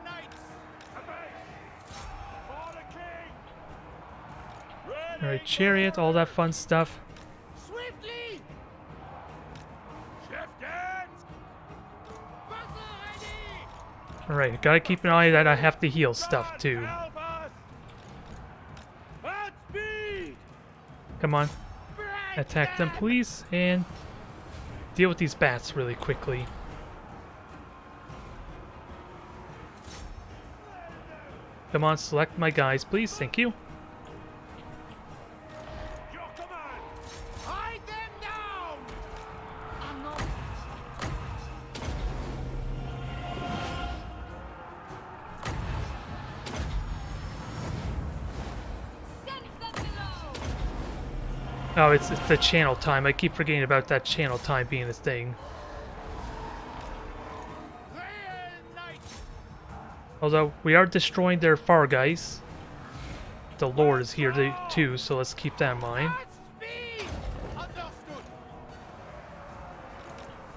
Knights! Obey! For the king! Ready! Alright, chariot, all that fun stuff. Swiftly! Shift it! Battle ready! Alright, gotta keep an eye that I have to heal stuff too. Help us! At speed! Come on. Attack them, please, and deal with these bats really quickly. Come on, select my guys, please. Thank you. Your command! Hide them down! I'm not. Send them below. Oh, it's the channel time. I keep forgetting about that channel time being a thing. Grail Knights! Although, we are destroying their far guys. The Lord is here too, so let's keep that in mind. At speed! Understood!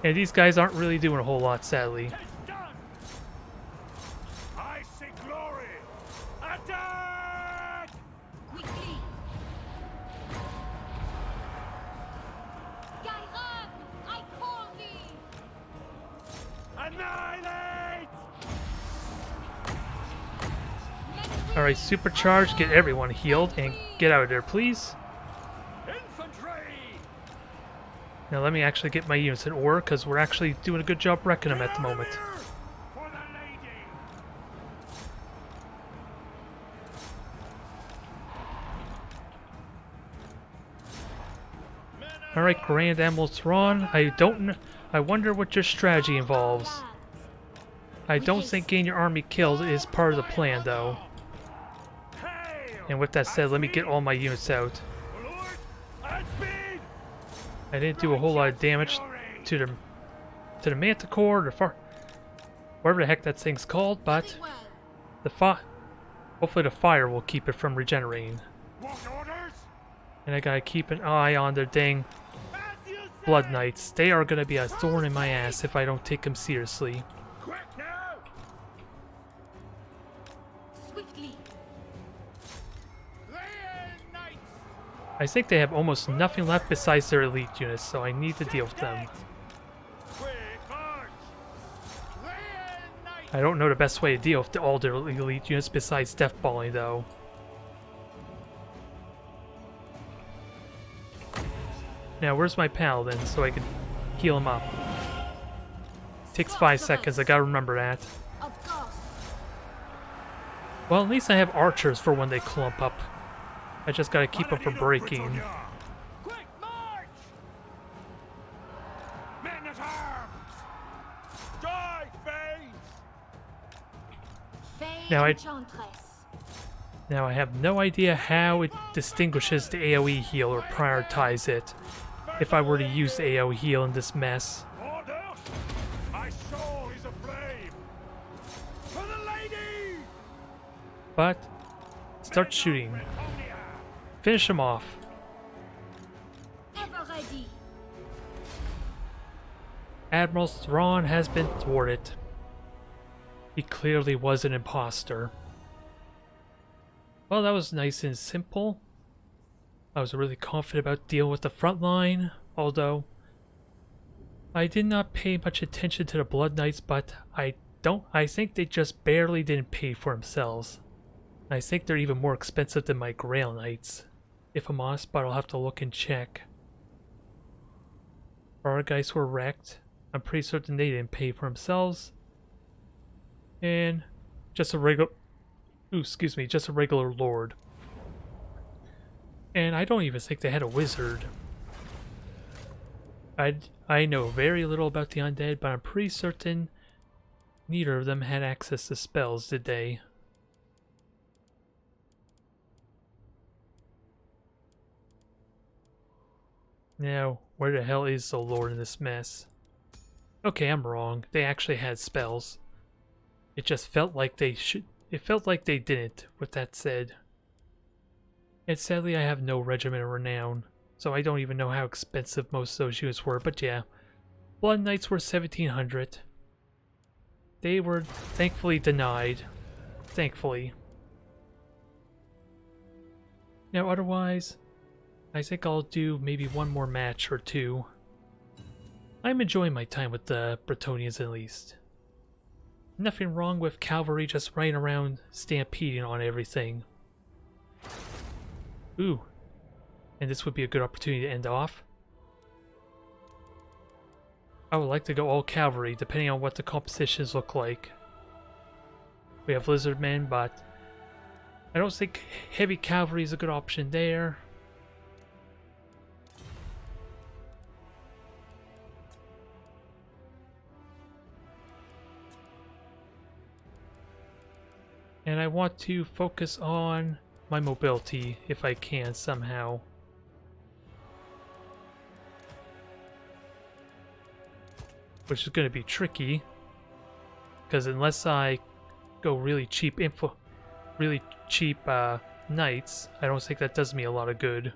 And these guys aren't really doing a whole lot, sadly. It's done! I see glory! Attack! Quickly. Gairan, I call thee. Annihilate! Alright, supercharge, get everyone healed, and get out of there, please. Infantry! Now let me actually get my units in order, because we're actually doing a good job wrecking them at the moment. For the lady! Alright, Grand Admiral Thrawn, I wonder what your strategy involves. I don't think getting your army killed is part of the plan, though. Hail! And with that said, let me get all my units out. Lord, at speed! I didn't do a whole lot of damage to the Manticore, whatever the heck that thing's called, but hopefully the fire will keep it from regenerating. What orders? And I gotta keep an eye on their dang As you say! Blood Knights. They are gonna be a thorn in my ass if I don't take them seriously. Quick now! Swiftly. Grail Knights! I think they have almost nothing left besides their elite units, so I need to deal with them. Quick march! Grail Knights! I don't know the best way to deal with all their elite units besides deathballing, though. Now, where's my paladin so I can heal him up? Takes 5 seconds, I gotta remember that. Of course. Well, at least I have archers for when they clump up. I just gotta keep them from breaking. Quick march! Men at arms! Die, Fays! Now I- Enchantress. Now, I have no idea how it distinguishes the AoE heal or prioritize it if I were to use the AoE heal in this mess. Orders! My soul is aflame! For the lady! But, start shooting. Finish him off. Ever ready. Admiral Thrawn has been thwarted. He clearly was an imposter. Well, that was nice and simple. I was really confident about dealing with the front line, although I did not pay much attention to the Blood Knights, but I think they just barely didn't pay for themselves. I think they're even more expensive than my Grail Knights, if I'm honest, but I'll have to look and check. Our guys were wrecked. I'm pretty certain they didn't pay for themselves. And just a regular... Ooh, excuse me, just a regular lord. And I don't even think they had a wizard. I know very little about the undead, but I'm pretty certain neither of them had access to spells, did they? Now, where the hell is the lord in this mess? Okay, I'm wrong. They actually had spells. It just felt like they should... It felt like they didn't, with that said. And sadly I have no regiment of renown, so I don't even know how expensive most of those units were, but yeah. Blood Knights were 1700. They were thankfully denied. Thankfully. Now otherwise, I think I'll do maybe one more match or two. I'm enjoying my time with the Bretonians at least. nothing wrong with cavalry just running around stampeding on everything. Ooh. And this would be a good opportunity to end off. I would like to go all cavalry, depending on what the compositions look like. We have lizardmen, but I don't think heavy cavalry is a good option there. And I want to focus on my mobility if I can somehow. Which is going to be tricky, because unless I go really cheap knights, I don't think that does me a lot of good.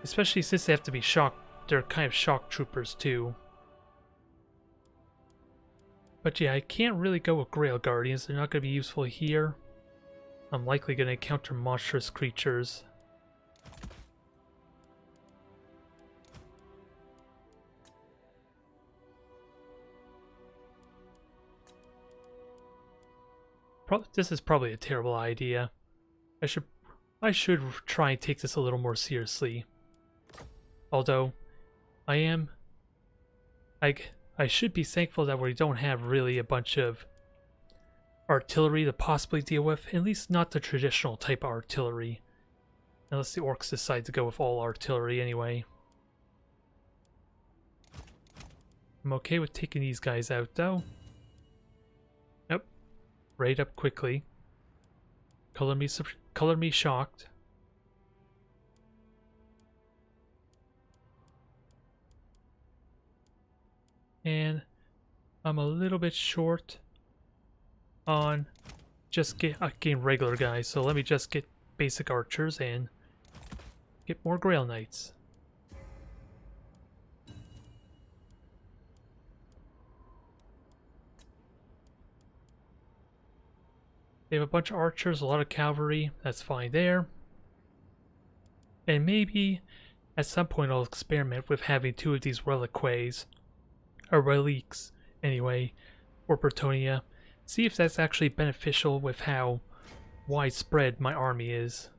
Especially since they have to be shock, they're kind of shock troopers too. But yeah, I can't really go with Grail Guardians, they're not going to be useful here. I'm likely going to encounter monstrous creatures. This is probably a terrible idea. I should try and take this a little more seriously. Although, I should be thankful that we don't have really a bunch of artillery to possibly deal with, at least not the traditional type of artillery. Unless the orcs decide to go with all artillery anyway. I'm okay with taking these guys out though. Yep. Raid up quickly. Color me shocked. And I'm a little bit short on just getting regular guys, so let me just get basic archers and get more Grail Knights. They have a bunch of archers, a lot of cavalry, that's fine there. And maybe at some point I'll experiment with having 2 of these reliques, or reliques anyway, or Bretonia. See if that's actually beneficial with how widespread my army is.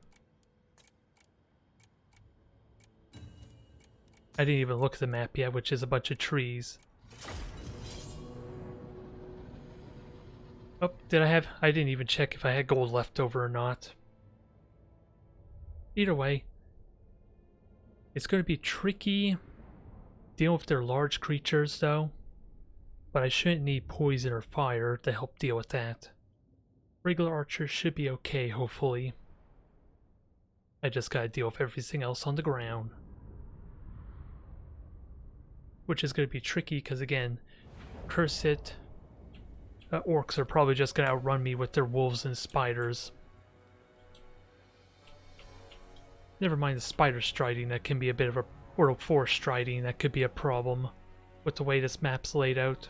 I didn't even look at the map yet, which is a bunch of trees. Oh, I didn't even check if I had gold left over or not. Either way, it's going to be tricky dealing with their large creatures though, but I shouldn't need poison or fire to help deal with that. Regular archers should be okay, hopefully. I just gotta deal with everything else on the ground. Which is going to be tricky because again, curse it. Orcs are probably just going to outrun me with their wolves and spiders. Never mind the spider striding, that can be a bit of a... or forest striding, that could be a problem with the way this map's laid out.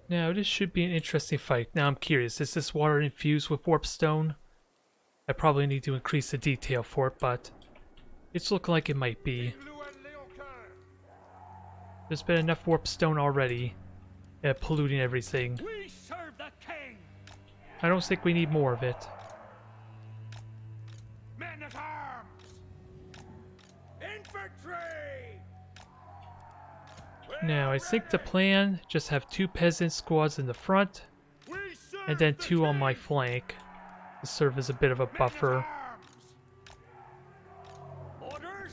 Now, this should be an interesting fight. Now, I'm curious, is this water infused with warpstone? I probably need to increase the detail for it, but it's looking like it might be. There's been enough warpstone already, polluting everything. We serve the king. I don't think we need more of it. Men at arms! Infantry! Now, I think the plan, just have 2 peasant squads in the front, and then 2 on my flank, to serve as a bit of a buffer. Orders?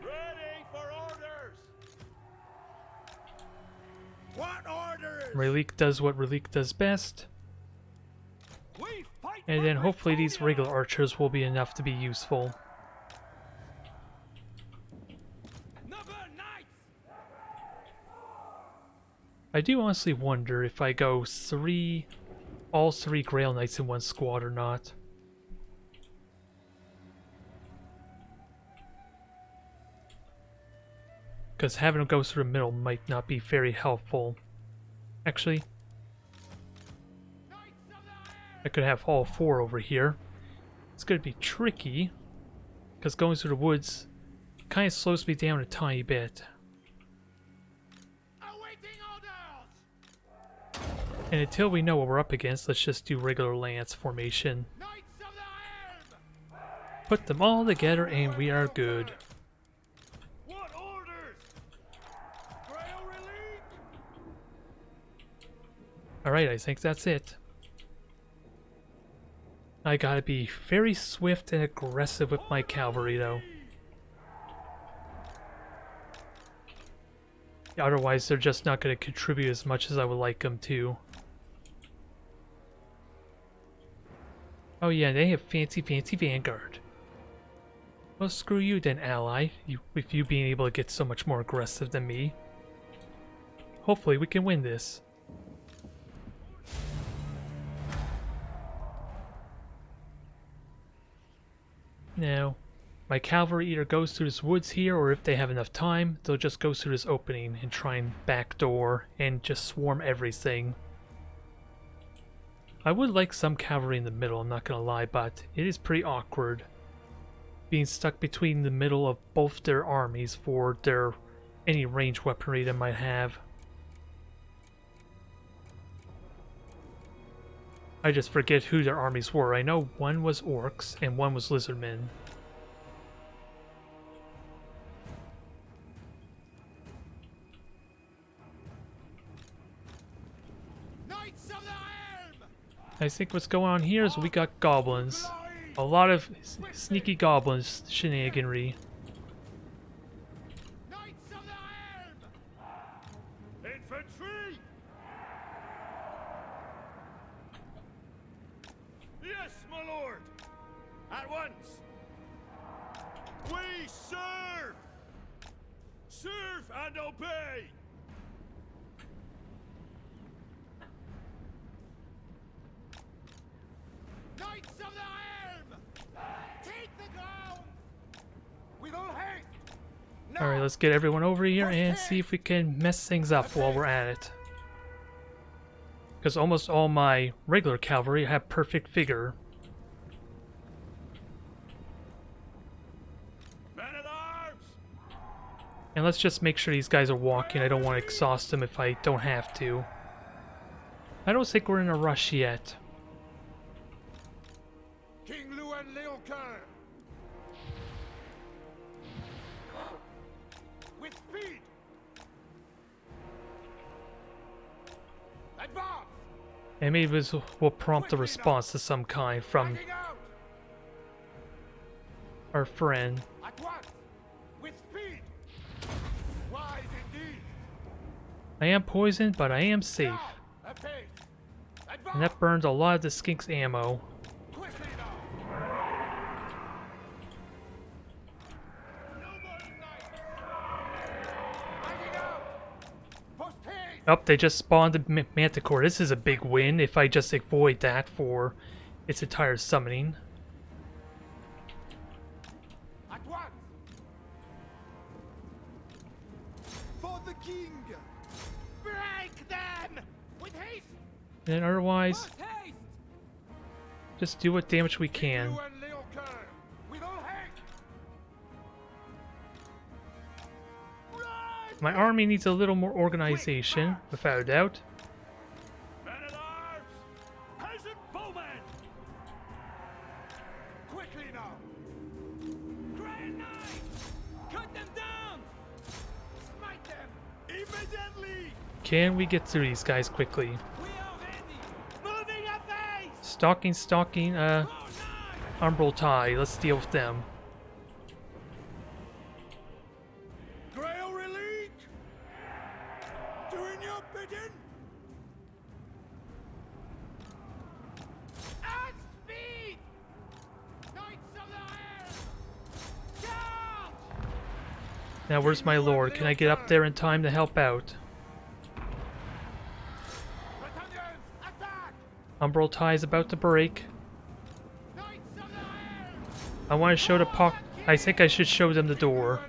Ready for orders. What orders? Relique does what Relique does best, We fight and for then hopefully these Bretonia. regular archers will be enough to be useful. I do honestly wonder if I go all 3 Grail Knights in one squad or not. Because having them go through the middle might not be very helpful. Actually, I could have all 4 over here. It's going to be tricky, because going through the woods kind of slows me down a tiny bit. Awaiting orders! And until we know what we're up against, let's just do regular lance formation. Knights of the Helm! Put them all together and we are good. What orders? Grail Relic? Alright, I think that's it. I gotta be very swift and aggressive with my cavalry though. Otherwise they're just not gonna contribute as much as I would like them to. Oh yeah, they have fancy Vanguard. Well, screw you then, ally, with you being able to get so much more aggressive than me. Hopefully we can win this. Now, my cavalry either goes through this woods here, or if they have enough time, they'll just go through this opening and try and backdoor and just swarm everything. I would like some cavalry in the middle, I'm not gonna lie, but it is pretty awkward being stuck between the middle of both their armies for their any range weaponry they might have. I just forget who their armies were. I know one was orcs and one was lizardmen. Knights of the Helm! I think what's going on here is we got goblins. A lot of sneaky goblins shenaniganry. Knights of the Helm! Infantry! Yes, my lord! At once! We serve! Serve and obey! Knights of the Helm! Take the ground! With all haste! Alright, let's get everyone over here and see if we can mess things up while we're at it. Because almost all my regular cavalry have perfect vigor. Men at arms! And let's just make sure these guys are walking. I don't want to exhaust them if I don't have to. I don't think we're in a rush yet. King Luan Leocoeur! With speed! Advance! And maybe this will prompt a response to some kind from Backing out! our friend. At once! With speed! Wise indeed! I am poisoned, but I am safe. Now, apace! Advance! And that burns a lot of the skink's ammo. Quickly now! Backing out! Post haste! Oh, they just spawned the Manticore. This is a big win if I just avoid that for its entire summoning. At once! For the king! Break them! With haste! And otherwise, Post haste! just do what damage we can. Luan Leocoeur! With all haste! Rise! My army needs a little more organization, without a doubt. Men at arms! Peasant bowmen! Quickly now! Grail Knights! Cut them down! Smite them! Immediately! Can we get through these guys quickly? We are ready! Moving apace! Stalking, Go Knights! Umbral Tie. Let's deal with them. Grail Relic! Doing your bidding! At speed! Knights of the Helm! Charge! Now, where's my lord? Can I get up there in time to help out? Bretonians, attack! Umbral Tie is about to break. Knights of the Helm! I want to show the I think I should show them the door,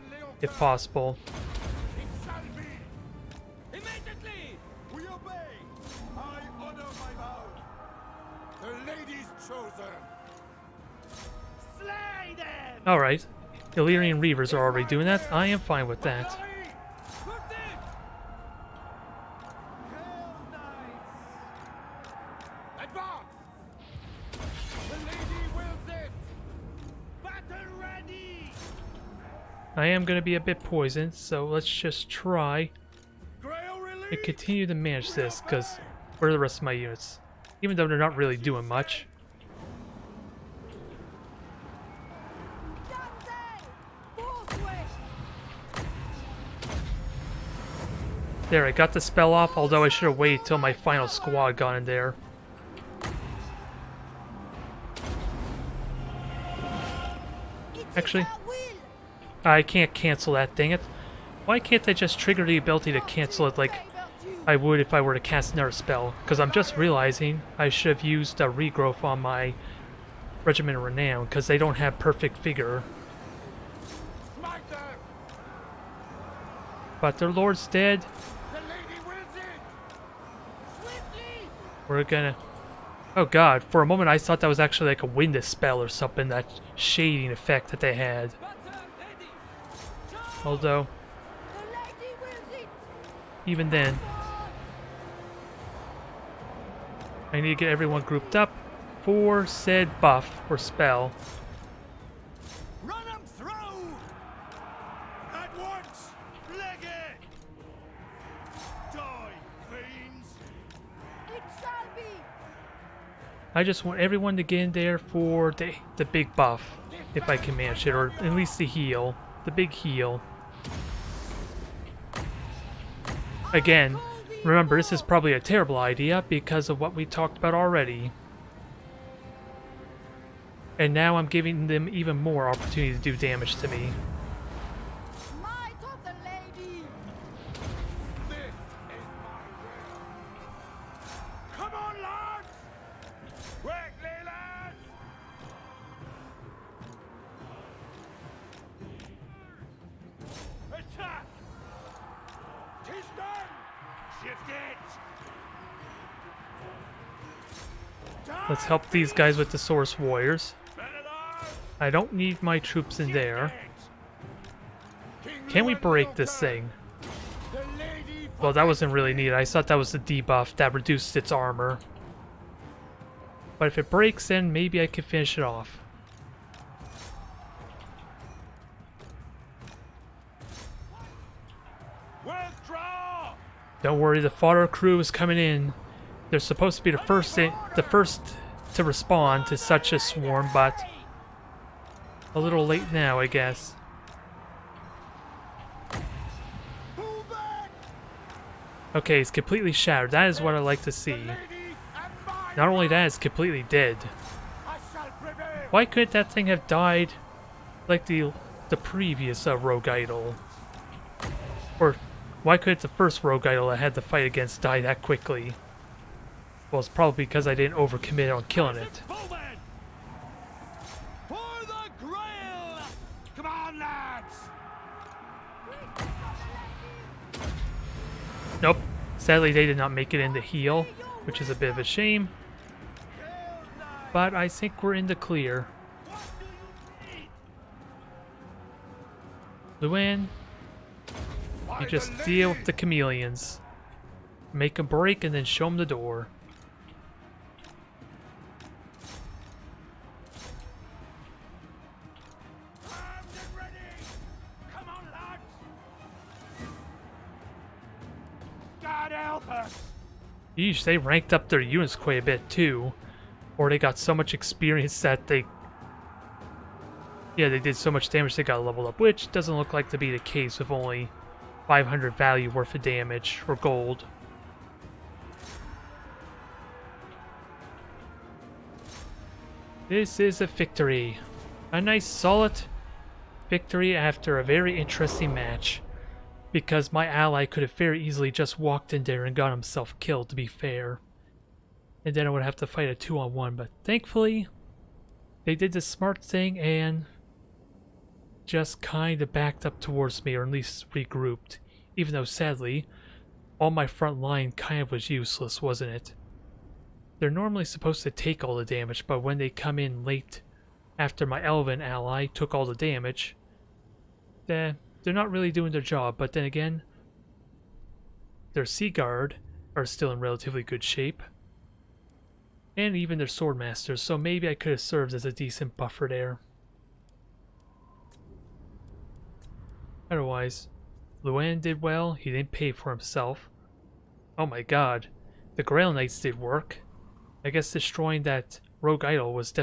if possible. It shall be! Immediately! We obey! I honor my vow! The Lady Slay them! Alright. Illyrian Reavers are already doing that. I am fine with that. Put them! Grail Knights! Advance! The lady wills it! Battle ready! I am going to be a bit poisoned, so let's just try Grail and release! continue to manage this, because where are the rest of my units? Even though they're not really doing much. There, I got the spell off, although I should have waited till my final squad got in there. Actually, I can't cancel that, dang it. Why can't I just trigger the ability to cancel it like I would if I were to cast another spell? Because I'm just realizing I should have used a regrowth on my Regiment of Renown, because they don't have perfect vigor. Smite them! But their lord's dead. The lady wills it! Swiftly! We're gonna... Oh god, for a moment I thought that was actually like a wind spell or something, that shading effect that they had. Battle ready! Although, even then, I need to get everyone grouped up for said buff or spell. Run them through! At once! Leg it! Die, fiends! It shall be. I just want everyone to get in there for the big buff, if I can manage it, or at least the heal. The big heal. Again, remember this is probably a terrible idea because of what we talked about already. And now I'm giving them even more opportunity to do damage to me. Might of the lady. This is my will! Come on, lads! Quickly, lads! Attack! 'Tis done! Shift it! Let's help these guys with the Source Warriors. Men-at-arms! I don't need my troops in there. King Can we Llewellyn break will this turn. thing? The lady Well, that wasn't really needed. I thought that was the debuff that reduced its armor. But if it breaks, then maybe I can finish it off. Withdraw! Don't worry, the fodder crew is coming in. They're supposed to be the first to respond to such a swarm, but a little late now, I guess. pull back! Okay, it's completely shattered. That is what I like to see. Lady and my Not only that, it's completely dead. I shall prevail! Why couldn't that thing have died like the previous rogue idol? Or why couldn't the first rogue idol I had to fight against die that quickly? Well, it's probably because I didn't overcommit on killing it. Bowman! For the Grail! Come on, lads! Nope. Sadly, they did not make it in the heal, which is a bit of a shame. But I think we're in the clear. Luan, By you the just lady! deal with the chameleons. Make them break and then show them the door. Armed and ready! Come on, lads! God help us! Yeesh, they ranked up their units quite a bit too. Or they got so much experience that they... Yeah, they did so much damage they got leveled up, which doesn't look like to be the case with only 500 value worth of damage, or gold. This is a victory. A nice solid victory after a very interesting match. Because my ally could have very easily just walked in there and got himself killed, to be fair. And then I would have to fight a 2-on-1, but thankfully, they did the smart thing and just kind of backed up towards me, or at least regrouped. Even though, sadly, all my front line kind of was useless, wasn't it? They're normally supposed to take all the damage, but when they come in late after my elven ally took all the damage. They're not really doing their job, but then again, their Sea Guard are still in relatively good shape. And even their Swordmasters, so maybe I could have served as a decent buffer there. Otherwise, Luan did well, he didn't pay for himself. Oh my god, the Grail Knights did work. I guess destroying that Rogue Idol was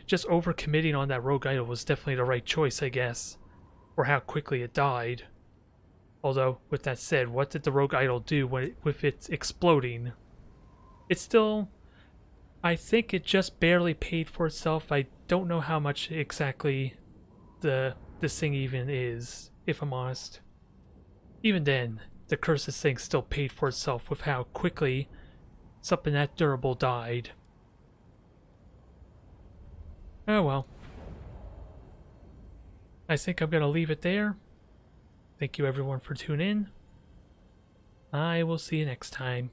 just overcommitting on that Rogue Idol was definitely the right choice, I guess. Or how quickly it died. Although, with that said, what did the Rogue Idol do with it exploding? It's still... I think it just barely paid for itself. I don't know how much exactly this thing even is, if I'm honest. Even then, the Curses thing still paid for itself with how quickly something that durable died. Oh well. I think I'm going to leave it there. Thank you everyone for tuning in. I will see you next time.